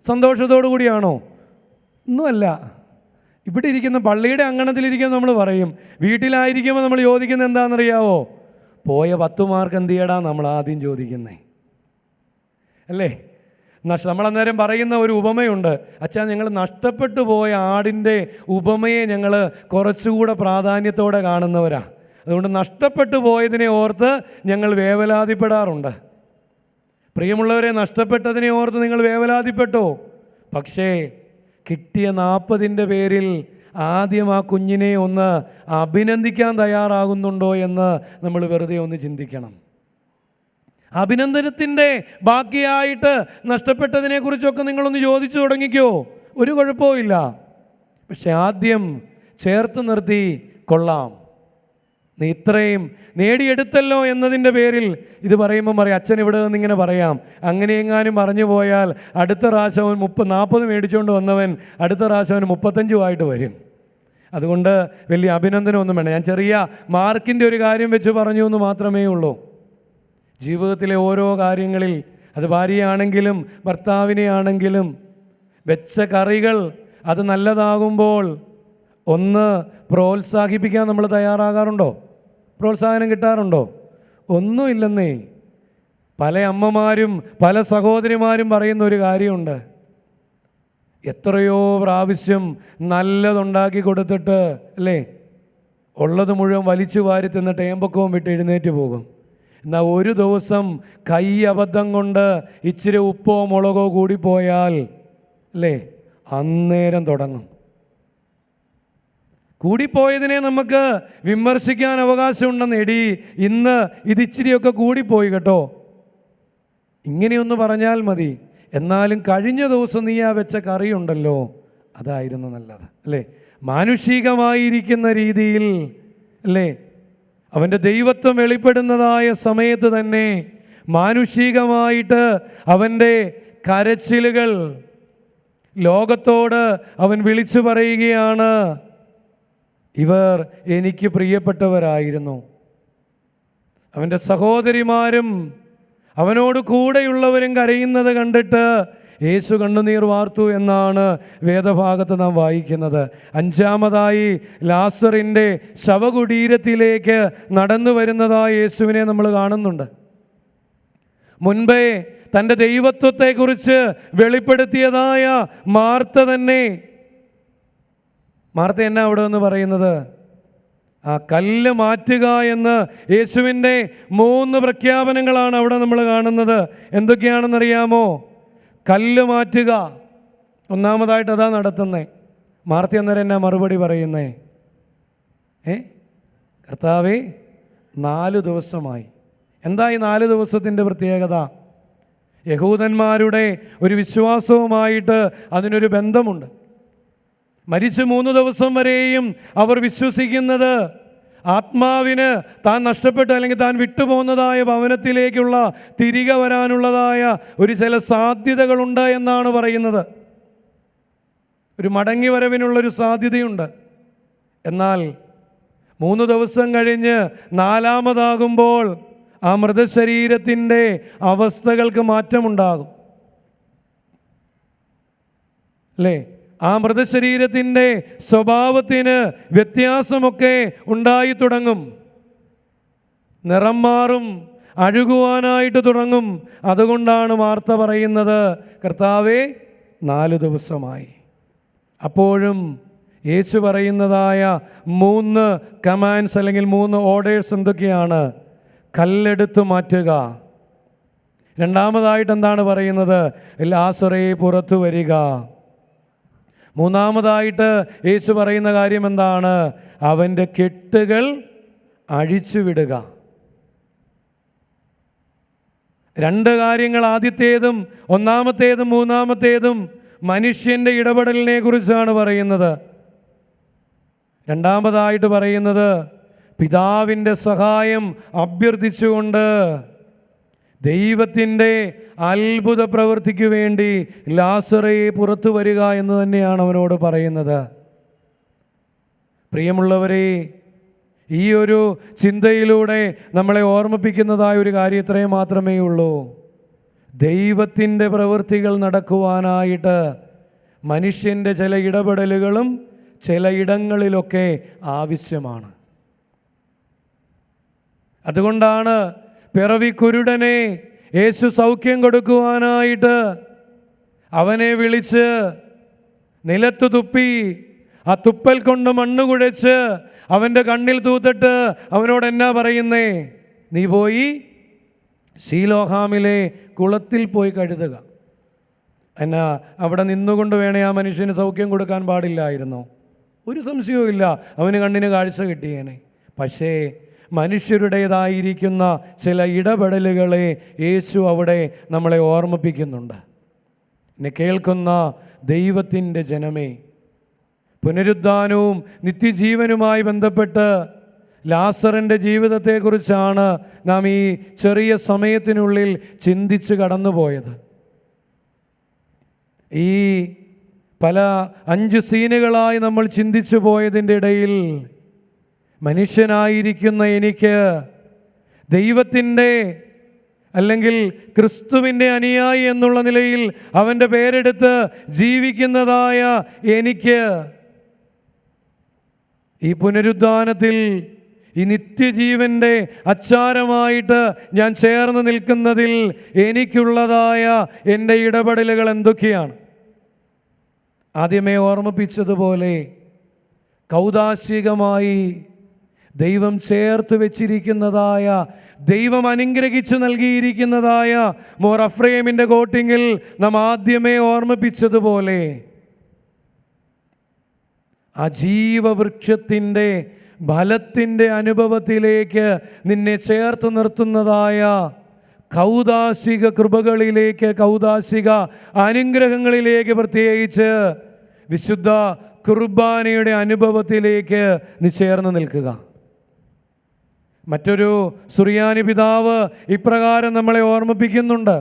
സന്തോഷത്തോടു കൂടിയാണോ? ഒന്നുമല്ല. ഇവിടെ ഇരിക്കുന്ന പള്ളിയുടെ അങ്കണത്തിലിരിക്കുമ്പോൾ നമ്മൾ പറയും, വീട്ടിലായിരിക്കുമ്പോൾ നമ്മൾ ചോദിക്കുന്നത് എന്താണെന്നറിയാവോ? പോയ 10 മാർക്ക് എന്ത് ചെയ്യടാ നമ്മൾ ആദ്യം ചോദിക്കുന്നേ അല്ലേ? നമ്മളന്നേരം പറയുന്ന ഒരു ഉപമയുണ്ട്, അച്ഛാ ഞങ്ങൾ നഷ്ടപ്പെട്ടു പോയ ആടിൻ്റെ ഉപമയെ ഞങ്ങൾ കുറച്ചുകൂടെ പ്രാധാന്യത്തോടെ കാണുന്നവരാ. അതുകൊണ്ട് നഷ്ടപ്പെട്ടു പോയതിനെ ഓർത്ത് ഞങ്ങൾ വേവലാതിപ്പെടാറുണ്ട്. പ്രിയമുള്ളവരെ, നഷ്ടപ്പെട്ടതിനെ ഓർത്ത് നിങ്ങൾ വേവലാതിപ്പെട്ടോ? പക്ഷേ കിട്ടിയ 40ൻ്റെ പേരിൽ ആദ്യം ആ കുഞ്ഞിനെ ഒന്ന് അഭിനന്ദിക്കാൻ തയ്യാറാകുന്നുണ്ടോ എന്ന് നമ്മൾ വെറുതെ ഒന്ന് ചിന്തിക്കണം. അഭിനന്ദനത്തിൻ്റെ ബാക്കിയായിട്ട് നഷ്ടപ്പെട്ടതിനെക്കുറിച്ചൊക്കെ നിങ്ങളൊന്ന് ചോദിച്ചു തുടങ്ങിക്കോ, ഒരു കുഴപ്പമില്ല. പക്ഷെ ആദ്യം ചേർത്ത് നിർത്തി, കൊള്ളാം നീ ഇത്രയും നേടിയെടുത്തല്ലോ എന്നതിൻ്റെ പേരിൽ ഇത് പറയുമ്പം പറയും, അച്ഛൻ ഇവിടെ നിന്നിങ്ങനെ പറയാം. അങ്ങനെയെങ്ങാനും പറഞ്ഞു പോയാൽ അടുത്ത പ്രാവശ്യം 40 മേടിച്ചുകൊണ്ട് വന്നവൻ അടുത്ത പ്രാവശ്യം 35 വരും. അതുകൊണ്ട് വലിയ അഭിനന്ദനമൊന്നും വേണ്ട. ഞാൻ ചെറിയ മാർക്കിൻ്റെ ഒരു കാര്യം വെച്ച് പറഞ്ഞു എന്ന് മാത്രമേ ഉള്ളൂ. ജീവിതത്തിലെ ഓരോ കാര്യങ്ങളിൽ, അത് ഭാര്യയാണെങ്കിലും ഭർത്താവിനെ ആണെങ്കിലും, വെച്ച കറികൾ അത് നല്ലതാകുമ്പോൾ ഒന്ന് പ്രോത്സാഹിപ്പിക്കാൻ നമ്മൾ തയ്യാറാകാറുണ്ടോ? പ്രോത്സാഹനം കിട്ടാറുണ്ടോ? ഒന്നുമില്ലെന്നേ. പല അമ്മമാരും പല സഹോദരിമാരും പറയുന്ന ഒരു കാര്യമുണ്ട്, എത്രയോ പ്രാവശ്യം നല്ലതുണ്ടാക്കി കൊടുത്തിട്ട് അല്ലേ ഉള്ളത് മുഴുവൻ വലിച്ചു വാരി തിന്നിട്ട് ഏമ്പക്കവും വിട്ട് എഴുന്നേറ്റ് പോകും. എന്നാൽ ഒരു ദിവസം കൈ അബദ്ധം കൊണ്ട് ഇച്ചിരി ഉപ്പോ മുളകോ കൂടിപ്പോയാൽ അല്ലേ അന്നേരം തുടങ്ങും. കൂടിപ്പോയതിനെ നമുക്ക് വിമർശിക്കാൻ അവകാശമുണ്ടെന്ന്, എടി ഇന്ന് ഇതിച്ചിരിയൊക്കെ കൂടിപ്പോയി കേട്ടോ, ഇങ്ങനെയൊന്ന് പറഞ്ഞാൽ മതി. എന്നാലും കഴിഞ്ഞ ദിവസം നീ ആ വെച്ച കറിയുണ്ടല്ലോ അതായിരുന്നു നല്ലത് അല്ലേ? മാനുഷികമായിരിക്കുന്ന രീതിയിൽ അല്ലേ അവൻ്റെ ദൈവത്വം വെളിപ്പെടുന്നതായ സമയത്ത് തന്നെ മാനുഷികമായിട്ട് അവൻ്റെ കരച്ചിലുകൾ ലോകത്തോട് അവൻ വിളിച്ചു പറയുകയാണ്, ഇവർ എനിക്ക് പ്രിയപ്പെട്ടവരായിരുന്നു. അവൻ്റെ സഹോദരിമാരും അവനോട് കൂടെയുള്ളവരും കരയുന്നത് കണ്ടിട്ട് യേശു കണ്ണുനീർ വാർത്തു എന്നാണ് വേദഭാഗത്ത് നാം വായിക്കുന്നത്. അഞ്ചാമതായി ലാസറിൻ്റെ ശവകുടീരത്തിലേക്ക് നടന്നു വരുന്നതായ യേശുവിനെ നമ്മൾ കാണുന്നുണ്ട്. മുൻപേ തൻ്റെ ദൈവത്വത്തെക്കുറിച്ച് വെളിപ്പെടുത്തിയതായ മാർത്ത തന്നെ, മാർത്ത എന്നാ അവിടെ നിന്ന് പറയുന്നത്? ആ കല്ല് മാറ്റുക എന്ന് യേശുവിൻ്റെ 3 പ്രഖ്യാപനങ്ങളാണ് അവിടെ നമ്മൾ കാണുന്നത്. എന്തൊക്കെയാണെന്നറിയാമോ? കല്ല് മാറ്റുക ഒന്നാമതായിട്ട് അതാ നടത്തുന്നേ. മാർത്ത അന്നേരം എന്നാ മറുപടി പറയുന്നേ? കർത്താവേ 4 ദിവസമായി. എന്താ ഈ 4 ദിവസത്തിൻ്റെ പ്രത്യേകത? യഹൂദന്മാരുടെ ഒരു വിശ്വാസവുമായിട്ട് അതിനൊരു ബന്ധമുണ്ട്. മരിച്ച് 3 ദിവസം വരെയും അവർ വിശ്വസിക്കുന്നത് ആത്മാവിന് താൻ നഷ്ടപ്പെട്ട അല്ലെങ്കിൽ താൻ വിട്ടുപോകുന്നതായ ഭവനത്തിലേക്കുള്ള തിരികെ വരാനുള്ളതായ ഒരു ചില സാധ്യതകളുണ്ട് എന്നാണ് പറയുന്നത്. ഒരു മടങ്ങി വരവിനുള്ളൊരു സാധ്യതയുണ്ട്. എന്നാൽ 3 ദിവസം കഴിഞ്ഞ് 4ാമതാകുമ്പോൾ ആ മൃതശരീരത്തിൻ്റെ അവസ്ഥകൾക്ക് മാറ്റമുണ്ടാകും അല്ലേ? ആ മൃതശരീരത്തിൻ്റെ സ്വഭാവത്തിന് വ്യത്യാസമൊക്കെ ഉണ്ടായി തുടങ്ങും. നിറം മാറും, അഴുകുവാനായിട്ട് തുടങ്ങും. അതുകൊണ്ടാണ് മാർത്ത പറയുന്നത്, കർത്താവേ 4 ദിവസമായി. അപ്പോഴും യേശു പറയുന്നതായ 3 കമാൻഡ്സ് അല്ലെങ്കിൽ 3 ഓർഡേഴ്സ് എന്തൊക്കെയാണ്? കല്ലെടുത്ത് മാറ്റുക. രണ്ടാമതായിട്ട് എന്താണ് പറയുന്നത്? ലാസറേ പുറത്തു വരിക. മൂന്നാമതായിട്ട് യേശു പറയുന്ന കാര്യം എന്താണ്? അവൻ്റെ കെട്ടുകൾ അഴിച്ചുവിടുക. 2 കാര്യങ്ങൾ, ആദ്യത്തേതും ഒന്നാമത്തേതും മൂന്നാമത്തേതും മനുഷ്യൻ്റെ ഇടപെടലിനെ കുറിച്ചാണ് പറയുന്നത്. രണ്ടാമതായിട്ട് പറയുന്നത് പിതാവിൻ്റെ സഹായം അഭ്യർത്ഥിച്ചുകൊണ്ട് ദൈവത്തിൻ്റെ അത്ഭുത പ്രവൃത്തിക്ക് വേണ്ടി ലാസറേ പുറത്തു വരിക എന്ന് തന്നെയാണ് അവനോട് പറയുന്നത്. പ്രിയമുള്ളവരെ, ഈ ഒരു ചിന്തയിലൂടെ നമ്മളെ ഓർമ്മിപ്പിക്കുന്നതായ ഒരു കാര്യം ഇത്രയും മാത്രമേ ഉള്ളൂ. ദൈവത്തിൻ്റെ പ്രവൃത്തികൾ നടക്കുവാനായിട്ട് മനുഷ്യൻ്റെ ചില ഇടപെടലുകളും ചില ഇടങ്ങളിലൊക്കെ ആവശ്യമാണ്. അതുകൊണ്ടാണ് പിറവി കുരുടനെ യേശു സൗഖ്യം കൊടുക്കുവാനായിട്ട് അവനെ വിളിച്ച് നിലത്ത് തുപ്പി ആ തുപ്പൽ കൊണ്ട് മണ്ണ് കുഴച്ച് അവൻ്റെ കണ്ണിൽ തൂത്തിട്ട് അവനോട് എന്നാ പറയുന്നേ? നീ പോയി ശീലോഹാമിലെ കുളത്തിൽ പോയി കഴുതുക. എന്നാ അവിടെ നിന്നുകൊണ്ട് വേണേ ആ മനുഷ്യന് സൗഖ്യം കൊടുക്കാൻ പാടില്ലായിരുന്നോ? ഒരു സംശയവും ഇല്ല, അവന് കണ്ണിന് കാഴ്ച കിട്ടിയേനെ. പക്ഷേ മനുഷ്യരുടേതായിരിക്കുന്ന ചില ഇടപെടലുകളെ യേശു അവിടെ നമ്മളെ ഓർമ്മിപ്പിക്കുന്നുണ്ട്. എന്നെ കേൾക്കുന്ന ദൈവത്തിൻ്റെ ജനമേ, പുനരുദ്ധാനവും നിത്യജീവനുമായി ബന്ധപ്പെട്ട് ലാസറിൻ്റെ ജീവിതത്തെക്കുറിച്ചാണ് നാം ഈ ചെറിയ സമയത്തിനുള്ളിൽ ചിന്തിച്ച് കടന്നുപോയത്. ഈ പല 5 സീനുകളായി നമ്മൾ ചിന്തിച്ചു പോയതിൻ്റെ ഇടയിൽ മനുഷ്യനായിരിക്കുന്ന എനിക്ക് ദൈവത്തിൻ്റെ അല്ലെങ്കിൽ ക്രിസ്തുവിൻ്റെ അനുയായി എന്നുള്ള നിലയിൽ അവൻ്റെ പേരെടുത്ത് ജീവിക്കുന്നതായ എനിക്ക് ഈ പുനരുദ്ധാനത്തിൽ ഈ നിത്യജീവൻ്റെ അച്ചാരമായിട്ട് ഞാൻ ചേർന്ന് നിൽക്കുന്നതിൽ എനിക്കുള്ളതായ എൻ്റെ ഇടപെടലുകൾ എന്തൊക്കെയാണ്? ആദ്യമേ ഓർമ്മിപ്പിച്ചതുപോലെ കൗദാശികമായി ദൈവം ചേർത്ത് വെച്ചിരിക്കുന്നതായ, ദൈവം അനുഗ്രഹിച്ച് നൽകിയിരിക്കുന്നതായ മോർ അഫ്രേമിൻ്റെ കോട്ടിങ്ങിൽ നാം ആദ്യമേ ഓർമ്മിപ്പിച്ചതുപോലെ ആ ജീവവൃക്ഷത്തിൻ്റെ ഫലത്തിൻ്റെ അനുഭവത്തിലേക്ക് നിന്നെ ചേർത്ത് നിർത്തുന്നതായ കൗദാശിക കൃപകളിലേക്ക്, കൗദാശിക അനുഗ്രഹങ്ങളിലേക്ക്, പ്രത്യേകിച്ച് വിശുദ്ധ കുർബാനയുടെ അനുഭവത്തിലേക്ക് നീ ചേർന്ന് നിൽക്കുക. മറ്റൊരു സുറിയാനി പിതാവ് ഇപ്രകാരം നമ്മളെ ഓർമ്മിപ്പിക്കുന്നുണ്ട്.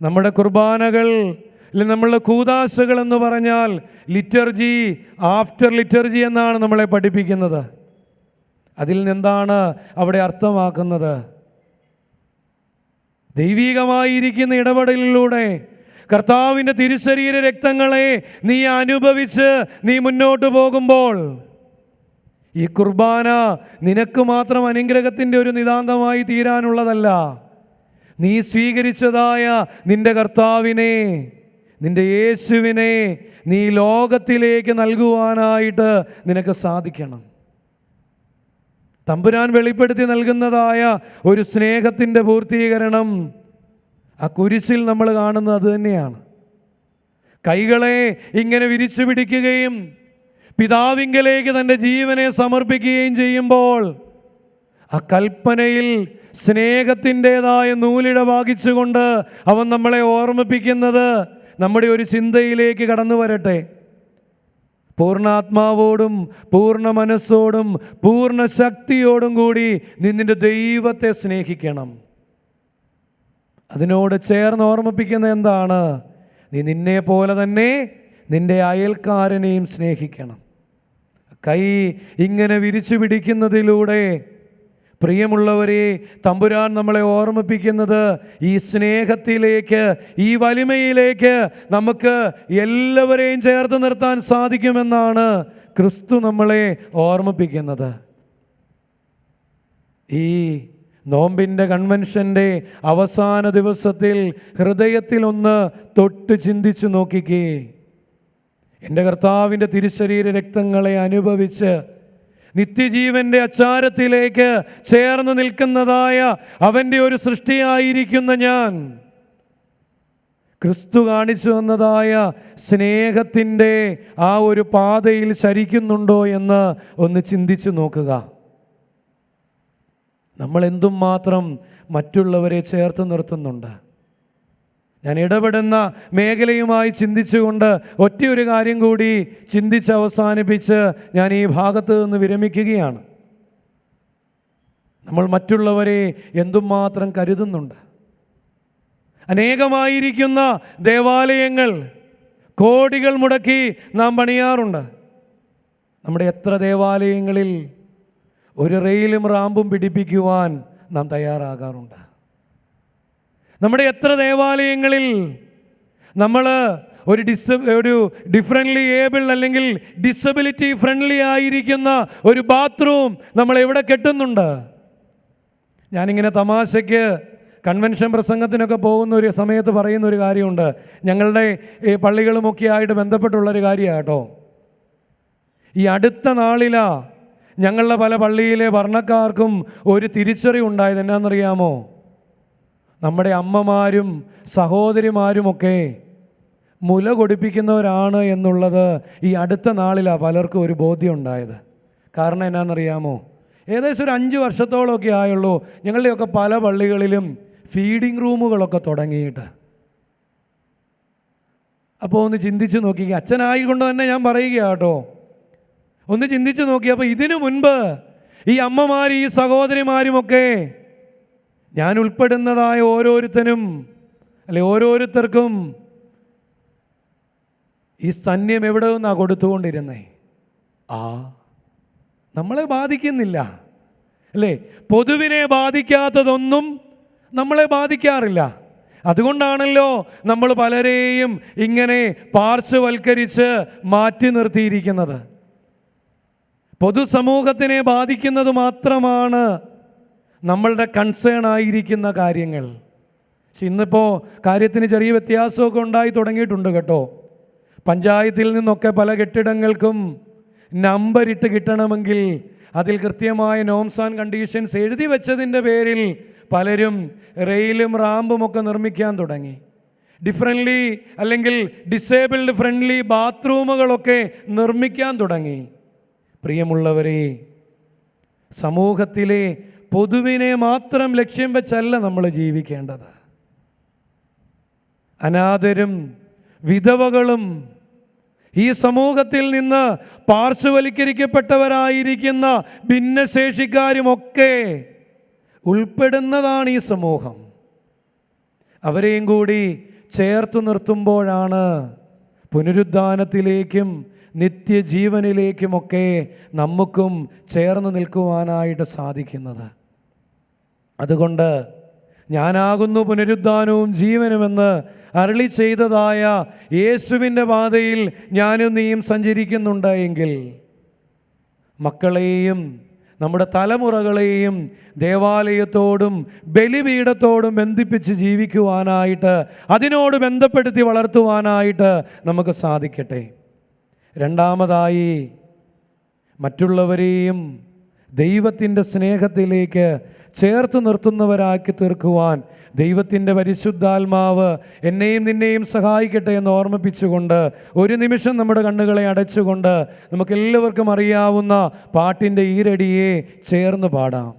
നമ്മുടെ കുർബാനകൾ അല്ലെങ്കിൽ നമ്മളുടെ കൂദാശകൾ എന്ന് പറഞ്ഞാൽ ലിറ്റർജി ആഫ്റ്റർ ലിറ്റർജി എന്നാണ് നമ്മളെ പഠിപ്പിക്കുന്നത്. അതിൽ നിന്നെന്താണ് അവിടെ അർത്ഥമാക്കുന്നത്? ദൈവികമായിരിക്കുന്ന ഇടപെടലിലൂടെ കർത്താവിൻ്റെ തിരുശരീര രക്തങ്ങളെ നീ അനുഭവിച്ച് നീ മുന്നോട്ട് പോകുമ്പോൾ ഈ കുർബാന നിനക്ക് മാത്രം അനുഗ്രഹത്തിൻ്റെ ഒരു നിതാന്തമായി തീരാനുള്ളതല്ല. നീ സ്വീകരിച്ചതായ നിന്റെ കർത്താവിനെ, നിന്റെ യേശുവിനെ നീ ലോകത്തിലേക്ക് നൽകുവാനായിട്ട് നിനക്ക് സാധിക്കണം. തമ്പുരാൻ വെളിപ്പെടുത്തി നൽകുന്നതായ ഒരു സ്നേഹത്തിൻ്റെ പൂർത്തീകരണം ആ കുരിശിൽ നമ്മൾ കാണുന്നത് അത് തന്നെയാണ്. കൈകളെ ഇങ്ങനെ വിരിച്ചു പിടിക്കുകയും പിതാവിങ്കലേക്ക് തൻ്റെ ജീവനെ സമർപ്പിക്കുകയും ചെയ്യുമ്പോൾ ആ കൽപ്പനയിൽ സ്നേഹത്തിൻ്റെതായ നൂലിഴ ഭാഗിച്ചുകൊണ്ട് അവൻ നമ്മളെ ഓർമ്മിപ്പിക്കുന്നത് നമ്മുടെ ഒരു ചിന്തയിലേക്ക് കടന്നു വരട്ടെ. പൂർണ്ണാത്മാവോടും പൂർണ്ണ മനസ്സോടും പൂർണ്ണ ശക്തിയോടും കൂടി നീ നിന്റെ ദൈവത്തെ സ്നേഹിക്കണം. അതിനോട് ചേർന്ന് ഓർമ്മിപ്പിക്കുന്ന എന്താണ്? നീ നിന്നെ പോലെ തന്നെ നിന്റെ അയൽക്കാരനെയും സ്നേഹിക്കണം. കൈ ഇങ്ങനെ വിരിച്ചു പിടിക്കുന്നതിലൂടെ പ്രിയമുള്ളവരെ, തമ്പുരാൻ നമ്മളെ ഓർമ്മിപ്പിക്കുന്നത് ഈ സ്നേഹത്തിലേക്ക്, ഈ വലിമയിലേക്ക് നമുക്ക് എല്ലാവരെയും ചേർത്ത് നിർത്താൻ സാധിക്കുമെന്നാണ് ക്രിസ്തു നമ്മളെ ഓർമ്മിപ്പിക്കുന്നത്. ഈ നോമ്പിൻ്റെ കൺവെൻഷൻ്റെ അവസാന ദിവസത്തിൽ ഹൃദയത്തിലൊന്ന് തൊട്ട് ചിന്തിച്ചു നോക്കിക്കേ. എൻ്റെ കർത്താവിൻ്റെ തിരുശരീര രക്തങ്ങളെ അനുഭവിച്ച് നിത്യജീവൻ്റെ അച്ചാരത്തിലേക്ക് ചേർന്ന് നിൽക്കുന്നതായ അവൻ്റെ ഒരു സൃഷ്ടിയായിരിക്കുന്ന ഞാൻ ക്രിസ്തു കാണിച്ചു വന്നതായ സ്നേഹത്തിൻ്റെ ആ ഒരു പാതയിൽ ചരിക്കുന്നുണ്ടോ എന്ന് ഒന്ന് ചിന്തിച്ചു നോക്കുക. നമ്മൾ എന്തും മാത്രം മറ്റുള്ളവരെ ചേർത്ത് നിർത്തുന്നുണ്ട്. ഞാൻ ഇടപെടുന്ന മേഖലയുമായി ചിന്തിച്ചുകൊണ്ട് ഒറ്റയൊരു കാര്യം കൂടി ചിന്തിച്ച് അവസാനിപ്പിച്ച് ഞാൻ ഈ ഭാഗത്ത് നിന്ന് വിരമിക്കുകയാണ്. നമ്മൾ മറ്റുള്ളവരെ എന്തുമാത്രം കരുതുന്നുണ്ട്. അനേകമായിരിക്കുന്ന ദേവാലയങ്ങൾ കോടികൾ മുടക്കി നാം പണിയാറുണ്ട്. നമ്മുടെ എത്ര ദേവാലയങ്ങളിൽ ഒരു റെയിലും റാമ്പും പിടിപ്പിക്കുവാൻ നാം തയ്യാറാകാറുണ്ട്? നമ്മുടെ എത്ര ദേവാലയങ്ങളിൽ നമ്മൾ ഒരു ഡിഫറൻ്റ്ലി ഏബിൾ അല്ലെങ്കിൽ ഡിസബിലിറ്റി ഫ്രണ്ട്ലി ആയിരിക്കുന്ന ഒരു ബാത്റൂം നമ്മൾ എവിടെ കെട്ടുന്നുണ്ട്? ഞാനിങ്ങനെ തമാശയ്ക്ക് കൺവെൻഷൻ പ്രസംഗത്തിനൊക്കെ പോകുന്ന ഒരു സമയത്ത് പറയുന്ന ഒരു കാര്യമുണ്ട്. ഞങ്ങളുടെ ഈ പള്ളികളുമൊക്കെ ആയിട്ട് ബന്ധപ്പെട്ടുള്ളൊരു കാര്യമാണ് കേട്ടോ. ഈ അടുത്ത നാളിലാണ് ഞങ്ങളുടെ പല പള്ളിയിലെ ഭരണക്കാർക്കും ഒരു തിരിച്ചറിവുണ്ടായത്. എന്നാണെന്നറിയാമോ? നമ്മുടെ അമ്മമാരും സഹോദരിമാരുമൊക്കെ മുല കൊടുപ്പിക്കുന്നവരാണ് എന്നുള്ളത് ഈ അടുത്ത നാളിലാണ് പലർക്കും ഒരു ബോധ്യം ഉണ്ടായത്. കാരണം എന്നാണെന്നറിയാമോ? ഏകദേശം ഒരു 5 വർഷത്തോളമൊക്കെ ആയുള്ളൂ ഞങ്ങളുടെയൊക്കെ പല പള്ളികളിലും ഫീഡിങ് റൂമുകളൊക്കെ തുടങ്ങിയിട്ട്. അപ്പോൾ ഒന്ന് ചിന്തിച്ച് നോക്കി, അച്ഛനായിക്കൊണ്ട് തന്നെ ഞാൻ പറയുക കേട്ടോ, ഒന്ന് ചിന്തിച്ച് നോക്കി. അപ്പോൾ ഇതിനു മുൻപ് ഈ അമ്മമാർ ഈ സഹോദരിമാരുമൊക്കെ ഞാൻ ഉൾപ്പെടുന്നതായ ഓരോരുത്തരും ഓരോരുത്തർക്കും ഈ സ്തന്യം എവിടെ നിന്നാണ് കൊടുത്തുകൊണ്ടിരുന്നേ? നമ്മളെ ബാധിക്കുന്നില്ല അല്ലേ? പൊതുവിനെ ബാധിക്കാത്തതൊന്നും നമ്മളെ ബാധിക്കാറില്ല. അതുകൊണ്ടാണല്ലോ നമ്മൾ പലരെയും ഇങ്ങനെ പാർശ്വവൽക്കരിച്ച് മാറ്റി നിർത്തിയിരിക്കുന്നത്. പൊതുസമൂഹത്തിനെ ബാധിക്കുന്നത് മാത്രമാണ് നമ്മളുടെ കൺസേൺ ആയിരിക്കുന്ന കാര്യങ്ങൾ. പക്ഷെ ഇന്നിപ്പോൾ കാര്യത്തിന് ചെറിയ വ്യത്യാസമൊക്കെ ഉണ്ടായി തുടങ്ങിയിട്ടുണ്ട് കേട്ടോ. പഞ്ചായത്തിൽ നിന്നൊക്കെ പല കെട്ടിടങ്ങൾക്കും നമ്പരിട്ട് കിട്ടണമെങ്കിൽ അതിൽ കൃത്യമായ നോംസ് ആൻഡ് കണ്ടീഷൻസ് എഴുതി വെച്ചതിൻ്റെ പേരിൽ പലരും റെയിലും റാമ്പും ഒക്കെ നിർമ്മിക്കാൻ തുടങ്ങി. ഡിഫറൻ്റ്ലി അല്ലെങ്കിൽ ഡിസേബിൾഡ് ഫ്രണ്ട്ലി ബാത്റൂമുകളൊക്കെ നിർമ്മിക്കാൻ തുടങ്ങി. പ്രിയമുള്ളവരെ, സമൂഹത്തിലെ പൊതുവിനെ മാത്രം ലക്ഷ്യം വെച്ചല്ല നമ്മൾ ജീവിക്കേണ്ടത്. അനാഥരും വിധവകളും ഈ സമൂഹത്തിൽ നിന്ന് പാർശ്വവൽക്കരിക്കപ്പെട്ടവരായിരിക്കുന്ന ഭിന്നശേഷിക്കാരുമൊക്കെ ഉൾപ്പെടുന്നതാണ് ഈ സമൂഹം. അവരെയും കൂടി ചേർത്ത് നിർത്തുമ്പോഴാണ് പുനരുദ്ധാനത്തിലേക്കും നിത്യജീവനിലേക്കുമൊക്കെ നമുക്കും ചേർന്ന് നിൽക്കുവാനായിട്ട് സാധിക്കുന്നത്. അതുകൊണ്ട് ഞാനാകുന്നു പുനരുദ്ധാനവും ജീവനുമെന്ന് അരുളി ചെയ്തതായ യേശുവിൻ്റെ പാതയിൽ ഞാനും നീയും സഞ്ചരിക്കുന്നുണ്ട് എങ്കിൽ മക്കളെയും നമ്മുടെ തലമുറകളെയും ദേവാലയത്തോടും ബലിപീഠത്തോടും ബന്ധിപ്പിച്ച് ജീവിക്കുവാനായിട്ട്, അതിനോട് ബന്ധപ്പെടുത്തി വളർത്തുവാനായിട്ട് നമുക്ക് സാധിക്കട്ടെ. രണ്ടാമതായി, മറ്റുള്ളവരെയും ദൈവത്തിൻ്റെ സ്നേഹത്തിലേക്ക് ചേർത്ത് നിർത്തുന്നവരാക്കി തീർക്കുവാൻ ദൈവത്തിൻ്റെ പരിശുദ്ധാത്മാവ് എന്നെയും നിന്നെയും സഹായിക്കട്ടെ എന്ന് ഓർമ്മിപ്പിച്ചുകൊണ്ട് ഒരു നിമിഷം നമ്മുടെ കണ്ണുകളെ അടച്ചുകൊണ്ട് നമുക്കെല്ലാവർക്കും അറിയാവുന്ന പാട്ടിൻ്റെ ഈരടിയെ ചേർന്ന് പാടാം.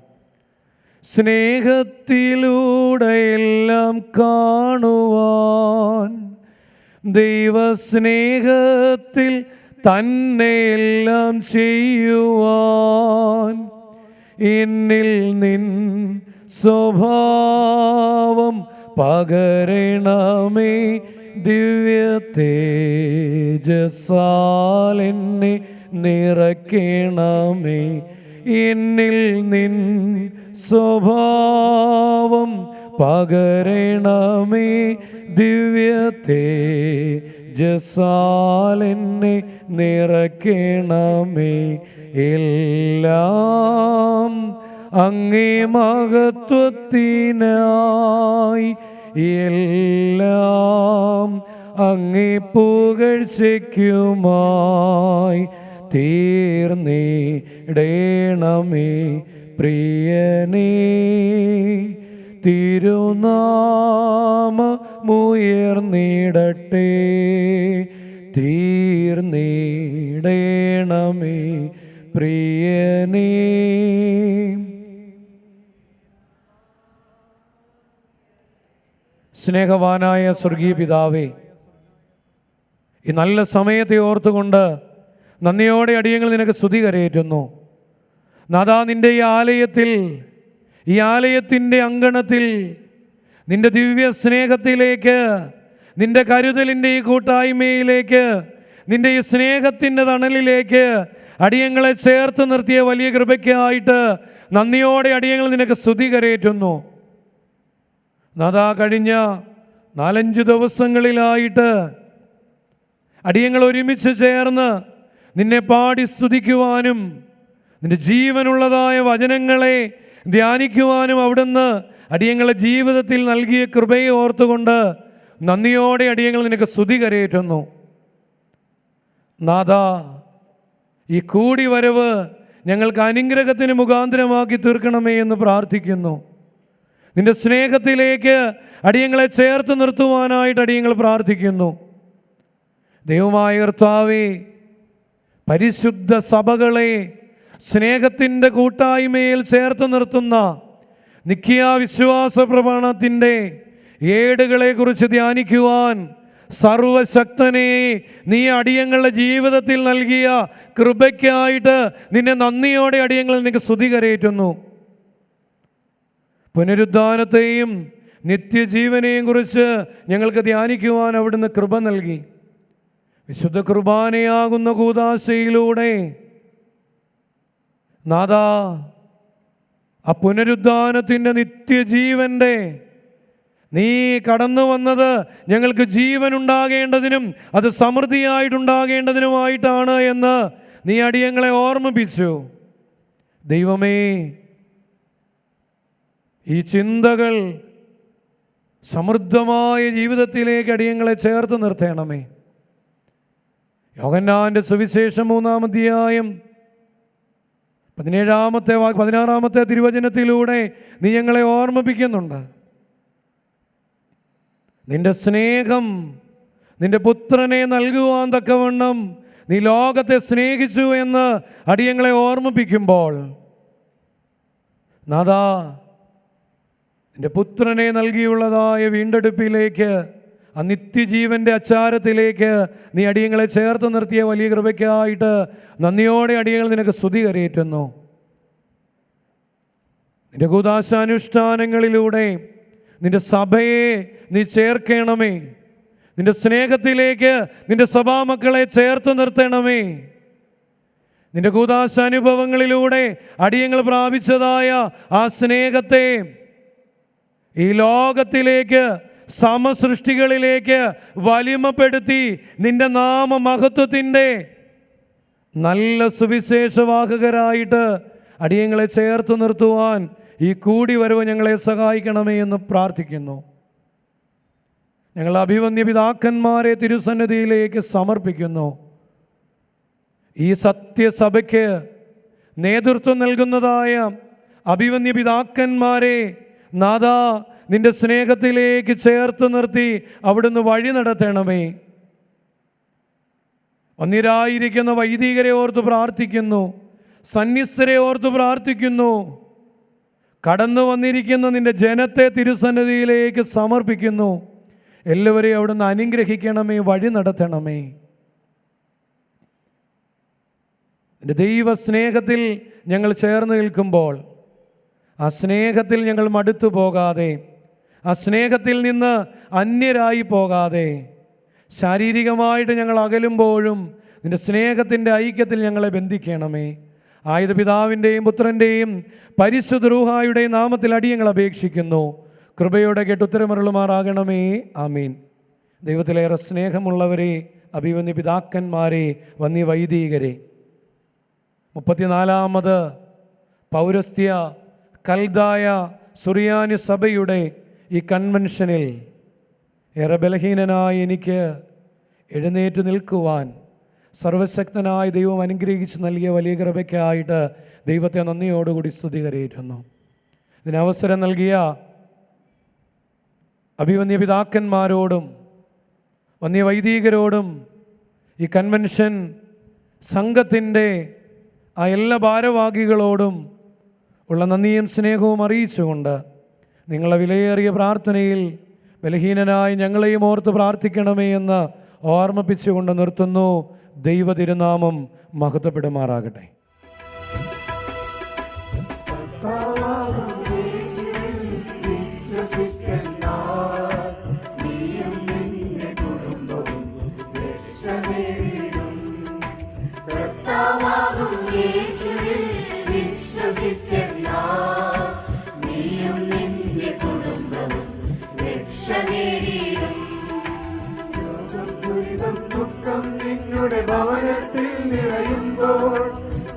സ്നേഹത്തിലൂടെയെല്ലാം കാണുവാൻ, ദൈവസ്നേഹത്തിൽ തന്നെയെല്ലാം ചെയ്യുവാൻ, എന്നിൽ നിൻ സ്വഭാവം പകരണമേ, ദിവ്യ തേജസ്സാൽ എന്നെ നിറയ്ക്കണമേ, എന്നിൽ നിൻ സ്വഭാവം പകരണമേ, ദിവ്യ തേജസ്സാൽ എന്നെ നിറയ്ക്കണമേ. എല്ലാം അങ്ങേ മഹത്വത്തിനായി, എല്ലാം അങ്ങേ പുകഴ്ചയ്ക്കുമായി തീർന്നിടേണമേ പ്രിയനേ. തിരുനാമമുയർന്നിടട്ടെ, തീർന്നിടേണമേ പ്രിയനേ. സ്നേഹവാനായ സ്വർഗീയ പിതാവേ, ഈ നല്ല സമയത്തെ ഓർത്തുകൊണ്ട് നന്ദിയോടെ അടിയങ്ങൾ നിനക്ക് സ്തുതി കരയേറ്റുന്നു. നാഥാ, നിൻ്റെ ഈ ആലയത്തിൽ, ഈ ആലയത്തിൻ്റെ അങ്കണത്തിൽ നിൻ്റെ ദിവ്യ സ്നേഹത്തിലേക്ക്, നിൻ്റെ കരുതലിൻ്റെ ഈ കൂട്ടായ്മയിലേക്ക്, നിൻ്റെ ഈ സ്നേഹത്തിൻ്റെ തണലിലേക്ക് അടിയങ്ങളെ ചേർത്ത് നിർത്തിയ വലിയ കൃപയ്ക്കായിട്ട് നന്ദിയോടെ അടിയങ്ങൾ നിനക്ക് സ്തുതി കരയേറ്റുന്നു. നാഥാ, കഴിഞ്ഞ 4-5 ദിവസങ്ങളിലായിട്ട് അടിയങ്ങൾ ഒരുമിച്ച് ചേർന്ന് നിന്നെ പാടി സ്തുതിക്കുവാനും നിന്റെ ജീവനുള്ളതായ വചനങ്ങളെ ധ്യാനിക്കുവാനും അവിടുന്ന് അടിയങ്ങളെ ജീവിതത്തിൽ നൽകിയ കൃപയെ ഓർത്തുകൊണ്ട് നന്ദിയോടെ അടിയങ്ങൾ നിനക്ക് സ്തുതി കരയേറ്റുന്നു. നാഥാ, ഈ കൂടി വരവ് ഞങ്ങൾക്ക് അനുഗ്രഹത്തിന് മുഖാന്തരമാക്കി തീർക്കണമേ എന്ന് പ്രാർത്ഥിക്കുന്നു. നിന്റെ സ്നേഹത്തിലേക്ക് അടിയങ്ങളെ ചേർത്ത് നിർത്തുവാനായിട്ട് അടിയങ്ങൾ പ്രാർത്ഥിക്കുന്നു. ദൈവമായ കർത്താവേ, പരിശുദ്ധ സഭകളെ സ്നേഹത്തിൻ്റെ കൂട്ടായ്മയിൽ ചേർത്ത് നിർത്തുന്ന നിഖ്യ വിശ്വാസ പ്രമാണത്തിൻ്റെ ഏടുകളെക്കുറിച്ച് ധ്യാനിക്കുവാൻ സർവശക്തനെ നീ അടിയങ്ങളുടെ ജീവിതത്തിൽ നൽകിയ കൃപയ്ക്കായിട്ട് നിന്നെ നന്ദിയോടെ അടിയങ്ങൾ നിനക്ക് സ്തുതി കരയേറ്റുന്നു. പുനരുദ്ധാനത്തെയും നിത്യജീവനെയും കുറിച്ച് ഞങ്ങൾക്ക് ധ്യാനിക്കുവാൻ അവിടുന്ന് കൃപ നൽകി. വിശുദ്ധ കുർബാനയാകുന്ന കൂദാശയിലൂടെ നാഥാ, ആ പുനരുദ്ധാനത്തിൻ്റെ നിത്യജീവൻ്റെ നീ കടന്നു വന്നത് ഞങ്ങൾക്ക് ജീവൻ ഉണ്ടാകേണ്ടതിനും അത് സമൃദ്ധിയായിട്ടുണ്ടാകേണ്ടതിനുമായിട്ടാണ് എന്ന് നീ അടിയങ്ങളെ ഓർമ്മിപ്പിച്ചു. ദൈവമേ, ഈ ചിന്തകൾ സമൃദ്ധമായ ജീവിതത്തിലേക്ക് അടിയങ്ങളെ ചേർത്ത് നിർത്തണമേ. യോഹന്നാന്റെ സുവിശേഷം 3-ാം അധ്യായം 16-ാമത്തെ തിരുവചനത്തിലൂടെ നീ ഞങ്ങളെ ഓർമ്മിപ്പിക്കുന്നുണ്ട്. നിന്റെ സ്നേഹം നിന്റെ പുത്രനെ നൽകുവാൻ തക്കവണ്ണം നീ ലോകത്തെ സ്നേഹിച്ചു എന്ന് അടിയങ്ങളെ ഓർമ്മിപ്പിക്കുമ്പോൾ, നാഥാ, നിന്റെ പുത്രനെ നൽകിയുള്ളതായ വീണ്ടെടുപ്പിലേക്ക്, ആ നിത്യജീവൻ്റെ അച്ചാരത്തിലേക്ക് നീ അടിയങ്ങളെ ചേർത്ത് നിർത്തിയ വലിയ കൃപയ്ക്കായിട്ട് നന്ദിയോടെ അടിയങ്ങൾ നിനക്ക് സ്തുതി കരയേറ്റുന്നു. നിന്റെ കൂദാശാനുഷ്ഠാനങ്ങളിലൂടെ നിന്റെ സഭയെ നീ ചേർക്കണമേ. നിന്റെ സ്നേഹത്തിലേക്ക് നിന്റെ സഭാമക്കളെ ചേർത്ത് നിർത്തണമേ. നിന്റെ കൂദാശാനുഭവങ്ങളിലൂടെ അടിയങ്ങൾ പ്രാപിച്ചതായ ആ സ്നേഹത്തെ ഈ ലോകത്തിലേക്ക് സമസൃഷ്ടികളിലേക്ക് വലിമപ്പെടുത്തി നിന്റെ നാമമഹത്വത്തിൻ്റെ നല്ല സുവിശേഷവാഹകരായിട്ട് അടിയങ്ങളെ ചേർത്ത് നിർത്തുവാൻ ഈ കൂടി വരവ് ഞങ്ങളെ സഹായിക്കണമേ എന്ന് പ്രാർത്ഥിക്കുന്നു. ഞങ്ങൾ അഭിവന്യ പിതാക്കന്മാരെ തിരുസന്നിധിയിലേക്ക് സമർപ്പിക്കുന്നു. ഈ സത്യസഭയ്ക്ക് നേതൃത്വം നൽകുന്നതായ അഭിവന്യ പിതാക്കന്മാരെ നാഥാ നിന്റെ സ്നേഹത്തിലേക്ക് ചേർത്ത് നിർത്തി അവിടുന്ന് വഴി നടത്തണമേ. വന്നിരായിരിക്കുന്ന വൈദികരെ ഓർത്ത് പ്രാർത്ഥിക്കുന്നു, സന്യസ്തരെ ഓർത്ത് പ്രാർത്ഥിക്കുന്നു. കടന്നു വന്നിരിക്കുന്ന നിന്റെ ജനത്തെ തിരുസന്നിധിയിലേക്ക് സമർപ്പിക്കുന്നു. എല്ലാവരെയും അവിടുന്ന് അനുഗ്രഹിക്കണമേ, വഴി നടത്തണമേ. നിന്റെ ദൈവ സ്നേഹത്തിൽ ഞങ്ങൾ ചേർന്ന് നിൽക്കുമ്പോൾ ആ സ്നേഹത്തിൽ ഞങ്ങൾ മടുത്തു പോകാതെ, ആ സ്നേഹത്തിൽ നിന്ന് അന്യരായി പോകാതെ, ശാരീരികമായിട്ട് ഞങ്ങൾ അകലുമ്പോഴും നിന്റെ സ്നേഹത്തിൻ്റെ ഐക്യത്തിൽ ഞങ്ങളെ ബന്ധിക്കണമേ. ആയത് പിതാവിൻ്റെയും പുത്രൻ്റെയും പരിശുദ്ധ റൂഹായുടെയും നാമത്തിൽ അടിയങ്ങൾ അപേക്ഷിക്കുന്നു. കൃപയോടെ കേട്ട് ഉത്തരമരുളുമാറാകണമേ. ആമീൻ. ദൈവത്തിലേറെ സ്നേഹമുള്ളവരെ, അഭിവന്യ പിതാക്കന്മാരെ, വന്യ വൈദികരെ, 34ാമത് പൗരസ്ത്യ കൽദായ സുറിയാനി സഭയുടെ ഈ കൺവെൻഷനിൽ ഏറെ ബലഹീനനായി എനിക്ക് എഴുന്നേറ്റ് നിൽക്കുവാൻ സർവശക്തനായ ദൈവം അനുഗ്രഹിച്ച് നൽകിയ വലിയ കൃപയ്ക്കായിട്ട് ദൈവത്തെ നന്ദിയോടുകൂടി സ്തുതി കരയേറ്റുന്നു. ഇതിനവസരം നൽകിയ അഭിവന്യ പിതാക്കന്മാരോടും വന്യ വൈദികരോടും ഈ കൺവെൻഷൻ സംഘത്തിൻ്റെ ആ എല്ലാ ഭാരവാഹികളോടും ഉള്ള നന്ദിയും സ്നേഹവും അറിയിച്ചുകൊണ്ട് നിങ്ങളെ വിലയേറിയ പ്രാർത്ഥനയിൽ ബലഹീനനായി ഞങ്ങളെയും ഓർത്ത് പ്രാർത്ഥിക്കണമേ എന്ന് ഓർമ്മിപ്പിച്ചുകൊണ്ട് നിർത്തുന്നു. ദൈവ തിരുനാമം മഹത്വപ്പെടുമാറാകട്ടെ. ഭവനത്തിൽ നിറയുമ്പോൾ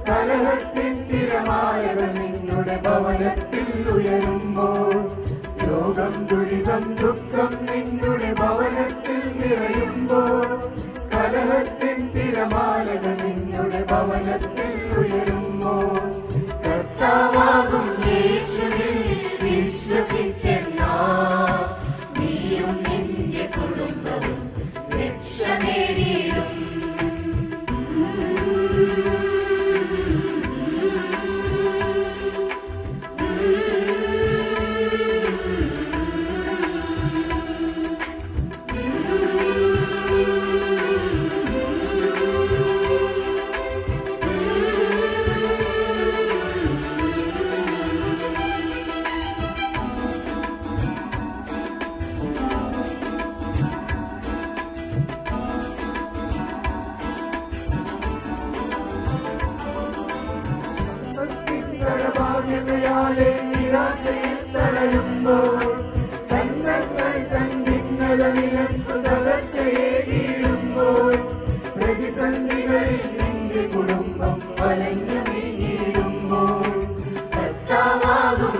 കലഹത്തിൻ തിരമാലകൾ നിന്നുടെ ഭവനത്തിൽ ഉയരുമ്പോൾ, രോഗം ദുരിതം ദുഃഖം നിന്നുടെ ഭവനത്തിൽ നിറയുമ്പോൾ കലഹത്തിൻ തിരമാലകൾ നിന്നുടെ ഭവനത്തിൽ ഉയരുമ്പോൾ, കർത്താവാകും യേശുവിൽ വിശ്വസിച്ചെന്നാൽ നീയും നിന്റെ കുടുംബവും രക്ഷ നേടിയിടും. നിരാശയിൽ തളരുമ്പോൾ ബന്ധങ്ങൾ തൻ ഭിന്നത നിലത്തു തകർച്ചയേകിടുമ്പോൾ, പ്രതിസന്ധികളിൽ നിന്റെ കുടുംബം വലഞ്ഞു നീങ്ങിടുമ്പോൾ, കർത്താവാകും